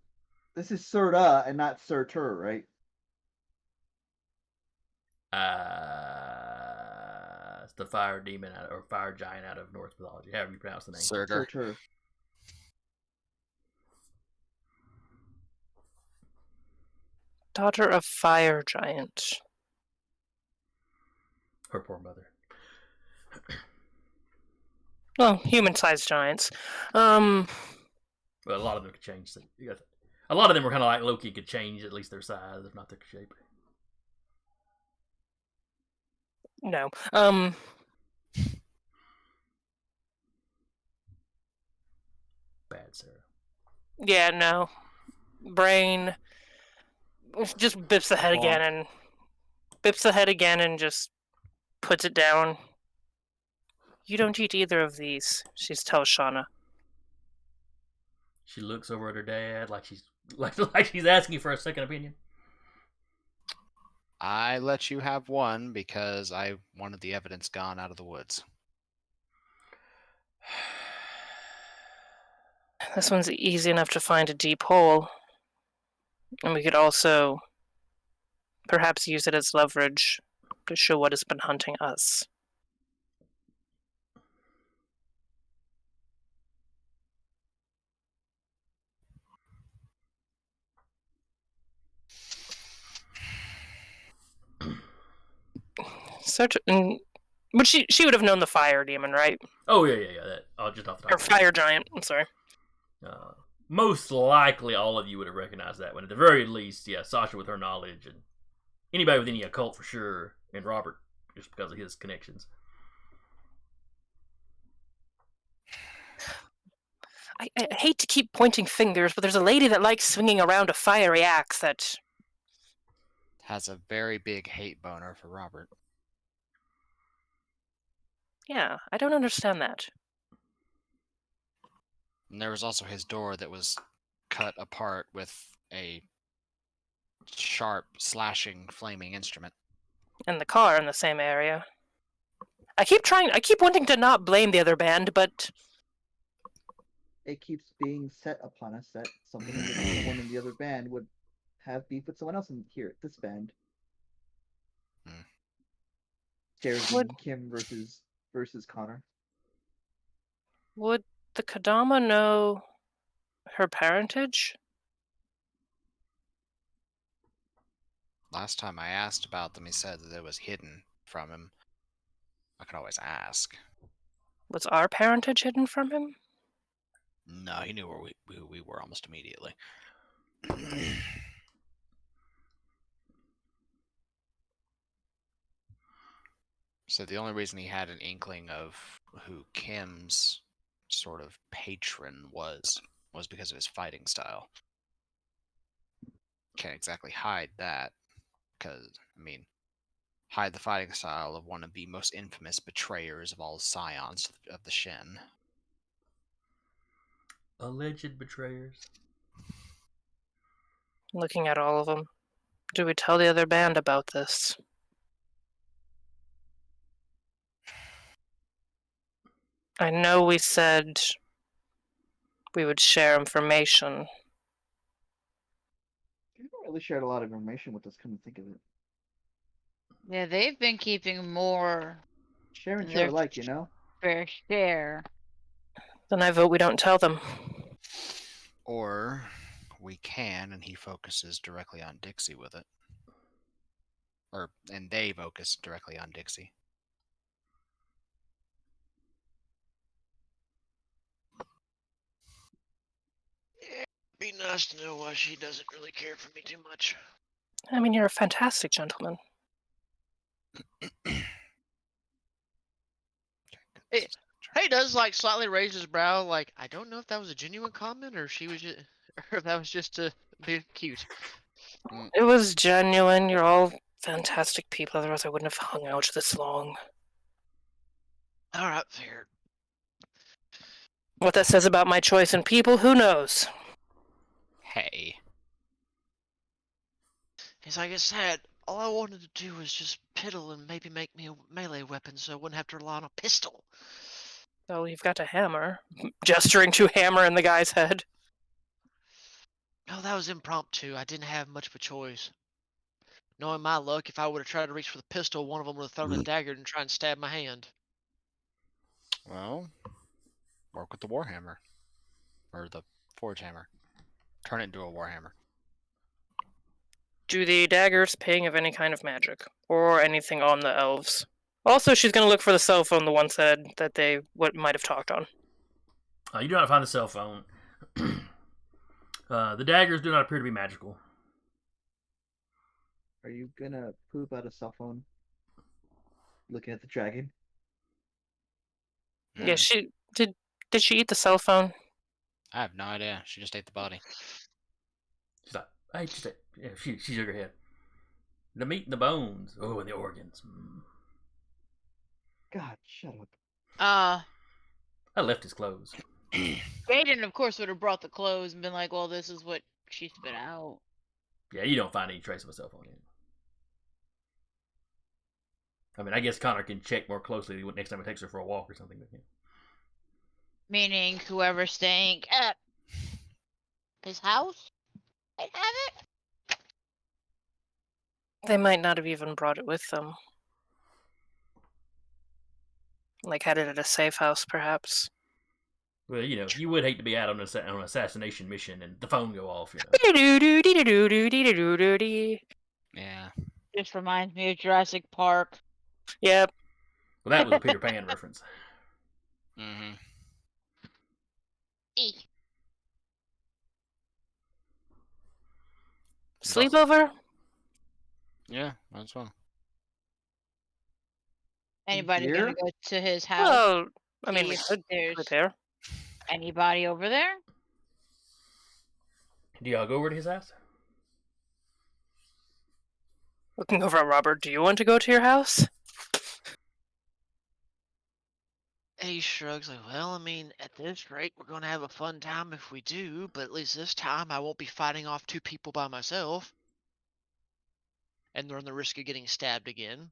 this is Serta and not Sir Tur, right? It's the fire demon or fire giant out of Norse mythology, however you pronounce the name. Sir Surtur. Tur. Daughter of fire giant. Her poor mother. Well, human-sized giants. Well, a lot of them could change. A lot of them were kind of like Loki, could change at least their size, if not their shape. No. Bad Sarah. Yeah, no. Brain just bips the head again and just puts it down. You don't eat either of these, she tells Shauna. She looks over at her dad like she's like she's asking for a second opinion. I let you have one because I wanted the evidence gone out of the woods. This one's easy enough to find a deep hole. And we could also perhaps use it as leverage to show what has been hunting us. But she would have known the fire demon, right? Oh yeah. That just off the top. Or of my head. fire giant. I'm sorry. Most likely, all of you would have recognized that one. At the very least, yeah, Sasha with her knowledge, and anybody with any occult for sure, and Robert just because of his connections. I hate to keep pointing fingers, but there's a lady that likes swinging around a fiery axe that... Has a very big hate boner for Robert. Yeah, I don't understand that. And there was also his door that was cut apart with a sharp, slashing, flaming instrument. And the car in the same area. I keep wanting to not blame the other band, but... it keeps being set upon us that someone in the other band would have beef with someone else in here, this band. Hmm. Jared Would- and Kim versus Connor. Would the Kadama know her parentage? Last time I asked about them, he said that it was hidden from him. I could always ask. Was our parentage hidden from him? No, he knew who we were almost immediately. So the only reason he had an inkling of who Kim's sort of patron was because of his fighting style. Can't exactly hide that, because, I mean, hide the fighting style of one of the most infamous betrayers of all scions of the Shen. Alleged betrayers. Looking at all of them. Do we tell the other band about this? I know we said we would share information. You haven't really shared a lot of information with us. Come to think of it, Yeah, they've been keeping more share and than share their alike. You know. fair share. Then I vote we don't tell them. Or we can, and he focuses directly on Dixie with it. And they focus directly on Dixie. Be nice to know why she doesn't really care for me too much. I mean, you're a fantastic gentleman. Hey does like slightly raise his brow, like I don't know if that was a genuine comment or she was just, or if that was just to be cute. It was genuine. You're all fantastic people. Otherwise, I wouldn't have hung out this long. All right, fair. What that says about my choice in people, who knows? Hey. He's like I said, all I wanted to do was just piddle and maybe make me a melee weapon so I wouldn't have to rely on a pistol. So you've got a hammer. Gesturing to hammer in the guy's head. No, that was impromptu. I didn't have much of a choice. Knowing my luck, if I would have tried to reach for the pistol, one of them would have thrown a dagger and tried and stab my hand. Well, work with the Warhammer. Or the Forge Hammer. Turn it into a Warhammer. Do the daggers ping of any kind of magic? Or anything on the elves? Also, she's going to look for the cell phone the one said that they might have talked on. You do not find the cell phone. The daggers do not appear to be magical. Are you gonna poop out a cell phone? Looking at the dragon. Yeah, she did. Did she eat the cell phone? I have no idea. She just ate the body. She's like, I just yeah, she shook her head. The meat and the bones. Oh, and the organs. God, shut up. I left his clothes. Jaden, of course, would have brought the clothes and been like, well, this is what she spit out. Yeah, you don't find any trace of a cell phone in it. I mean, I guess Connor can check more closely next time he takes her for a walk or something. But, yeah. Meaning whoever's staying at his house might have it. They might not have even brought it with them. Like had it at a safe house, perhaps. Well, you know, you would hate to be out on an assassination mission and the phone go off, you know. Yeah. Just reminds me of Jurassic Park. Yep. Well, that was a Peter Pan reference. Mm-hmm. Sleepover? Yeah, might as well. Anybody Here? gonna go to his house? Well, I mean, See we if could there's prepare. anybody over there? Do y'all go over to his house? Looking over at Robert, do you want to go to your house? He shrugs like, well, I mean, at this rate, we're going to have a fun time if we do, but at least this time I won't be fighting off two people by myself. And run the risk of getting stabbed again.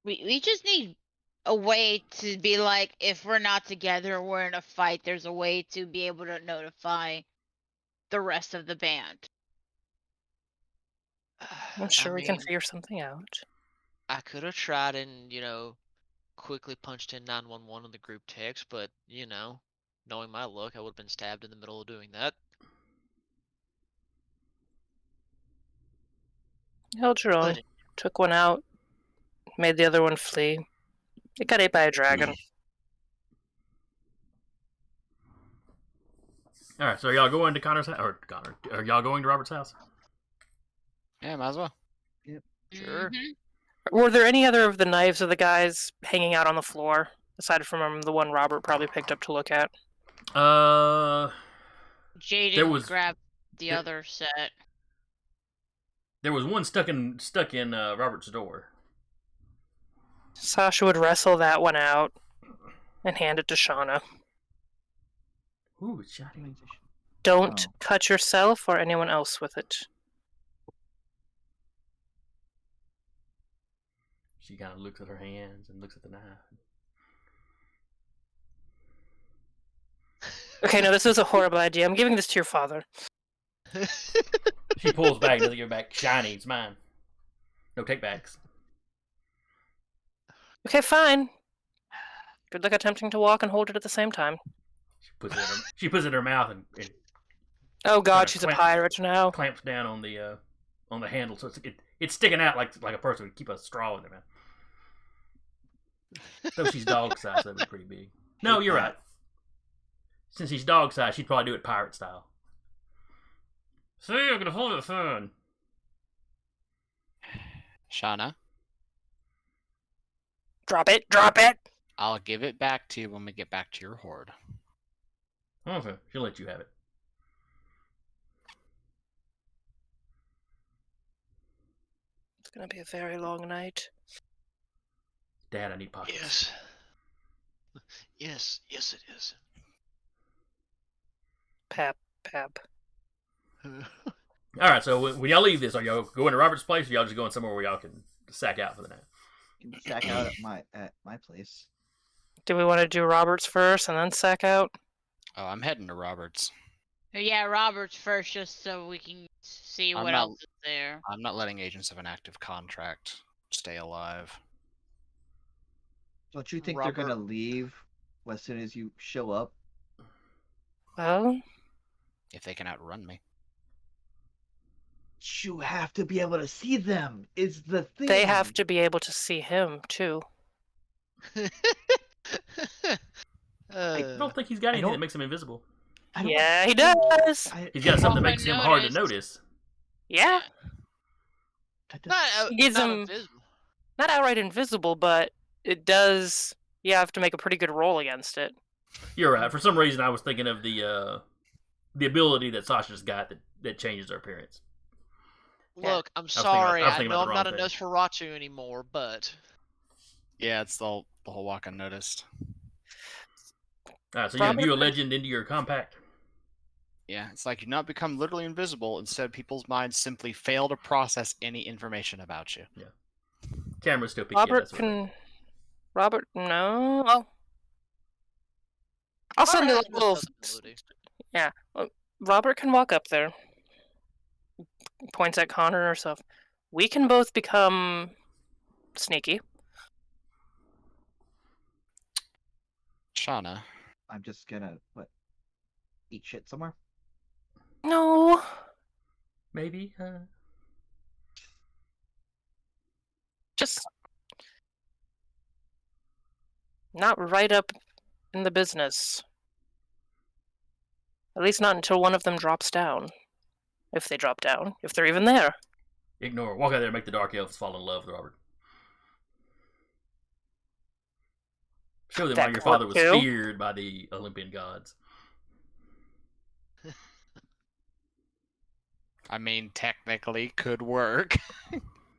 We just need a way to be like, if we're not together, we're in a fight. There's a way to be able to notify the rest of the band. I'm sure we can mean, figure something out. I could have tried and, quickly punched in 911 in the group text, but, knowing my luck, I would have been stabbed in the middle of doing that. Held your own. But Took one out. Made the other one flee. It got ate by a dragon. All right, so are y'all going to Connor's house, or Connor? Are y'all going to Robert's house? Yeah, might as well. sure. Mhm. Were there any other of the knives of the guys hanging out on the floor, aside from the one Robert probably picked up to look at? Jaden There was- grabbed the there- other set. There was one stuck in Robert's door. Sasha would wrestle that one out and hand it to Shauna. Ooh, it's shiny. Don't Oh. cut yourself or anyone else with it. She kind of looks at her hands and looks at the knife. Okay, no, this is a horrible idea. I'm giving this to your father. She pulls back, doesn't give it back. Shiny, it's mine. No takebacks. Okay, fine. Good luck attempting to walk and hold it at the same time. She puts it in her mouth and Oh god, Kinda she's a clamp- pirate now. clamps down on the handle, so it's sticking out like a person would keep a straw in their mouth. Though she's dog sized, that'd be pretty big. No, you're right. Since she's dog sized, she'd probably do it pirate style. See, I'm gonna hold it fun. Shauna, Drop it, drop it! I'll give it back to you when we get back to your horde. Okay, she'll let you have it. It's gonna be a very long night. Dad, I need pockets. Yes. Yes, it is. Pap, pap. All right, so when y'all leave this, are y'all going to Robert's place, or y'all just going somewhere where y'all can sack out for the night? You can sack out at my place. Do we want to do Roberts first and then sack out? Oh, I'm heading to Roberts. Yeah, Robert's first, just so we can see I'm what not- else is there. I'm not letting agents of an active contract stay alive. Don't you think they're gonna Robert- leave as soon as you show up? Well, If they can outrun me. You have to be able to see them. Is the thing. they have to be able to see him, too. I don't think he's got anything don't- that makes him invisible. I don't- Yeah, he does! He's got something that Open makes him hard to notice. notice. Yeah, that doesn't- not, He gives not him- invisible. not outright invisible, but it does. You have to make a pretty good roll against it. You're right. For some reason, I was thinking of the ability that Sasha's got that changes her appearance. Yeah. Look, I'm thinking sorry. I was I thinking know about I'm the not a wrong thing. Nosferatu anymore, but Yeah, it's the whole walk unnoticed. All right, so you imbue a Robert- legend into your compact. Yeah, it's like you not become literally invisible. Instead, people's minds simply fail to process any information about you. Camera's still picking Robert up. That's what I mean. can. Robert, no. Well, I'll send a Robert has no little. such ability. Robert can walk up there. Points at Connor and herself. We can both become sneaky. Shauna, I'm just gonna eat shit somewhere. No. Maybe. Just not right up in the business. At least not until one of them drops down. If they drop down. If they're even there. Ignore. Walk out there and make the dark elves fall in love with Robert. Show them That how your could work father was too. feared by the Olympian gods. I mean, technically could work.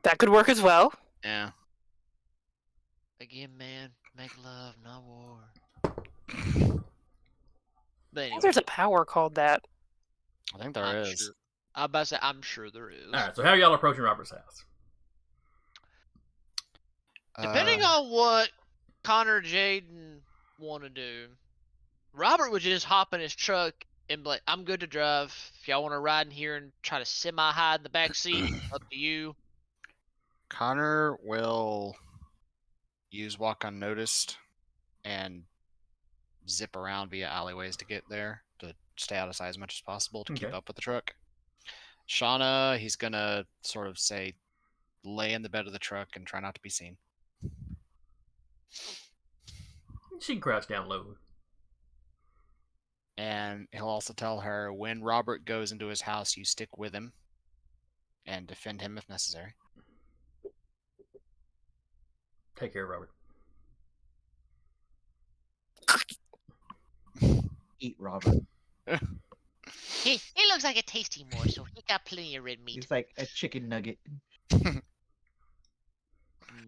That could work as well. Yeah. Again, man, make love, not war. But I anyway, think there's a power called that. I think there I'm is. Sure, I'm about to say, I'm sure there is. All right, so how are y'all approaching Robert's house? Depending on what Connor, Jaden want to do, Robert would just hop in his truck and be like, I'm good to drive. If y'all want to ride in here and try to semi-hide in the back seat, up to you. Connor will use walk unnoticed and zip around via alleyways to get there to stay out of sight as much as possible to keep Okay. up with the truck. Shauna, he's gonna sort of say, lay in the bed of the truck and try not to be seen. She can crouch down low. And he'll also tell her, when Robert goes into his house, you stick with him and defend him if necessary. Take care, Robert. Eat Robert. He looks like a tasty morsel. He got plenty of red meat. He's like a chicken nugget.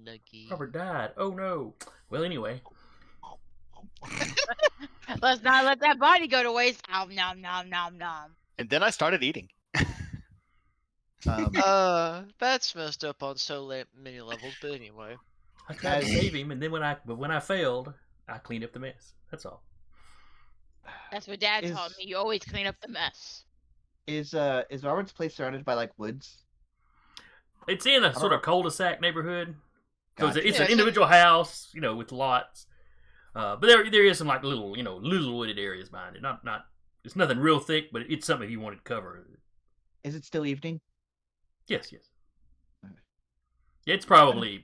Nuggy. Robert died. Oh no. Well, anyway. Let's not let that body go to waste. Nom nom nom nom nom. And then I started eating. That's messed up on so many levels. But anyway, I tried to save him, and then when I failed, I cleaned up the mess. That's all. That's what Dad taught me. You always clean up the mess. Is Robert's place surrounded by like woods? It's in a sort of cul-de-sac neighborhood, so Gotcha. it's Yeah, an so- individual house, with lots. But there is some like little wooded areas behind it. Not it's nothing real thick, but it's something if you wanted to cover. Is it still evening? Yes. Okay. It's probably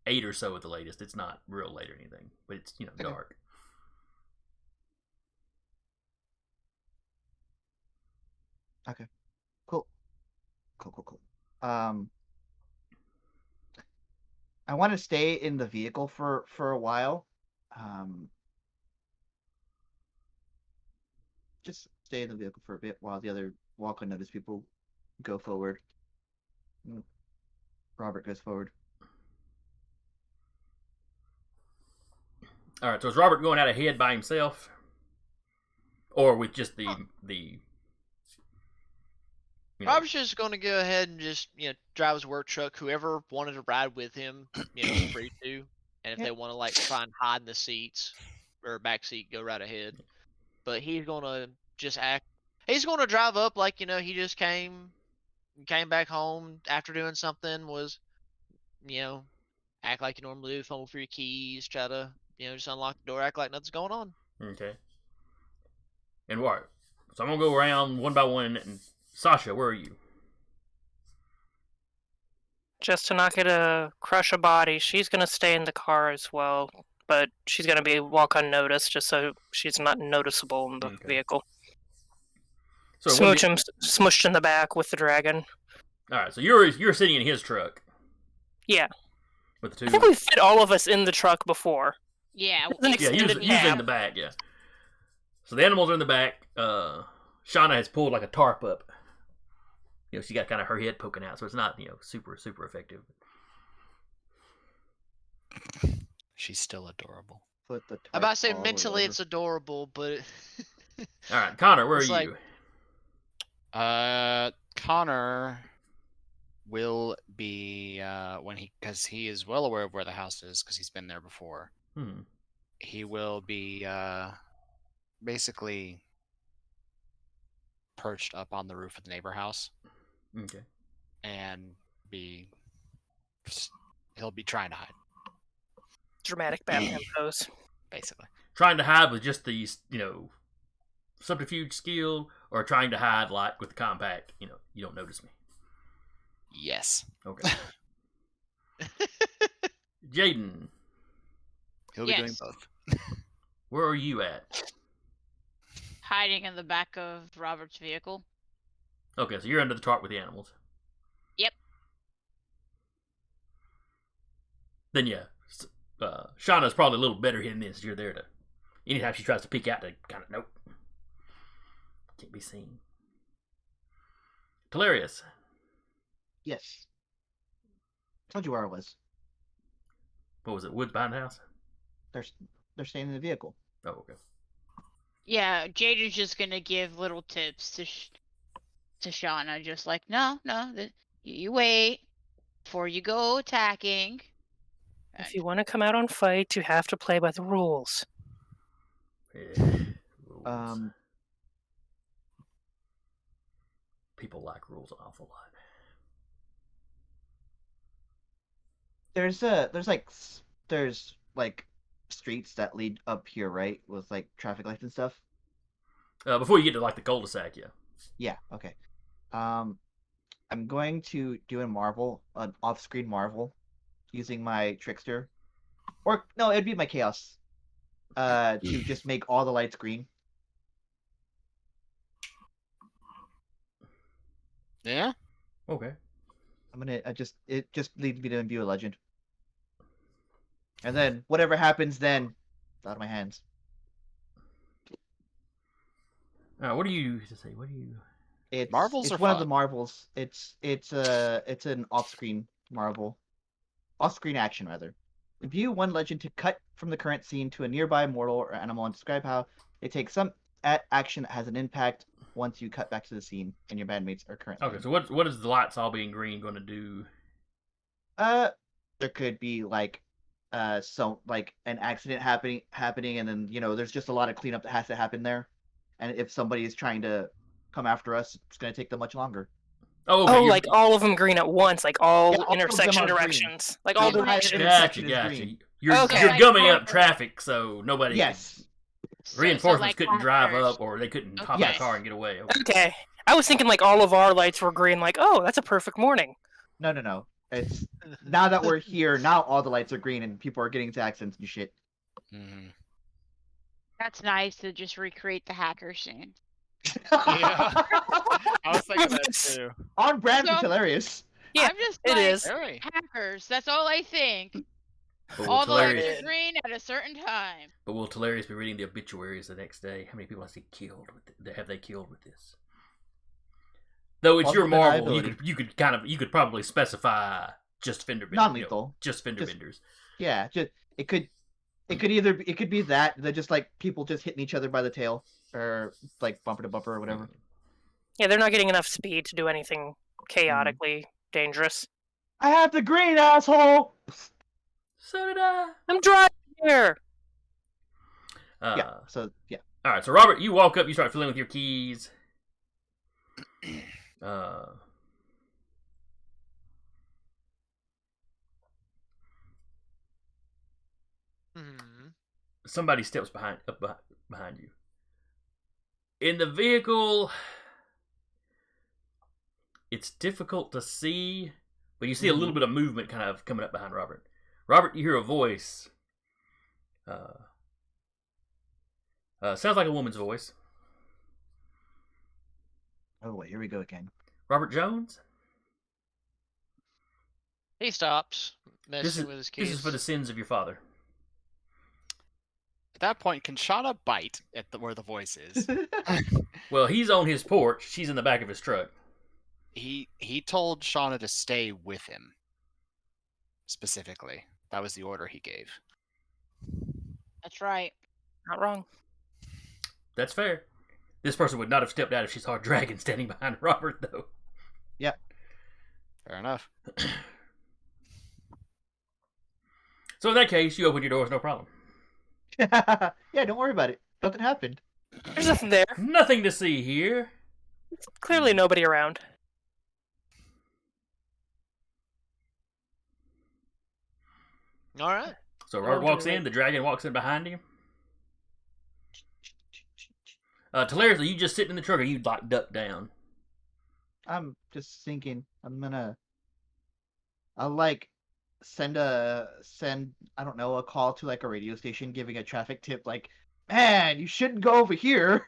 8 or so at the latest. It's not real late or anything, but it's Okay. dark. Cool. I want to stay in the vehicle for a while. Just stay in the vehicle for a bit while the other walk unnoticed people go forward. Robert goes forward. All right. So is Robert going out ahead by himself, or with just the Robert's just gonna go ahead and just drive his work truck. Whoever wanted to ride with him, is free to. And if Yeah. they want to like try and hide in the seats or back seat, go right ahead. But he's gonna just act. He's gonna drive up like he just came back home after doing something. Was act like you normally do, fumble for your keys, try to just unlock the door, act like nothing's going on. Okay. And what? So I'm gonna go around one by one. And Sasha, where are you? Just to not get crush a body, she's gonna stay in the car as well, but she's gonna be walk unnoticed just so she's not noticeable in the Okay. vehicle. So what Smooch do him smushed in the back with the dragon. all right. So you're sitting in his truck. Yeah. With the I two. think we fit all of us in the truck before. Yeah. It's an Yeah, extended usually in cab. the back. Yeah. So the animals are in the back. Shauna has pulled like a tarp up. She got kind of her head poking out, so it's not super effective. She's still adorable. Put the I'm about to tarp say all the way mentally over. it's adorable, but All right, Connor, where It's are like- you? Connor will be because he is well aware of where the house is because he's been there before. Hmm. He will be basically perched up on the roof of the neighbor house Okay. and he'll be trying to hide, Dramatic Batman pose. basically. Trying to hide with just the subterfuge skill, or trying to hide like with the compact. You don't notice me. Yes, Okay. Jaden, he'll be doing Yes. both. where are you at? Hiding in the back of Robert's vehicle. Okay, so you're under the tarp with the animals. Yep. Then yeah, Shauna's probably a little better hidden than this. You're there to. Anytime she tries to peek out, to kind of nope, can't be seen. Telarius, Yes. Told you where I was. what was it? Woods behind the house. They're staying in the vehicle. Oh, okay. Yeah, Jaden's just gonna give little tips to Shauna, just like, no, you wait before you go attacking. If you want to come out on fight, you have to play by the rules. Yeah, rules. People like rules an awful lot. There's like streets that lead up here, right? With like traffic lights and stuff. Before you get to like the cul-de-sac, yeah. Yeah. Okay. I'm going to do an off-screen marvel, using my trickster, or no, it'd be my chaos. To just make all the lights green. Yeah. Okay. It just leads me to imbue a legend. And then whatever happens then, it's out of my hands. What do you say? What do you? Marvels It's are one of fun. the marvels. It's an off-screen marvel, off-screen action rather. Imbue one legend to cut from the current scene to a nearby mortal or animal, and describe how it takes some action that has an impact once you cut back to the scene and your bandmates are currently. Okay, so what is the lights all being green going to do? There could be like like an accident happening, and then there's just a lot of cleanup that has to happen there, and if somebody is trying to come after us, it's going to take them much longer. Oh, okay, Oh, like all of them green at once, like all Yeah, all of them intersection are green. directions, like The all entire directions. intersection gotcha, is gotcha. green. You're Okay. you're Like gumming up corners. traffic so nobody. Yes. Reinforcements like couldn't drive corners. up, or they couldn't hop in Okay. a car and get away. Okay. Okay. I was thinking like all of our lights were green, like, oh, that's a perfect morning. No. It's now that we're here. Now all the lights are green, and people are getting into accidents and shit. Mm-hmm. That's nice to just recreate the hacker scene. Yeah. I was thinking that too. On brand So- for hilarious. Yeah, I'm just it like, is. Very. hackers. That's all I think. But All the lights Talarius, are green at a certain time. but will Talarius be reading the obituaries the next day? How many people has he killed have they killed with this? Though it's your Plausible marvel, deniability. you could probably specify just fender benders. Non-lethal. Just fender Just- benders. Yeah, just it could be that they're just like people just hitting each other by the tail, or like bumper to bumper or whatever. Yeah, they're not getting enough speed to do anything chaotically dangerous. I have the green, asshole. So did I. I'm driving here. Yeah. So yeah. All right, so Robert, you walk up, you start filling with your keys. Hmm. Somebody steps behind you. In the vehicle, it's difficult to see, but you see a little bit of movement kind of coming up behind Robert. Robert, you hear a voice. Sounds like a woman's voice. Oh wait, here we go again. Robert Jones? He stops This messing is, with his keys. this is for the sins of your father. At that point, can Shauna bite at where the voice is? Well, he's on his porch. She's in the back of his truck. He told Shauna to stay with him. Specifically, that was the order he gave. That's right. Not wrong. That's fair. This person would not have stepped out if she saw a dragon standing behind Robert, though. Fair enough. So in that case, you open your doors, no problem. Yeah, don't worry about it. Nothing happened. There's nothing there. Nothing to see here. Clearly nobody around. All right. So Robert Well, walks in, the dragon walks in behind him. Talarius, are you just sitting in the truck, or you like duck down? I'm just thinking. I'll like send I don't know, a call to like a radio station giving a traffic tip like, man, you shouldn't go over here.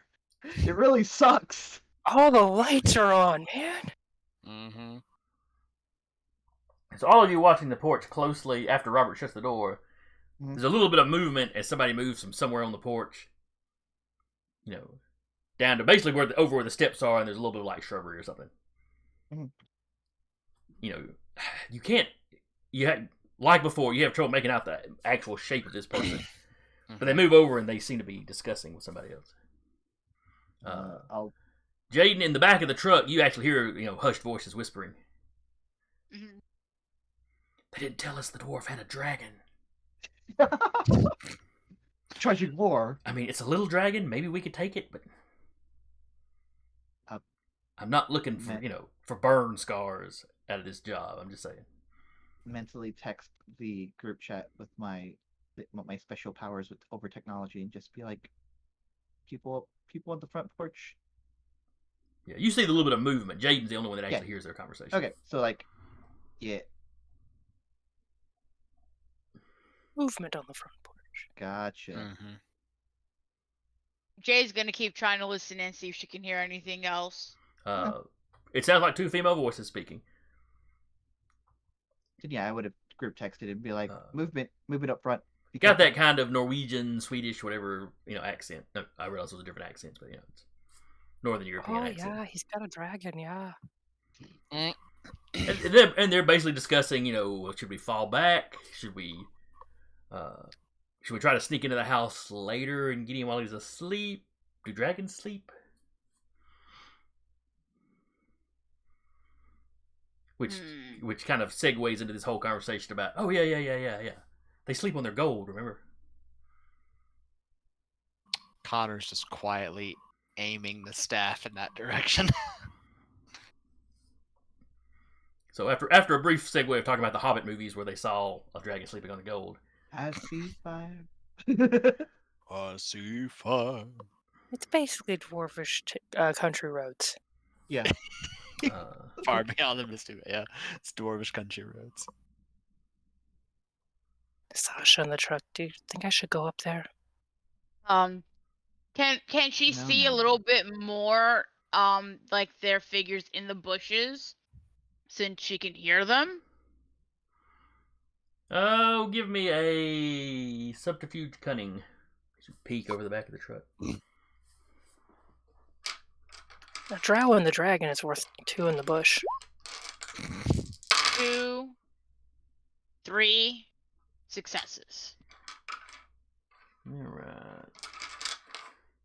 It really sucks. All the lights are on, man. Mm-hmm. So all of you watching the porch closely after Robert shuts the door, Mhm. there's a little bit of movement as somebody moves from somewhere on the porch, down to basically over where the steps are, and there's a little bit of like shrubbery or something. Mhm. You can't. Like before, you have trouble making out the actual shape of this person, but they move over and they seem to be discussing with somebody else. I'll Jaden, in the back of the truck, you actually hear hushed voices whispering. Mhm. They didn't tell us the dwarf had a dragon. Charging more. I mean, it's a little dragon. Maybe we could take it, but Uh, I'm not looking for man. for burn scars out of this job. I'm just saying. Mentally text the group chat with my special powers with over technology and just be like, people on the front porch. Yeah, you see the little bit of movement. Jaden's the only one that actually Yeah. hears their conversation. Okay, so like, yeah, Movement on the front porch. gotcha. Mm-hmm. Jay's gonna keep trying to listen and see if she can hear anything else. It sounds like two female voices speaking. Then yeah, I would have group texted and be like, Uh, movement up front. Be Got careful." that kind of Norwegian, Swedish, whatever accent. No, I realize those are different accents, but it's Northern European Oh accent. yeah, he's got a dragon. Yeah. And they're basically discussing, should we fall back? Should we try to sneak into the house later and get him while he's asleep? Do dragons sleep? Which kind of segues into this whole conversation about, oh yeah. They sleep on their gold, remember? Connor's just quietly aiming the staff in that direction. So after a brief segue of talking about the Hobbit movies where they saw a dragon sleeping on the gold, I see fire. I see fire. It's basically dwarvish country roads. Yeah. Far beyond the Misty Bay. Yeah, it's dwarvish country roads. Sasha in the truck. Do you think I should go up there? Can she No, see no. a little bit more like their figures in the bushes since she can hear them? Oh, give me a subterfuge cunning. Peek over the back of the truck. A drow and the dragon is worth 2 in the bush. 2, 3 successes. Alright.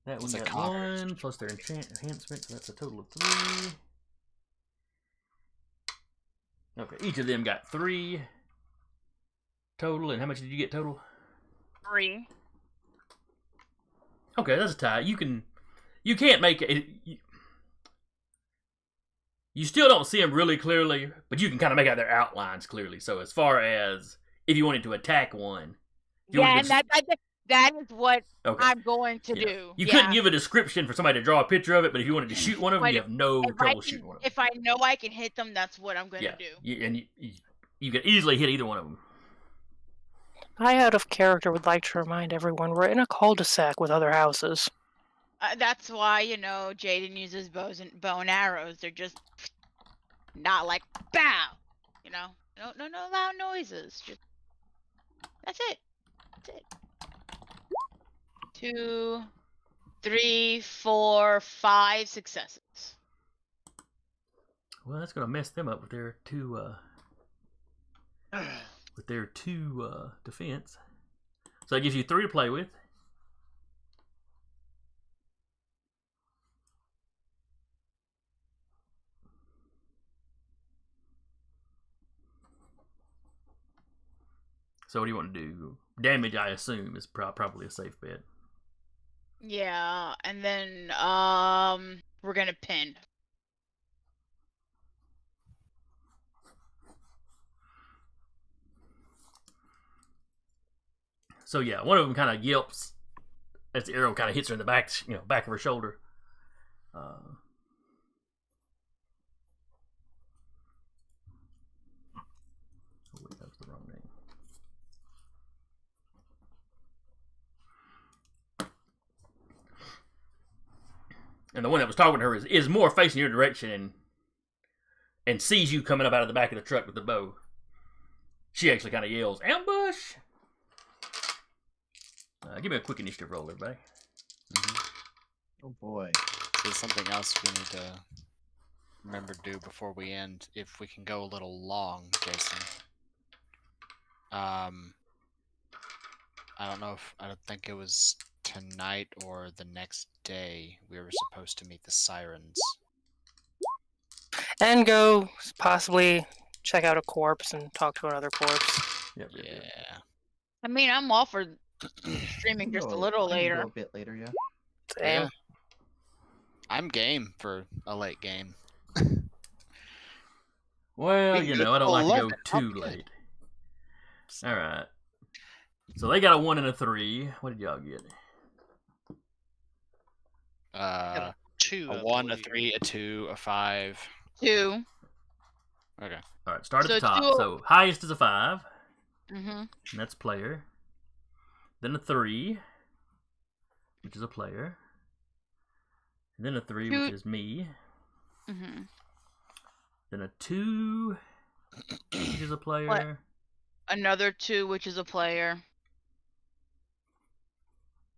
That one It's a got Connor. 1, plus their enhancement, so that's a total of 3. Okay, each of them got 3 total, and how much did you get total? 3. Okay, that's a tie. You can't make it. You still don't see them really clearly, but you can kind of make out their outlines clearly. So as far as if you wanted to attack one, if you Yeah, wanted and to that is what okay. I'm going to Yeah. do. You yeah. couldn't give a description for somebody to draw a picture of it, but if you wanted to shoot one of them, But you have no trouble shooting one of them. If I know I can hit them, that's what I'm gonna Yeah, do. you can easily hit either one of them. I, out of character, would like to remind everyone we're in a cul-de-sac with other houses. That's why Jaden uses bow and arrows. They're just not like bow. No loud noises. Just that's it. 2, 3, 4, 5 successes. Well, that's gonna mess them up with their two defense. So that gives you 3 to play with. So what do you want to do? Damage, I assume, is probably a safe bet. Yeah, and then we're gonna pin. So yeah, one of them kind of yelps as the arrow kind of hits her in the back, back of her shoulder. Wait, that was the wrong name. And the one that was talking to her is more facing your direction and sees you coming up out of the back of the truck with the bow. She actually kind of yells, "Ambush!" Give me a quick initiative roll, everybody. Oh boy. There's something else we need to remember to do before we end, if we can go a little long, Jason. I don't think it was tonight or the next day we were supposed to meet the sirens. And go possibly check out a corpse and talk to another corpse. Yep. Yeah. I mean, I'm all for streaming just a little I can later. go a bit later, yeah. Same. Yeah. I'm game for a late game. Well, We you can know, I don't go like to 11. go I'll too be good. late. All right. So they got a 1 and a 3. What did y'all get? 2. A I 1, a believe. 3, a 2, a 5. 2. Okay. All right, start at So the top. 2. So highest is a 5, Mm-hmm. and that's player. Then a 3, which is a player. And then a 3, which 2. is me. Mm-hmm. Then a 2, which is a player. Another 2, which is a player.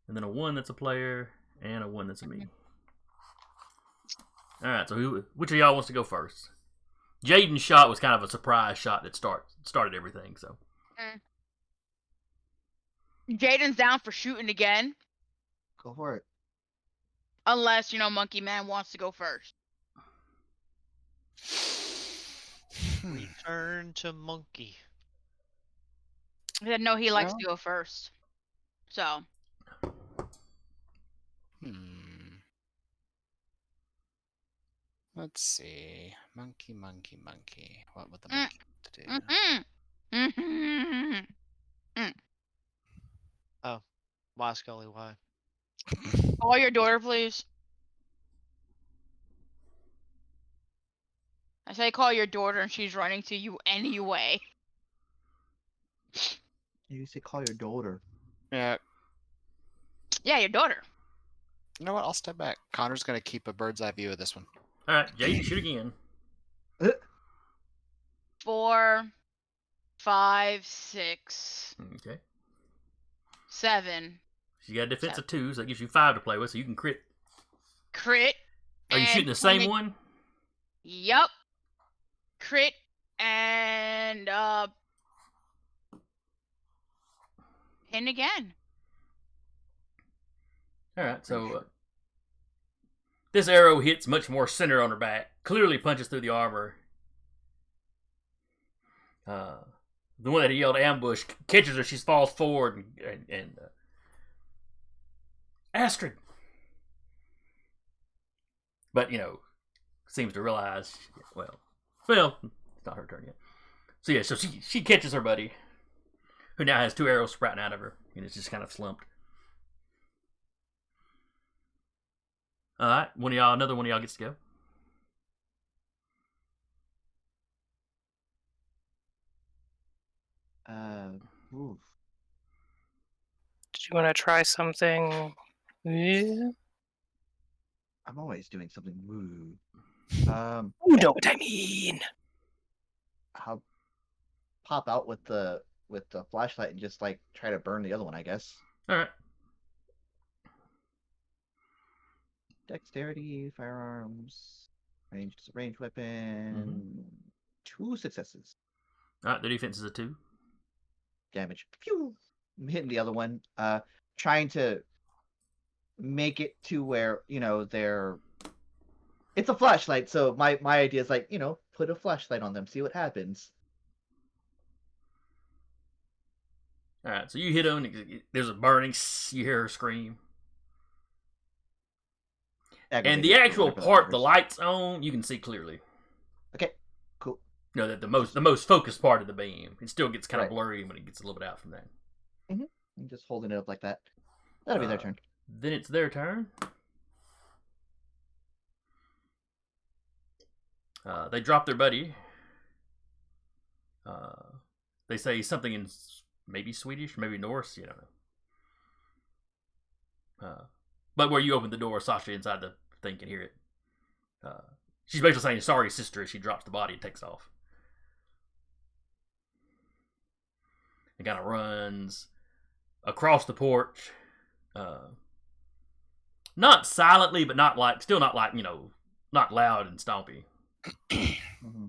And then a 1 that's a player, and a 1 that's a me. All right, so which of y'all wants to go first? Jaden's shot was kind of a surprise shot that started everything. So Jaden's down for shooting again, Go for it. unless Monkey Man wants to go first. Return to monkey. He said no, he likes No. to go first. So Let's see. Monkey. What would the monkey want to do? Why, Scully? Why? Call your daughter, please. I say call your daughter, and she's running to you anyway. You say call your daughter. Yeah. Yeah, your daughter. You know what? I'll step back. Connor's gonna keep a bird's eye view of this one. all right, Jaden, shoot again. 4, 5, 6, Okay. 7. You got a defense of 2, so that gives you 5 to play with, so you can crit. Crit. Are you and shooting the same pin- one? Yup. Crit and pin again. All right, so this arrow hits much more center on her back, clearly punches through the armor. The one that yelled ambush catches her. She falls forward and Astrid. But, seems to realize, well, it's not her turn yet. So, yeah, so she catches her buddy, who now has 2 arrows sprouting out of her, and it's just kind of slumped. All right, another one of y'all gets to go. Oof. Did you want to try something? Yeah. I'm always doing something woo. You know what I mean. I'll pop out with the flashlight and just like try to burn the other one, I guess. All right. Dexterity, firearms, range weapon. 2 successes. All right, the defense is a 2. Damage. Phew. I'm hitting the other one. Trying to make it to where it's a flashlight. So my idea is like put a flashlight on them, see what happens. All right, so you hit him. There's a burning. You hear her scream. And the actual part the light's on, you can see clearly. Okay, cool. That the most focused part of the beam. It still gets kind of Right. blurry when it gets a little bit out from that. I'm just holding it up like that. That'll be their turn. Then it's their turn. They drop their buddy. They say something in maybe Swedish, maybe Norse. You don't know. But where you open the door, Sasha inside the thing can hear it. She's basically saying, "Sorry, sister," as she drops the body and takes off. And kind of runs across the porch. Not silently, but not like not loud and stompy. Mm-hmm.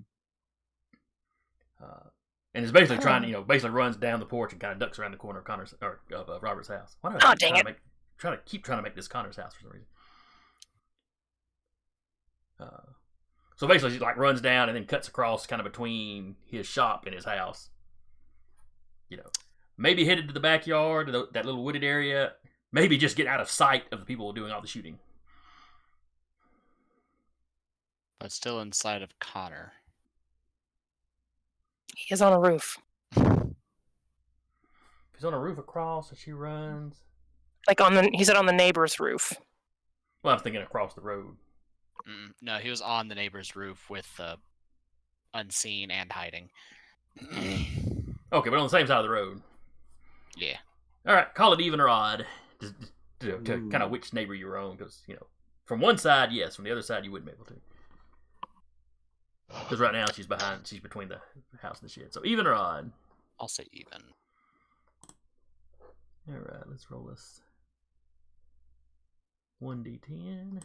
And is basically trying to, basically runs down the porch and kind of ducks around the corner of Connor's or of Robert's house. Why do I dang it! Trying to make this Connor's house for some reason. So basically, she like runs down and then cuts across kind of between his shop and his house. maybe headed to the backyard, to that little wooded area. Maybe just get out of sight of the people doing all the shooting. But still inside of Connor. He is on a roof. If he's on a roof across and she runs. Like he said on the neighbor's roof. Well, I'm thinking across the road. No, he was on the neighbor's roof with unseen and hiding. Okay, but on the same side of the road. Yeah. All right, call it even or odd to kind of which neighbor you're on, because from one side, yes, from the other side, you wouldn't be able to. Because right now she's between the house and the shed. So even or odd. I'll say even. All right, let's roll this 1d10.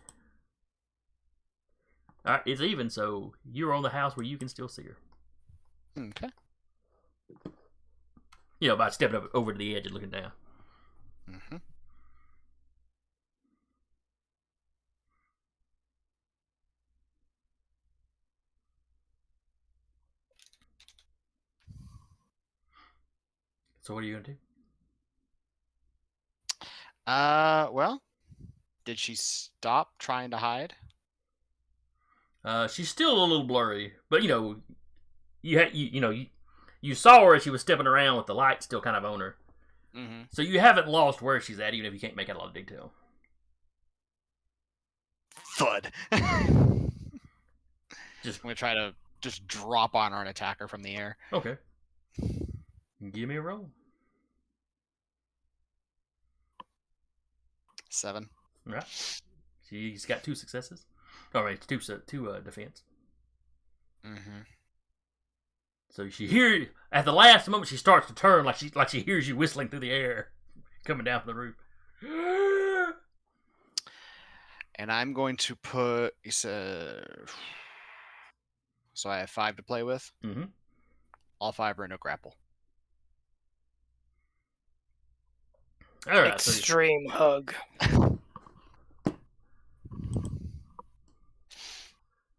All right, it's even, so you're on the house where you can still see her. Okay. By stepping up over to the edge and looking down. Mm-hmm. So what are you gonna do? Well, did she stop trying to hide? She's still a little blurry, but you saw her as she was stepping around with the light still kind of on her. Mm-hmm. So you haven't lost where she's at, even if you can't make out a lot of detail. Thud. Just I'm gonna try to just drop on her and attack her from the air. okay. Give me a roll. 7. All right. She's got 2 successes. All right, two defense. Mm-hmm. So she at the last moment she starts to turn like she hears you whistling through the air, coming down from the roof. And I'm going to put. So I have 5 to play with. Mm-hmm. All 5 are in a grapple. All right. Extreme hug.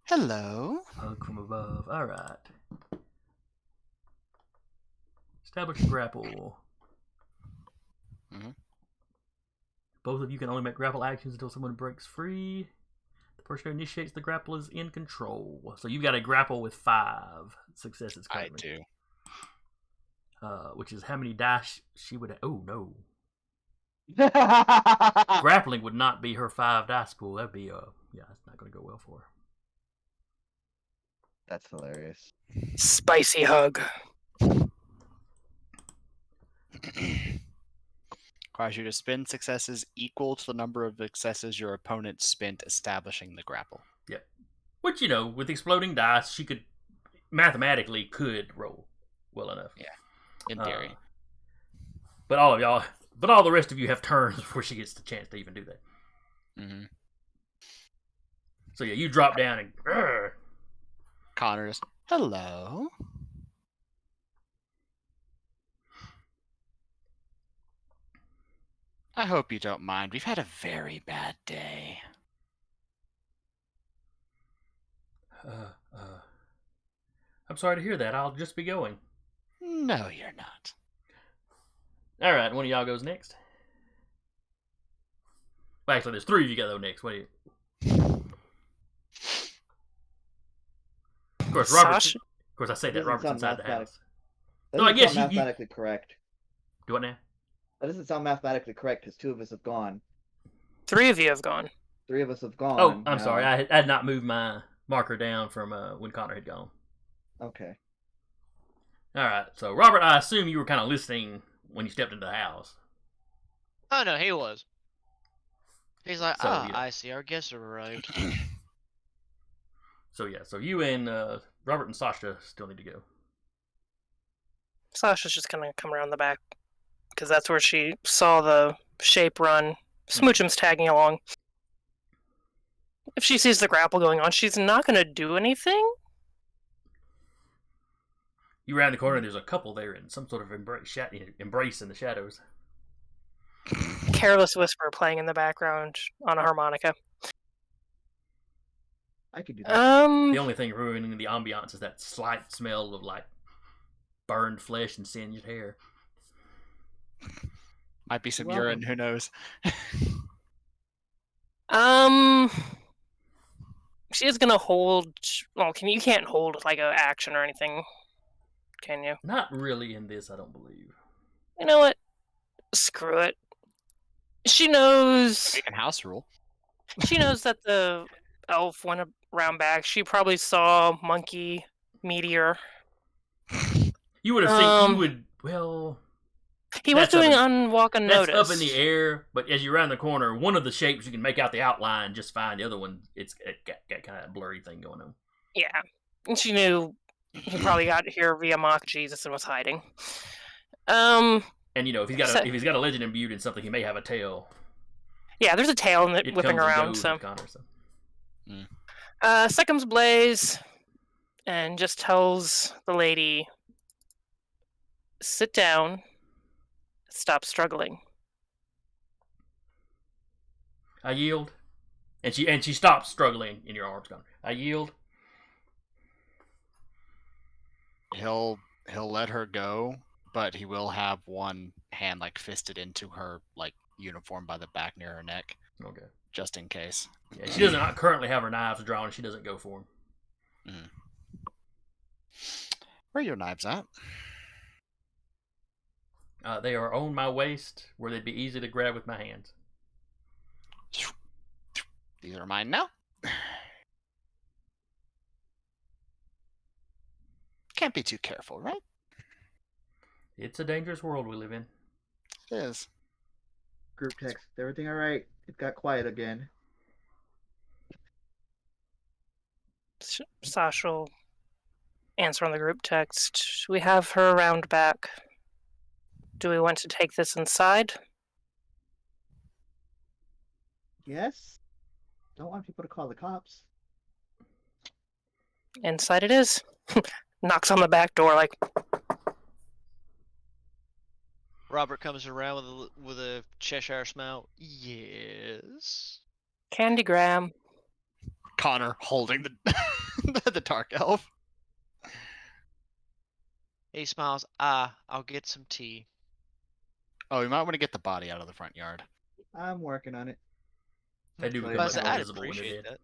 Hello. Hug from above. All right. Establish a grapple. Mm-hmm. Both of you can only make grapple actions until someone breaks free. The person who initiates the grapple is in control. So you've got a grapple with 5 successes currently. I do. Which is how many dice she would have. Oh, no. Grappling would not be her 5 dice pool. That'd be, it's not going to go well for her. That's hilarious. Spicy hug. Requires you to spend successes equal to the number of successes your opponent spent establishing the grapple. Yep. Which, with exploding dice, she could could roll well enough. Yeah, in theory. But all the rest of you have turns before she gets the chance to even do that. Mm-hmm. So yeah, you drop down and Connor just, hello. I hope you don't mind. We've had a very bad day. I'm sorry to hear that. I'll just be going. No, you're not. All right, one of y'all goes next. Well, actually, there's 3 of you got to go next. What do you? Of course, Robert. Sasha? Of course, I say that Doesn't Robert's sound inside the mathematic- house. That No, I doesn't guess sound you- mathematically correct. Do what now? That doesn't sound mathematically correct because 2 of us have gone. 3 of you have gone. 3 of us have gone. Oh, I'm now. sorry. I had not moved my marker down from when Connor had gone. Okay. All right. So, Robert, I assume you were kind of listening when you stepped into the house. Oh no, he was. He's like, So, ah, yeah. I see. Our guests have arrived. So yeah. So you and Robert and Sasha still need to go. Sasha's just gonna come around the back because that's where she saw the shape run. Smoochum's tagging along. If she sees the grapple going on, she's not gonna do anything. You round the corner. There's a couple there in some sort of embrace in the shadows. Careless whisper playing in the background on a harmonica. I could do that. The only thing ruining the ambiance is that slight smell of like burned flesh and singed hair. Might be some You're urine. Who knows? She is gonna hold. Well, you can't hold like a action or anything, can you? Not really in this, I don't believe. You know what? Screw it. She knows. We can house rule. She knows that the elf went around back. She probably saw monkey meteor. You would have seen. You Um, would. Well, He was That's up doing in- unwalk that's unnoticed. up in the air. But as you round the corner, one of the shapes you can make out the outline just fine. The other one, it got kind of a blurry thing going on. Yeah, and she knew he probably got here via mock Jesus and was hiding. And you know, if So- he's got a legend imbued in something, he may have a tail. Yeah, there's a tail in it It whipping comes and around. goes So with Connor, so. Seconds Blaze, and just tells the lady, "Sit down. Stop struggling." I yield, and she stops struggling in your arms. Gone. I yield. He'll let her go, but he will have one hand like fisted into her like uniform by the back near her neck, Okay. just in case. Yeah, she doesn't currently have her knives drawn. And she doesn't go for them. Where are your knives at? They are on my waist, where they'd be easy to grab with my hands. These are mine now. Can't be too careful, right? It's a dangerous world we live in. It is. Group text. Everything all right? It got quiet again. Sasha will answer on the group text. We have her around back. Do we want to take this inside? Yes. Don't want people to call the cops. Inside it is. Knocks on the back door like, Robert comes around with a Cheshire smile. Yes. Candygram. Connor holding the the dark elf. He smiles. I'll get some tea. Oh, you might want to get the body out of the front yard. I'm working on it. They do become Hilarious. much more I'd visible when they're appreciate dead.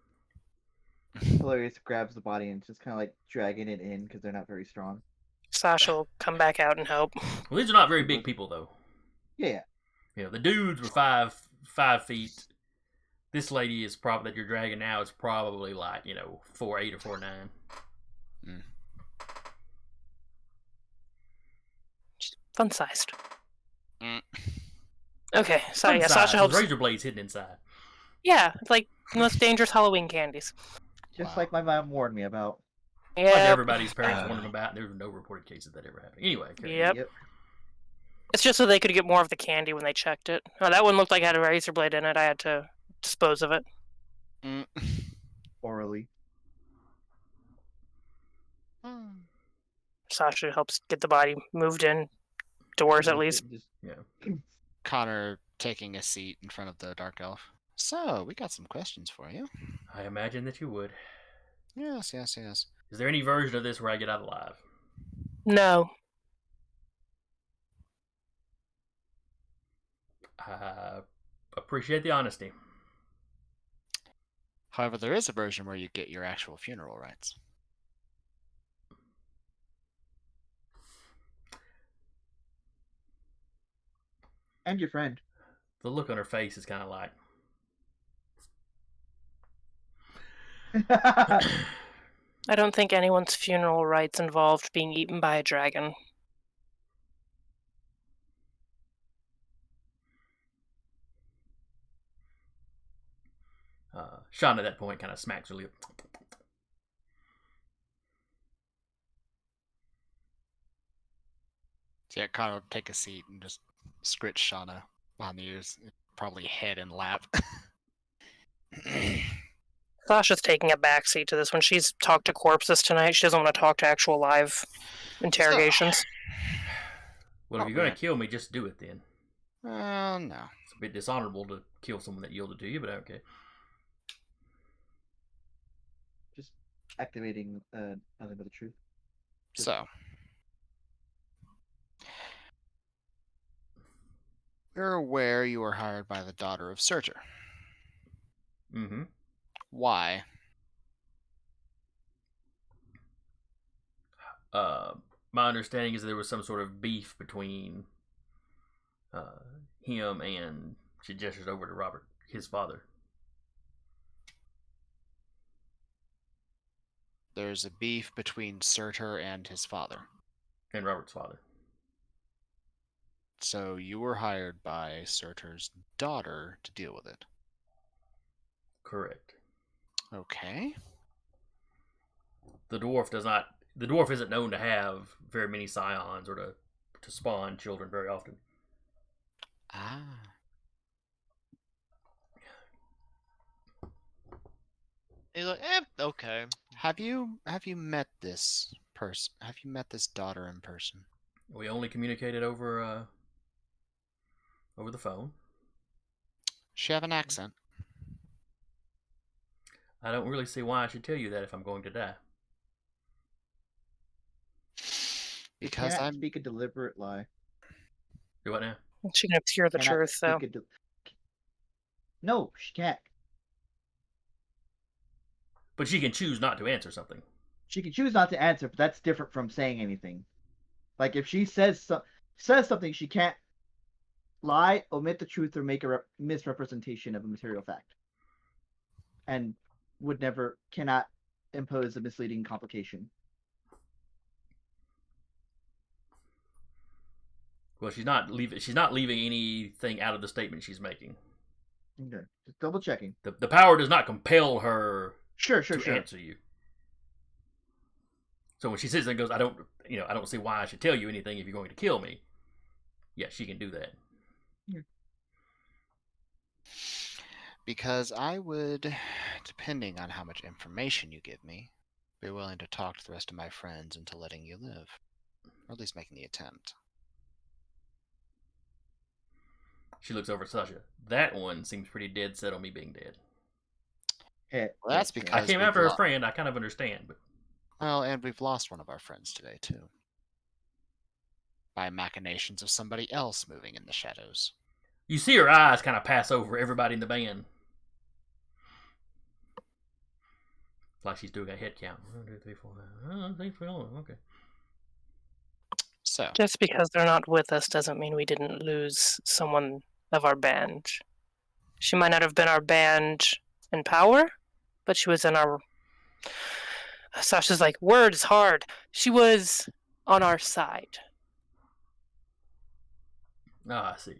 that. Hilarious grabs the body and just kind of like dragging it in because they're not very strong. Sasha will come back out and help. Well, these are not very big people, though. Yeah. You know, the dudes were 5 feet. This lady is probably that you're dragging now is probably like 4'8" or 4'9". Fun sized. Mm. Okay, so Fun yeah, size, Sasha with helps. razor blades hidden inside. Yeah, it's like the most dangerous Halloween candies. Just Wow. like my mom warned me about. Like Yeah, everybody's parents warned them about, and there were no reported cases that ever happened. Anyway, okay. Yep. it's just so they could get more of the candy when they checked it. Oh, that one looked like it had a razor blade in it. I had to dispose of it. Mm. Orally. Sasha helps get the body moved in, doors at least. Just Connor taking a seat in front of the dark elf. So, we got some questions for you. I imagine that you would. Yes. Is there any version of this where I get out alive? No. I appreciate the honesty. However, there is a version where you get your actual funeral rites. and your friend. The look on her face is kind of like, I don't think anyone's funeral rites involved being eaten by a dragon. Sean at that point kind of smacks her lip. So yeah, Connor will take a seat and just scritch Shauna behind the ears, probably head and lap. Sasha's taking a backseat to this one. She's talked to corpses tonight. She doesn't want to talk to actual live interrogations. Well, if you're going to kill me, just do it then. No. It's a bit dishonorable to kill someone that yielded to you, but okay. Just activating nothing but the truth. So. You're aware you were hired by the daughter of Surtur. Mm-hmm. Why? My understanding is that there was some sort of beef between him and, she gestures over to Robert, his father. There's a beef between Surtur and his father. And Robert's father. So you were hired by Surtur's daughter to deal with it. Correct. Okay. The dwarf isn't known to have very many scions or to spawn children very often. Ah. He's like, okay. Have you met this person? Have you met this daughter in person? We only communicated over the phone. She have an accent? I don't really see why I should tell you that if I'm going to die. Because Cannot I'm speak a deliberate lie. Do what now? She can obscure the Cannot truth, though. speak No, she can't. But she can choose not to answer something. She can choose not to answer, but that's different from saying anything. Like if she says something, she can't lie, omit the truth, or make a misrepresentation of a material fact, and cannot impose a misleading complication. Well, she's not leaving anything out of the statement she's making. Okay, just double checking. The power does not compel her Sure. to answer you. So when she sits there and goes, I don't see why I should tell you anything if you're going to kill me. Yeah, she can do that. Because I would, depending on how much information you give me, be willing to talk to the rest of my friends into letting you live. Or at least making the attempt. She looks over at Sasha. That one seems pretty dead set on me being dead. Well, that's because I came after her friend. I kind of understand, but well, and we've lost one of our friends today too, by machinations of somebody else moving in the shadows. You see her eyes kind of pass over everybody in the band, like she's doing a head count. 1, 2, 3, 4, 5. Thanks for all. Okay. So Just because they're not with us doesn't mean we didn't lose someone of our band. She might not have been our band in power, but she was in our... Sasha's like, word is hard. She was on our side. Ah, I see.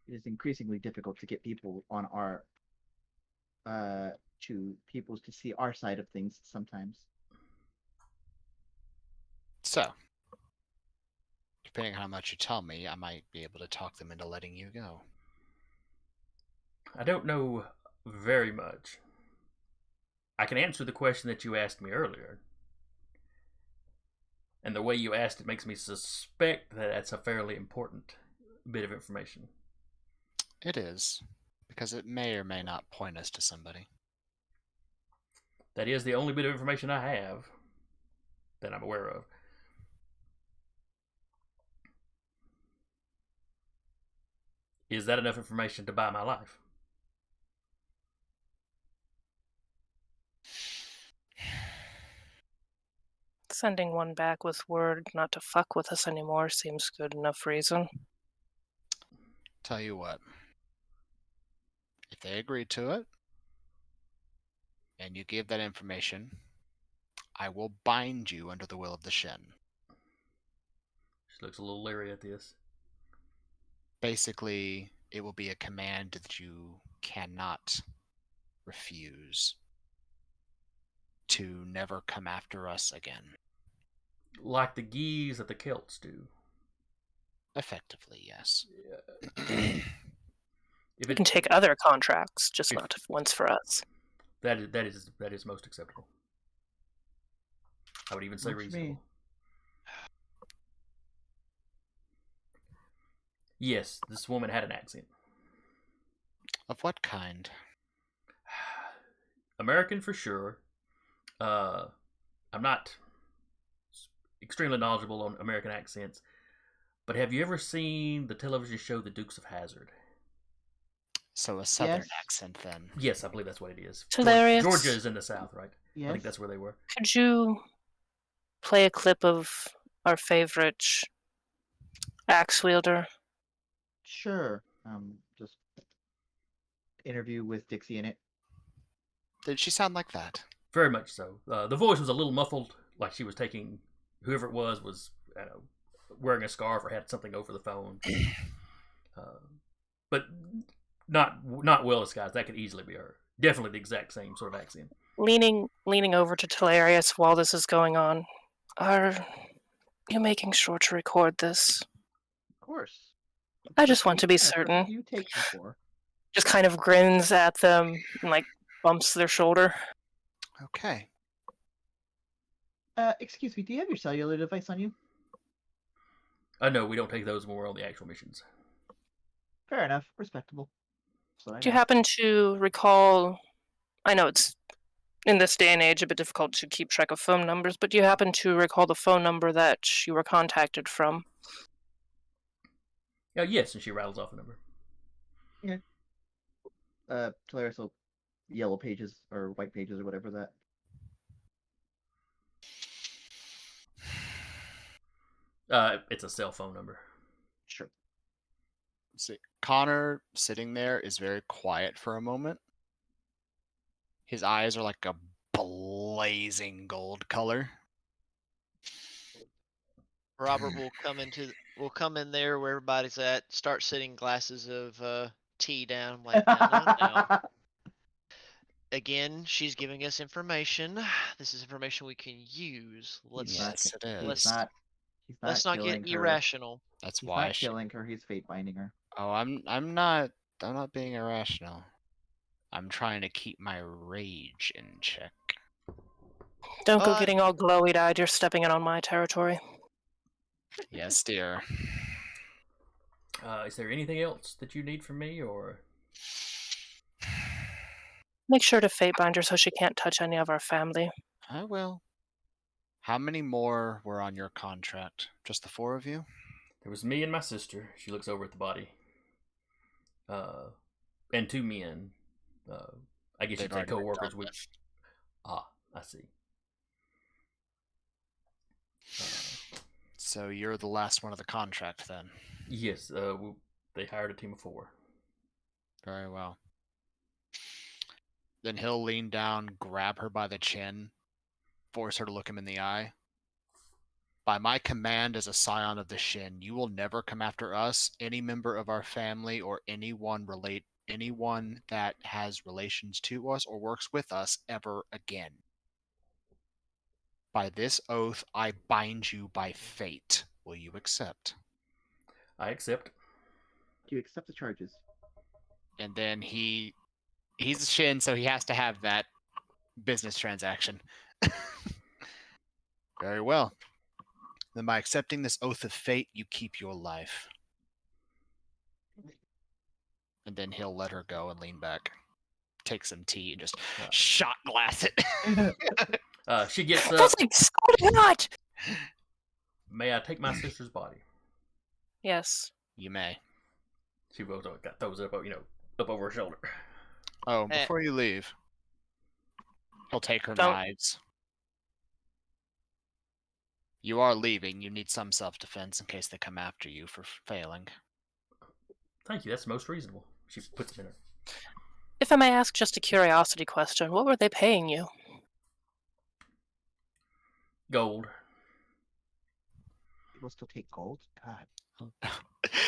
It is increasingly difficult to get people on our to see our side of things sometimes. So, depending on how much you tell me, I might be able to talk them into letting you go. I don't know very much. I can answer the question that you asked me earlier. And the way you asked it makes me suspect that that's a fairly important bit of information. It is, because it may or may not point us to somebody. That is the only bit of information I have that I'm aware of. Is that enough information to buy my life? Sending one back with word not to fuck with us anymore seems good enough reason. Tell you what. If they agree to it, and you give that information, I will bind you under the will of the Shen. She looks a little leery at this. Basically, it will be a command that you cannot refuse to never come after us again. Like the Geese that the Celts do. Effectively, yes. If We can take other contracts, just if- not ones for us. that is most acceptable. I would even say Works for me. reasonable. Yes, this woman had an accent. Of what kind? American for sure. I'm not extremely knowledgeable on American accents. But have you ever seen the television show The Dukes of Hazzard? So a southern Yes. accent then. Yes, I believe that's what it is. Hilarious. Georgia is in the South, right? I Yes. think that's where they were. Could you play a clip of our favorite axe wielder? Sure. Just interview with Dixie in it. Did she sound like that? Very much so. The voice was a little muffled, like she was taking whoever it was I don't know, wearing a scarf or had something over the phone. But not well disguised. That could easily be her. Definitely the exact same sort of accent. Leaning over to Telarius while this is going on. Are you making sure to record this? Of course. I just want to be That's what certain. You take me for. Just kind of grins at them and like bumps their shoulder. Okay. Excuse me, do you have your cellular device on you? No, we don't take those when we're on the actual missions. Fair enough. Respectable. So I Do you know. happen to recall? I know it's in this day and age a bit difficult to keep track of phone numbers, but do you happen to recall the phone number that you were contacted from? Yes, and she rattles off the number. Polaris will yellow pages or white pages or whatever that. It's a cell phone number. Sure. See, Connor sitting there is very quiet for a moment. His eyes are like a blazing gold color. Robert will come in there where everybody's at, start sitting glasses of tea down. Like, now. Again, she's giving us information. This is information we can use. Yes, it is. let's- He's Let's not killing get her. irrational. That's He's why not she. killing her. He's fate binding her. Oh, I'm not being irrational. I'm trying to keep my rage in check. Don't go Uh, getting all glowy-eyed. You're stepping in on my territory. Yes, dear. Is there anything else that you need from me, or? Make sure to fate bind her so she can't touch any of our family. I will. How many more were on your contract? Just the 4 of you? There was me and my sister. She looks over at the body. And 2 men. I guess They've you'd say already been co-workers dealt with. with. Ah, I see. So you're the last one of the contract then. Yes, they hired a team of 4. Very well. Then he'll lean down, grab her by the chin, force her to look him in the eye. By my command as a scion of the Shin, you will never come after us, any member of our family, or anyone that has relations to us or works with us ever again. By this oath, I bind you by fate. Will you accept? I accept. Do you accept the charges? And then he's a Shin, so he has to have that business transaction. Very well. Then by accepting this oath of fate, you keep your life. And then he'll let her go and lean back, take some tea, and just shot glass it. She gets up. That's like so hot! May I take my sister's body? Yes. You may. She throws it up, up over her shoulder. Oh, before you leave, he'll take her Don't- knives. You are leaving. You need some self-defense in case they come after you for failing. Thank you. That's most reasonable. She puts them in her. If I may ask just a curiosity question, what were they paying you? Gold. People still take gold? God.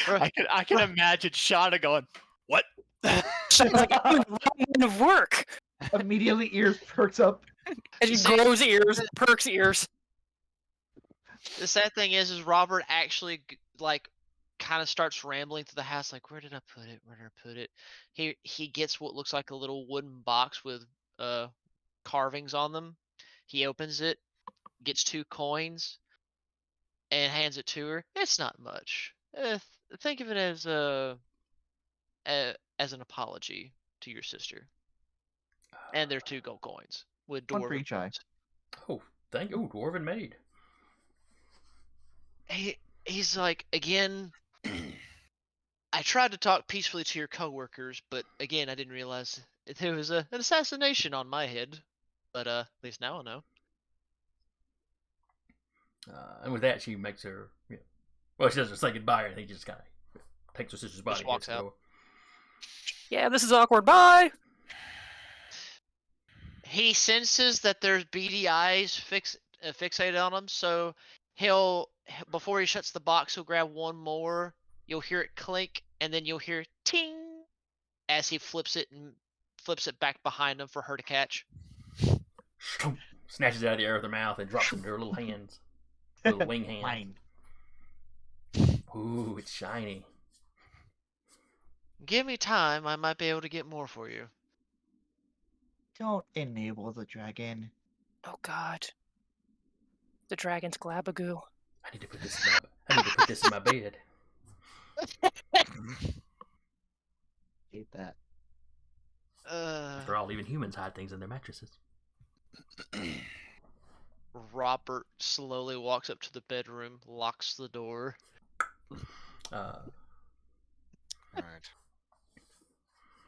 I can imagine Shauna going, "What?" She's like, I'm doing the wrong line of work! Immediately ears perks up. And she See- grows ears, perks ears. The sad thing is Robert actually kind of starts rambling through the house, like, where did I put it? Where did I put it? He gets what looks like a little wooden box with carvings on them. He opens it, gets 2 coins, and hands it to her. It's not much. Think of it as an apology to your sister. And they're 2 gold coins with One for dwarven each eye. Oh, thank you. Oh, dwarven maid. he's like, again, I tried to talk peacefully to your coworkers, but again, I didn't realize there was an assassination on my head. But at least now I know. And with that, she makes her. Well, she doesn't say goodbye or anything. She just kind of takes her sister's body. Just walks and hits the out. door. Yeah, this is awkward. Bye. He senses that there's beady eyes fixated on him, so he'll before he shuts the box, he'll grab one more. You'll hear it clink, and then you'll hear ting as he flips it back behind him for her to catch. Snatches it out of the air with her mouth and drops it into her little hands, little wing hands. Mine. Ooh, it's shiny. Give me time, I might be able to get more for you. Don't enable the dragon. Oh God. The dragon's glabagoo. I need to put this in my bed. Hate that. After all, even humans hide things in their mattresses. Robert slowly walks up to the bedroom, locks the door. Uh, Alright.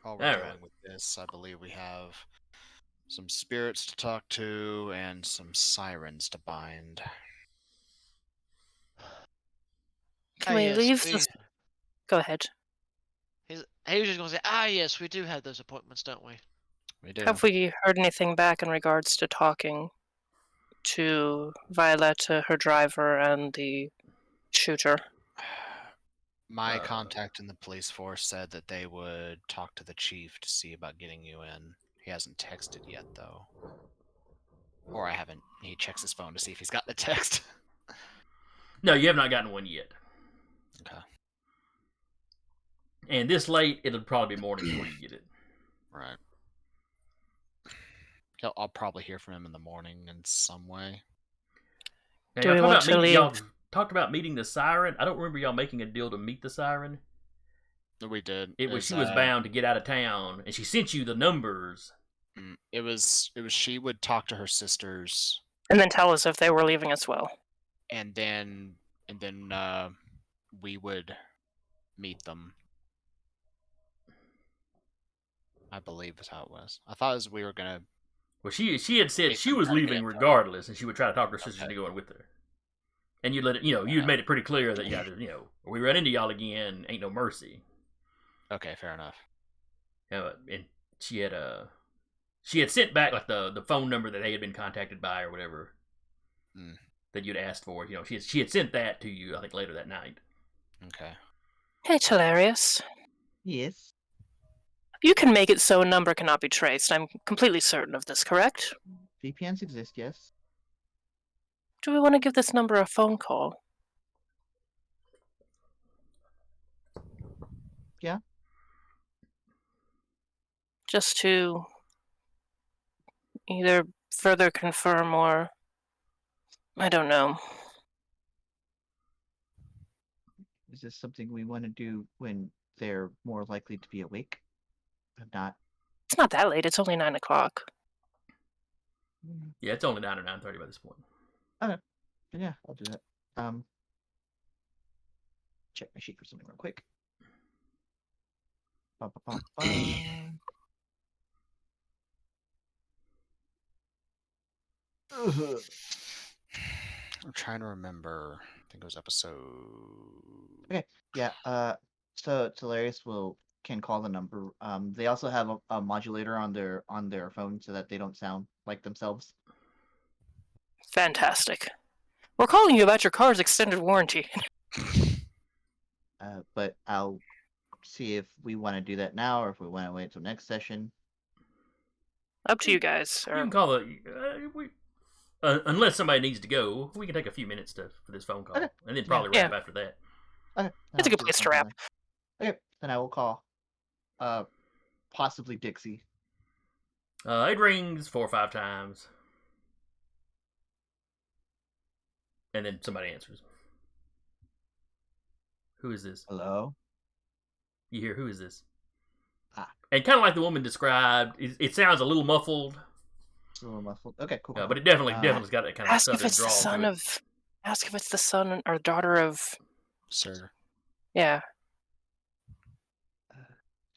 While we're Alright. going with this, I believe we have some spirits to talk to and some sirens to bind. Can we leave we- this? Go ahead. He was just gonna say, yes, we do have those appointments, don't we? We do. Have we heard anything back in regards to talking to Violetta, her driver, and the shooter? My Uh, contact in the police force said that they would talk to the chief to see about getting you in. He hasn't texted yet, though. Or I haven't. He checks his phone to see if he's got the text. no, you have not gotten one yet. Okay. And this late, it'll probably be morning before you get it. Right. I'll probably hear from him in the morning in some way. Now, Do y'all we talk want about to meeting- y'all leave? talked about meeting the siren. I don't remember y'all making a deal to meet the siren. We did. It was she was bound to get out of town, and she sent you the numbers. It was she would talk to her sisters, And then tell us if they were leaving as well. and then we would meet them. I believe is how it was. I thought it was we were gonna. Well, she had said Make she them was try to get leaving info. regardless, and she would try to talk her sisters Okay. into going with her. And you let it, you'd made it pretty clear that we run into y'all again, ain't no mercy. Okay, fair enough. And she had sent back like the phone number that they had been contacted by or whatever that you'd asked for. She had sent that to you, I think, later that night. Okay. Hey, Hilarious. Yes. You can make it so a number cannot be traced. I'm completely certain of this, correct? VPNs exist, yes. Do we want to give this number a phone call? Yeah. Just to either further confirm or I don't know. Is this something we want to do when they're more likely to be awake? If not. It's not that late. It's only 9 o'clock. Yeah, it's only 9 or 9:30 by this point. Yeah, I'll do that. Check my sheet for something real quick. Ba, ba, ba, ba. Ugh. I'm trying to remember. I think it was episode. Yeah, so Hilarious can call the number. They also have a modulator on their phone so that they don't sound like themselves. Fantastic. We're calling you about your car's extended warranty. But I'll see if we want to do that now or if we want to wait until next session. Up to you guys. You can call unless somebody needs to go, we can take a few minutes for this phone call, Okay. and then probably Yeah. wrap after that. Okay, It's a good place to wrap. Okay, then I will call. Possibly Dixie. It rings 4 or 5 times, and then somebody answers. Who is this? Hello. You hear, who is this? Ah. And kind of like the woman described, it sounds a little muffled, A little muffled. Okay, cool. but it definitely Uh, got that kind of Ask if southern it's the drawl son to it. of. Ask if it's the son or daughter of sir. Yeah.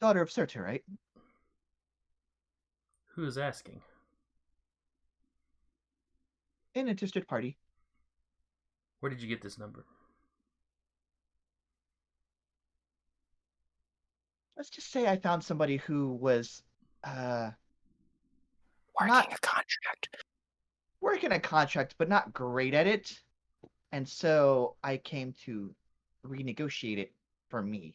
Daughter of Surtur, right? Who is asking? An interested party. Where did you get this number? Let's just say I found somebody who was Working Not- a contract. working a contract, but not great at it. And so I came to renegotiate it for me.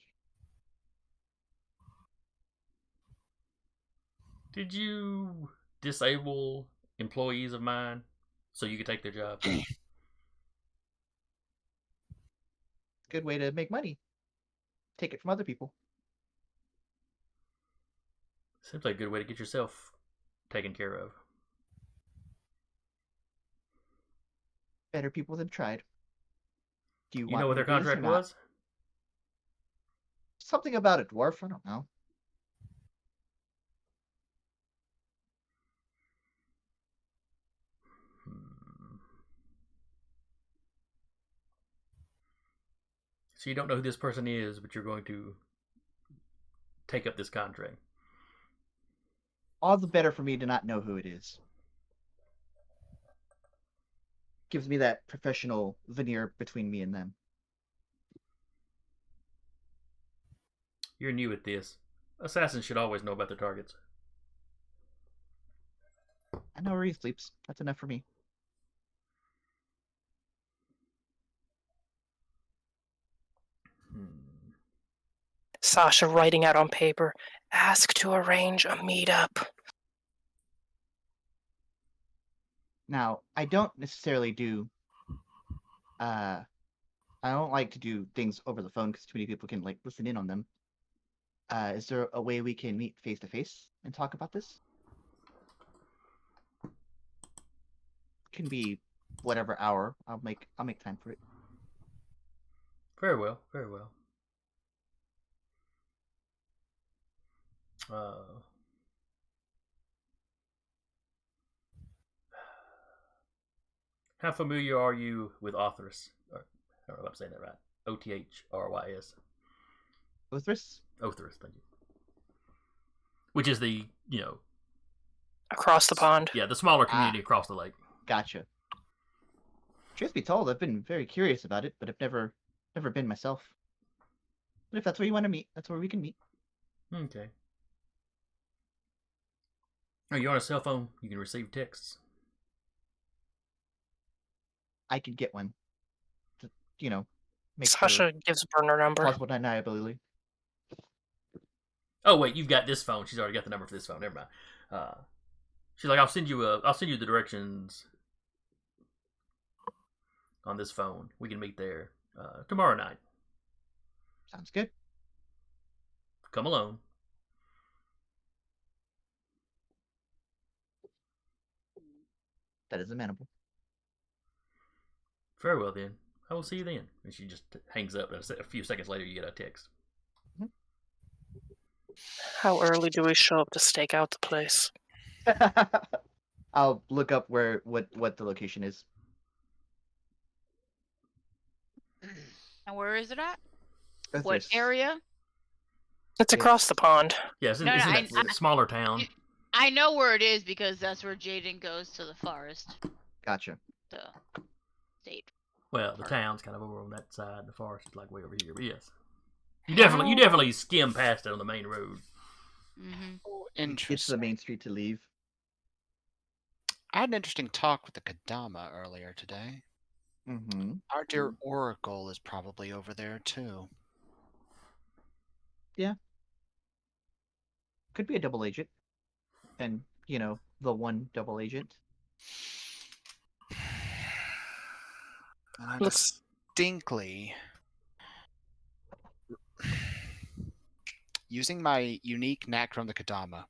Did you disable employees of mine so you could take their job? Good way to make money. Take it from other people. Seems like a good way to get yourself taken care of. Better people than tried. Do You want know what me their to do this or contract not? was? Something about a dwarf. I don't know. So you don't know who this person is, but you're going to take up this contract. All the better for me to not know who it is. Gives me that professional veneer between me and them. You're new at this. Assassins should always know about their targets. I know where he sleeps. That's enough for me. Sasha writing out on paper. Ask to arrange a meetup. Now, I don't necessarily do. I don't like to do things over the phone because too many people can like listen in on them. Is there a way we can meet face to face and talk about this? Can be whatever hour. I'll make time for it. Very well, very well. How familiar are you with Othrys? I don't know if I'm saying that right. Othrys. Othris? Othrys, thank you. Which is the, Across the pond. yeah, the smaller community across the lake. Gotcha. Truth be told, I've been very curious about it, but I've never been myself. But if that's where you want to meet, that's where we can meet. Okay. Are you on a cell phone? You can receive texts. I could get one. To, make Sasha gives burner number. possible deniability. Oh wait, you've got this phone. She's already got the number for this phone. Never mind. She's like, I'll send you the directions on this phone. We can meet there tomorrow night. Sounds good. Come alone. That is amenable. Very well then. I will see you then. And she just hangs up, and a few seconds later, you get a text. How early do we show up to stake out the place? I'll look up what the location is. And where is it at? What Othris. area? It's across the pond. Yeah, it's in, No, it's no, in that smaller town. I know where it is because that's where Jaden goes to the forest. Gotcha. The state. Well, the town's kind of over on that side. The forest is like way over here. But yes, you definitely skim past it on the main road. Mm-hmm. Interesting. It's the main street to leave. I had an interesting talk with the Kadama earlier today. Mm-hmm. Our dear Oracle is probably over there too. Could be a double agent. And, the one double agent. And I Looks- distinctly, using my unique knack from the Kadama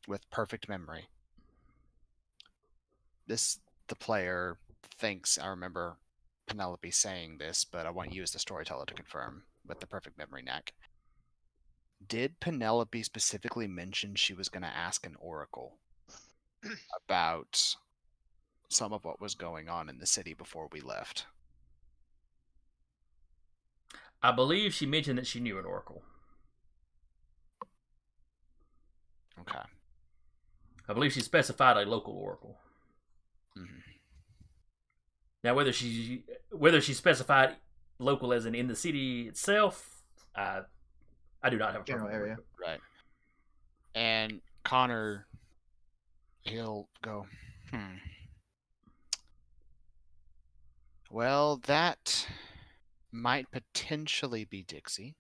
with perfect memory. The player thinks I remember Penelope saying this, but I want you as the storyteller to confirm with the perfect memory knack. Did Penelope specifically mention she was going to ask an oracle about some of what was going on in the city before we left? I believe she mentioned that she knew an oracle. Okay. I believe she specified a local oracle. Mhm. Now, whether she specified local as in the city itself, I do not have a General problem with area. it. Right. And Connor, he'll go, Well, that might potentially be Dixie.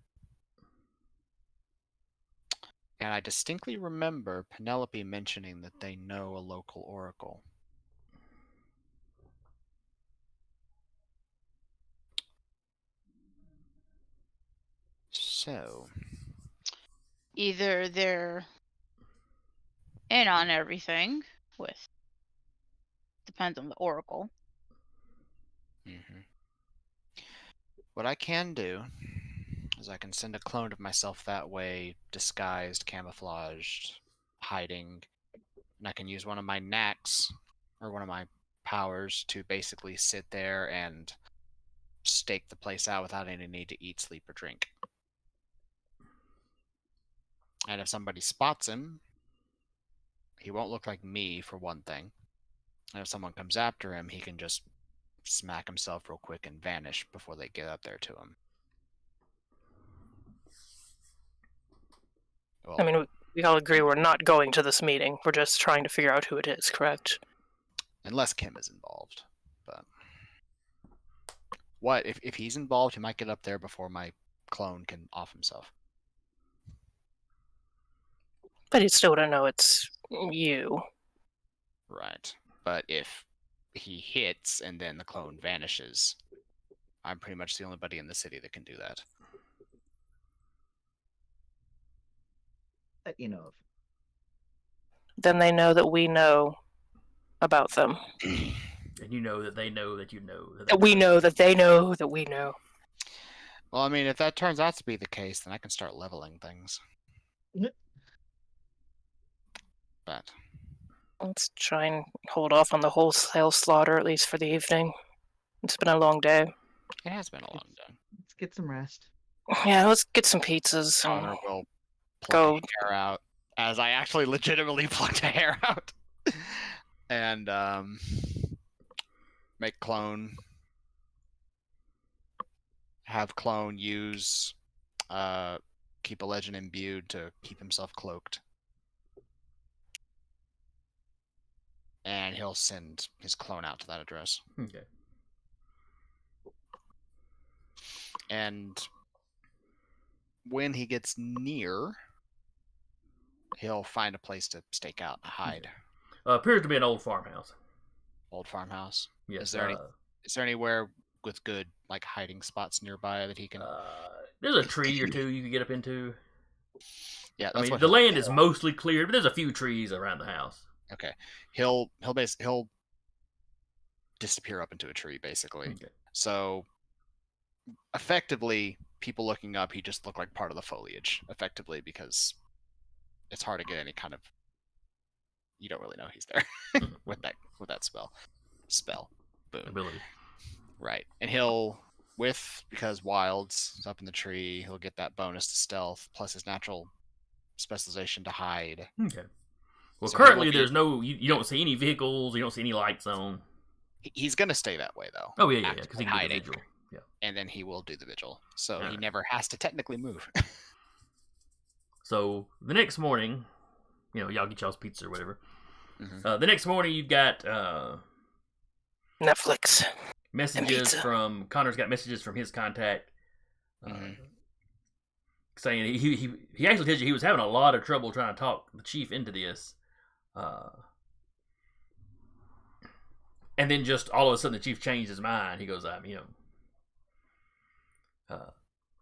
And I distinctly remember Penelope mentioning that they know a local oracle. So, Either they're in on everything, with depends on the oracle. what I can do is I can send a clone of myself that way, disguised, camouflaged, hiding, and I can use one of my knacks or one of my powers to basically sit there and stake the place out without any need to eat, sleep, or drink. And if somebody spots him, he won't look like me, for one thing. And if someone comes after him, he can just smack himself real quick and vanish before they get up there to him. Well, I mean, we all agree we're not going to this meeting. We're just trying to figure out who it is, correct? unless Kim is involved. But what if he's involved? He might get up there before my clone can off himself. But he still don't know it's you. Right. But if he hits and then the clone vanishes, I'm pretty much the only buddy in the city that can do that. That you know of. Then they know that we know about them. And you know that they know that you know that That we know that they know that we know. Well, I mean, if that turns out to be the case, then I can start leveling things. But Let's try and hold off on the wholesale slaughter, at least for the evening. It's been a long day. it has been a long day. Let's get some rest. Yeah, let's get some pizzas. Connor And will pluck go. a hair out, as I actually legitimately plucked a hair out, and make clone. Have clone use keep a legend imbued to keep himself cloaked. And he'll send his clone out to that address. Okay. And when he gets near, he'll find a place to stake out and hide. Appears to be an old farmhouse. Old farmhouse. Yes. Is there anywhere with good like hiding spots nearby that he can? There's a tree or two you can get up into. Yeah, I that's mean, what the he'll land do. is mostly cleared, but there's a few trees around the house. Okay. He'll disappear up into a tree, basically. Okay. So effectively, people looking up, he just looked like part of the foliage. Effectively, because it's hard to get any kind of. You don't really know he's there with that spell. Boom. Ability. Right, and because Wild's up in the tree, he'll get that bonus to stealth plus his natural specialization to hide. Okay. Well, So currently he will be- there's no. You don't see any vehicles. You don't see any lights on. He's gonna stay that way though. Oh yeah, because actively he can do the hiding. vigil. Yeah. And then he will do the vigil, so he Alright. never has to technically move. So the next morning, y'all get y'all's pizza or whatever. Mhm. The next morning, you've got Netflix. messages pizza. from Connor's got messages from his contact, Mhm. saying he actually tells you he was having a lot of trouble trying to talk the chief into this, and then just all of a sudden the chief changed his mind. He goes,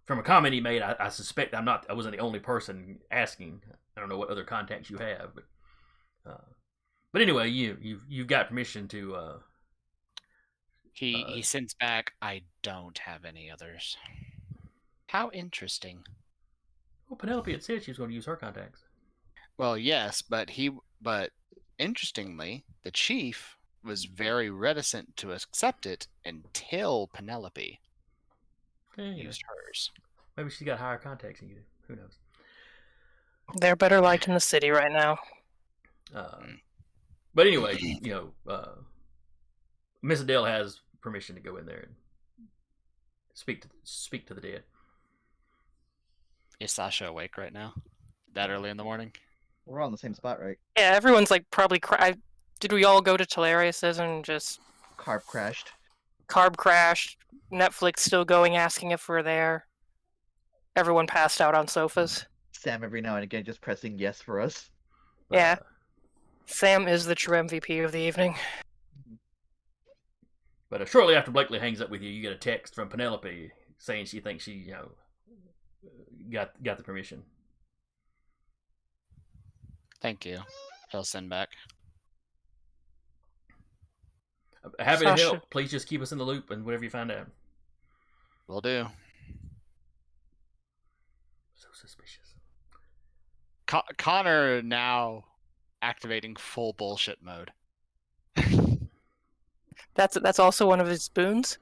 from a comment he made, I suspect I wasn't the only person asking. I don't know what other contacts you have, but anyway, you've got permission to. He sends back, I don't have any others. How interesting. Well, Penelope had said she was going to use her contacts. Well, yes, but interestingly, the chief was very reticent to accept it until Penelope. Yeah, used hers. maybe she's got higher contacts than you do. Who knows? They're better liked in the city right now. But anyway, Miss Adele has permission to go in there and speak to the dead. Is Sasha awake right now? That early in the morning? We're all in the same spot, right? Yeah, everyone's like probably. Did we all go to Telarius's and just Carb crashed. carb crashed? Netflix still going, asking if we're there. Everyone passed out on sofas. Sam every now and again just pressing yes for us. But, Yeah. Sam is the true MVP of the evening. But shortly after Blakely hangs up with you, you get a text from Penelope saying she thinks she, got the permission. Thank you. He'll send back. Happy to Sasha. help. Please just keep us in the loop and whatever you find out. Will do. So suspicious. Connor now activating full bullshit mode. That's also one of his boons.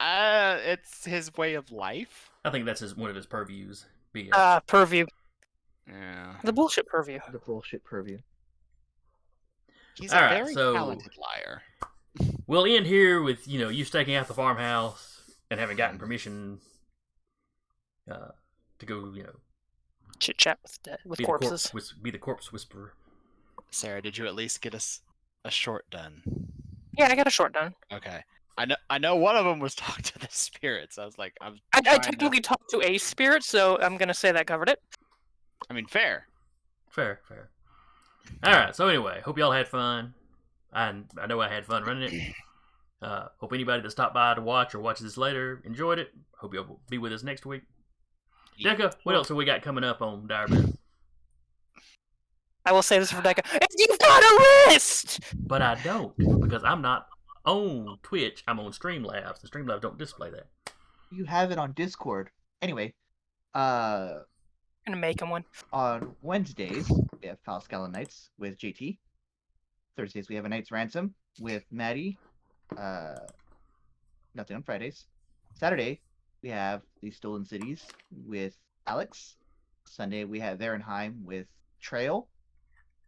It's his way of life. I think that's one of his purviews. Purview. Yeah. The bullshit purview. The bullshit purview. He's All a right, very so- talented liar. We'll end here with, you staking out the farmhouse and having gotten permission to go, Chit chat with corpses. be the corpse whisperer. Sarah, did you at least get us a short done? Yeah, I got a short done. Okay. I know one of them was talk to the spirits. I was like, I trying technically talked to a spirit, so I'm gonna say that covered it. I mean, fair. Fair. All right. So anyway, hope y'all had fun. I know I had fun running it. Hope anybody that stopped by to watch or watches this later enjoyed it. Hope you'll be with us next week. Decca, what else have we got coming up on Dire Bears? I will say this for Decca. You've got a list! But I don't, because I'm not on Twitch. I'm on Streamlabs. The Streamlabs don't display that. You have it on Discord. Anyway, I'm gonna make him one. on Wednesdays we have Foul Scala Nights with JT. Thursdays we have a Night's Ransom with Maddie. Nothing on Fridays. Saturday we have the Stolen Cities with Alex. Sunday we have Varenheim with Trail.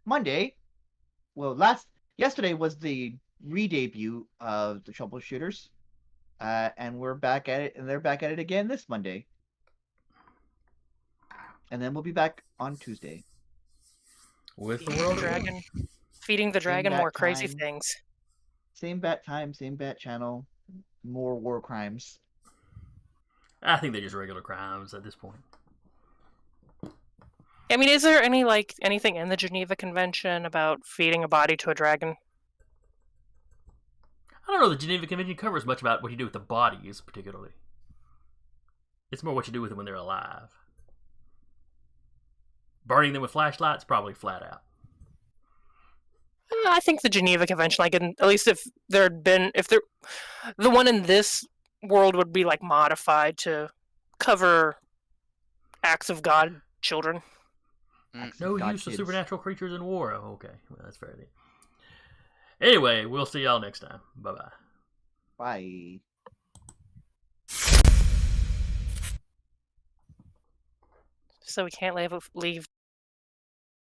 Monday, yesterday was the re-debut of the Troubleshooters, and we're back at it, and they're back at it again this Monday. And then we'll be back on Tuesday. With the Feeding the world dragon. Feeding the dragon bat more crazy time. things. Same bat time, same bat channel, more war crimes. I think they're just regular crimes at this point. I mean, is there anything in the Geneva Convention about feeding a body to a dragon? I don't know. The Geneva Convention covers much about what you do with the bodies, particularly. It's more what you do with them when they're alive. Burning them with flashlights, probably flat out. I think the Geneva Convention, at least if the one in this world would be modified to cover acts of God children. Acts No of God use of kids. supernatural creatures in war. Oh, okay, well, that's fair then. Anyway, we'll see y'all next time. Bye-bye. Bye. So we can't leave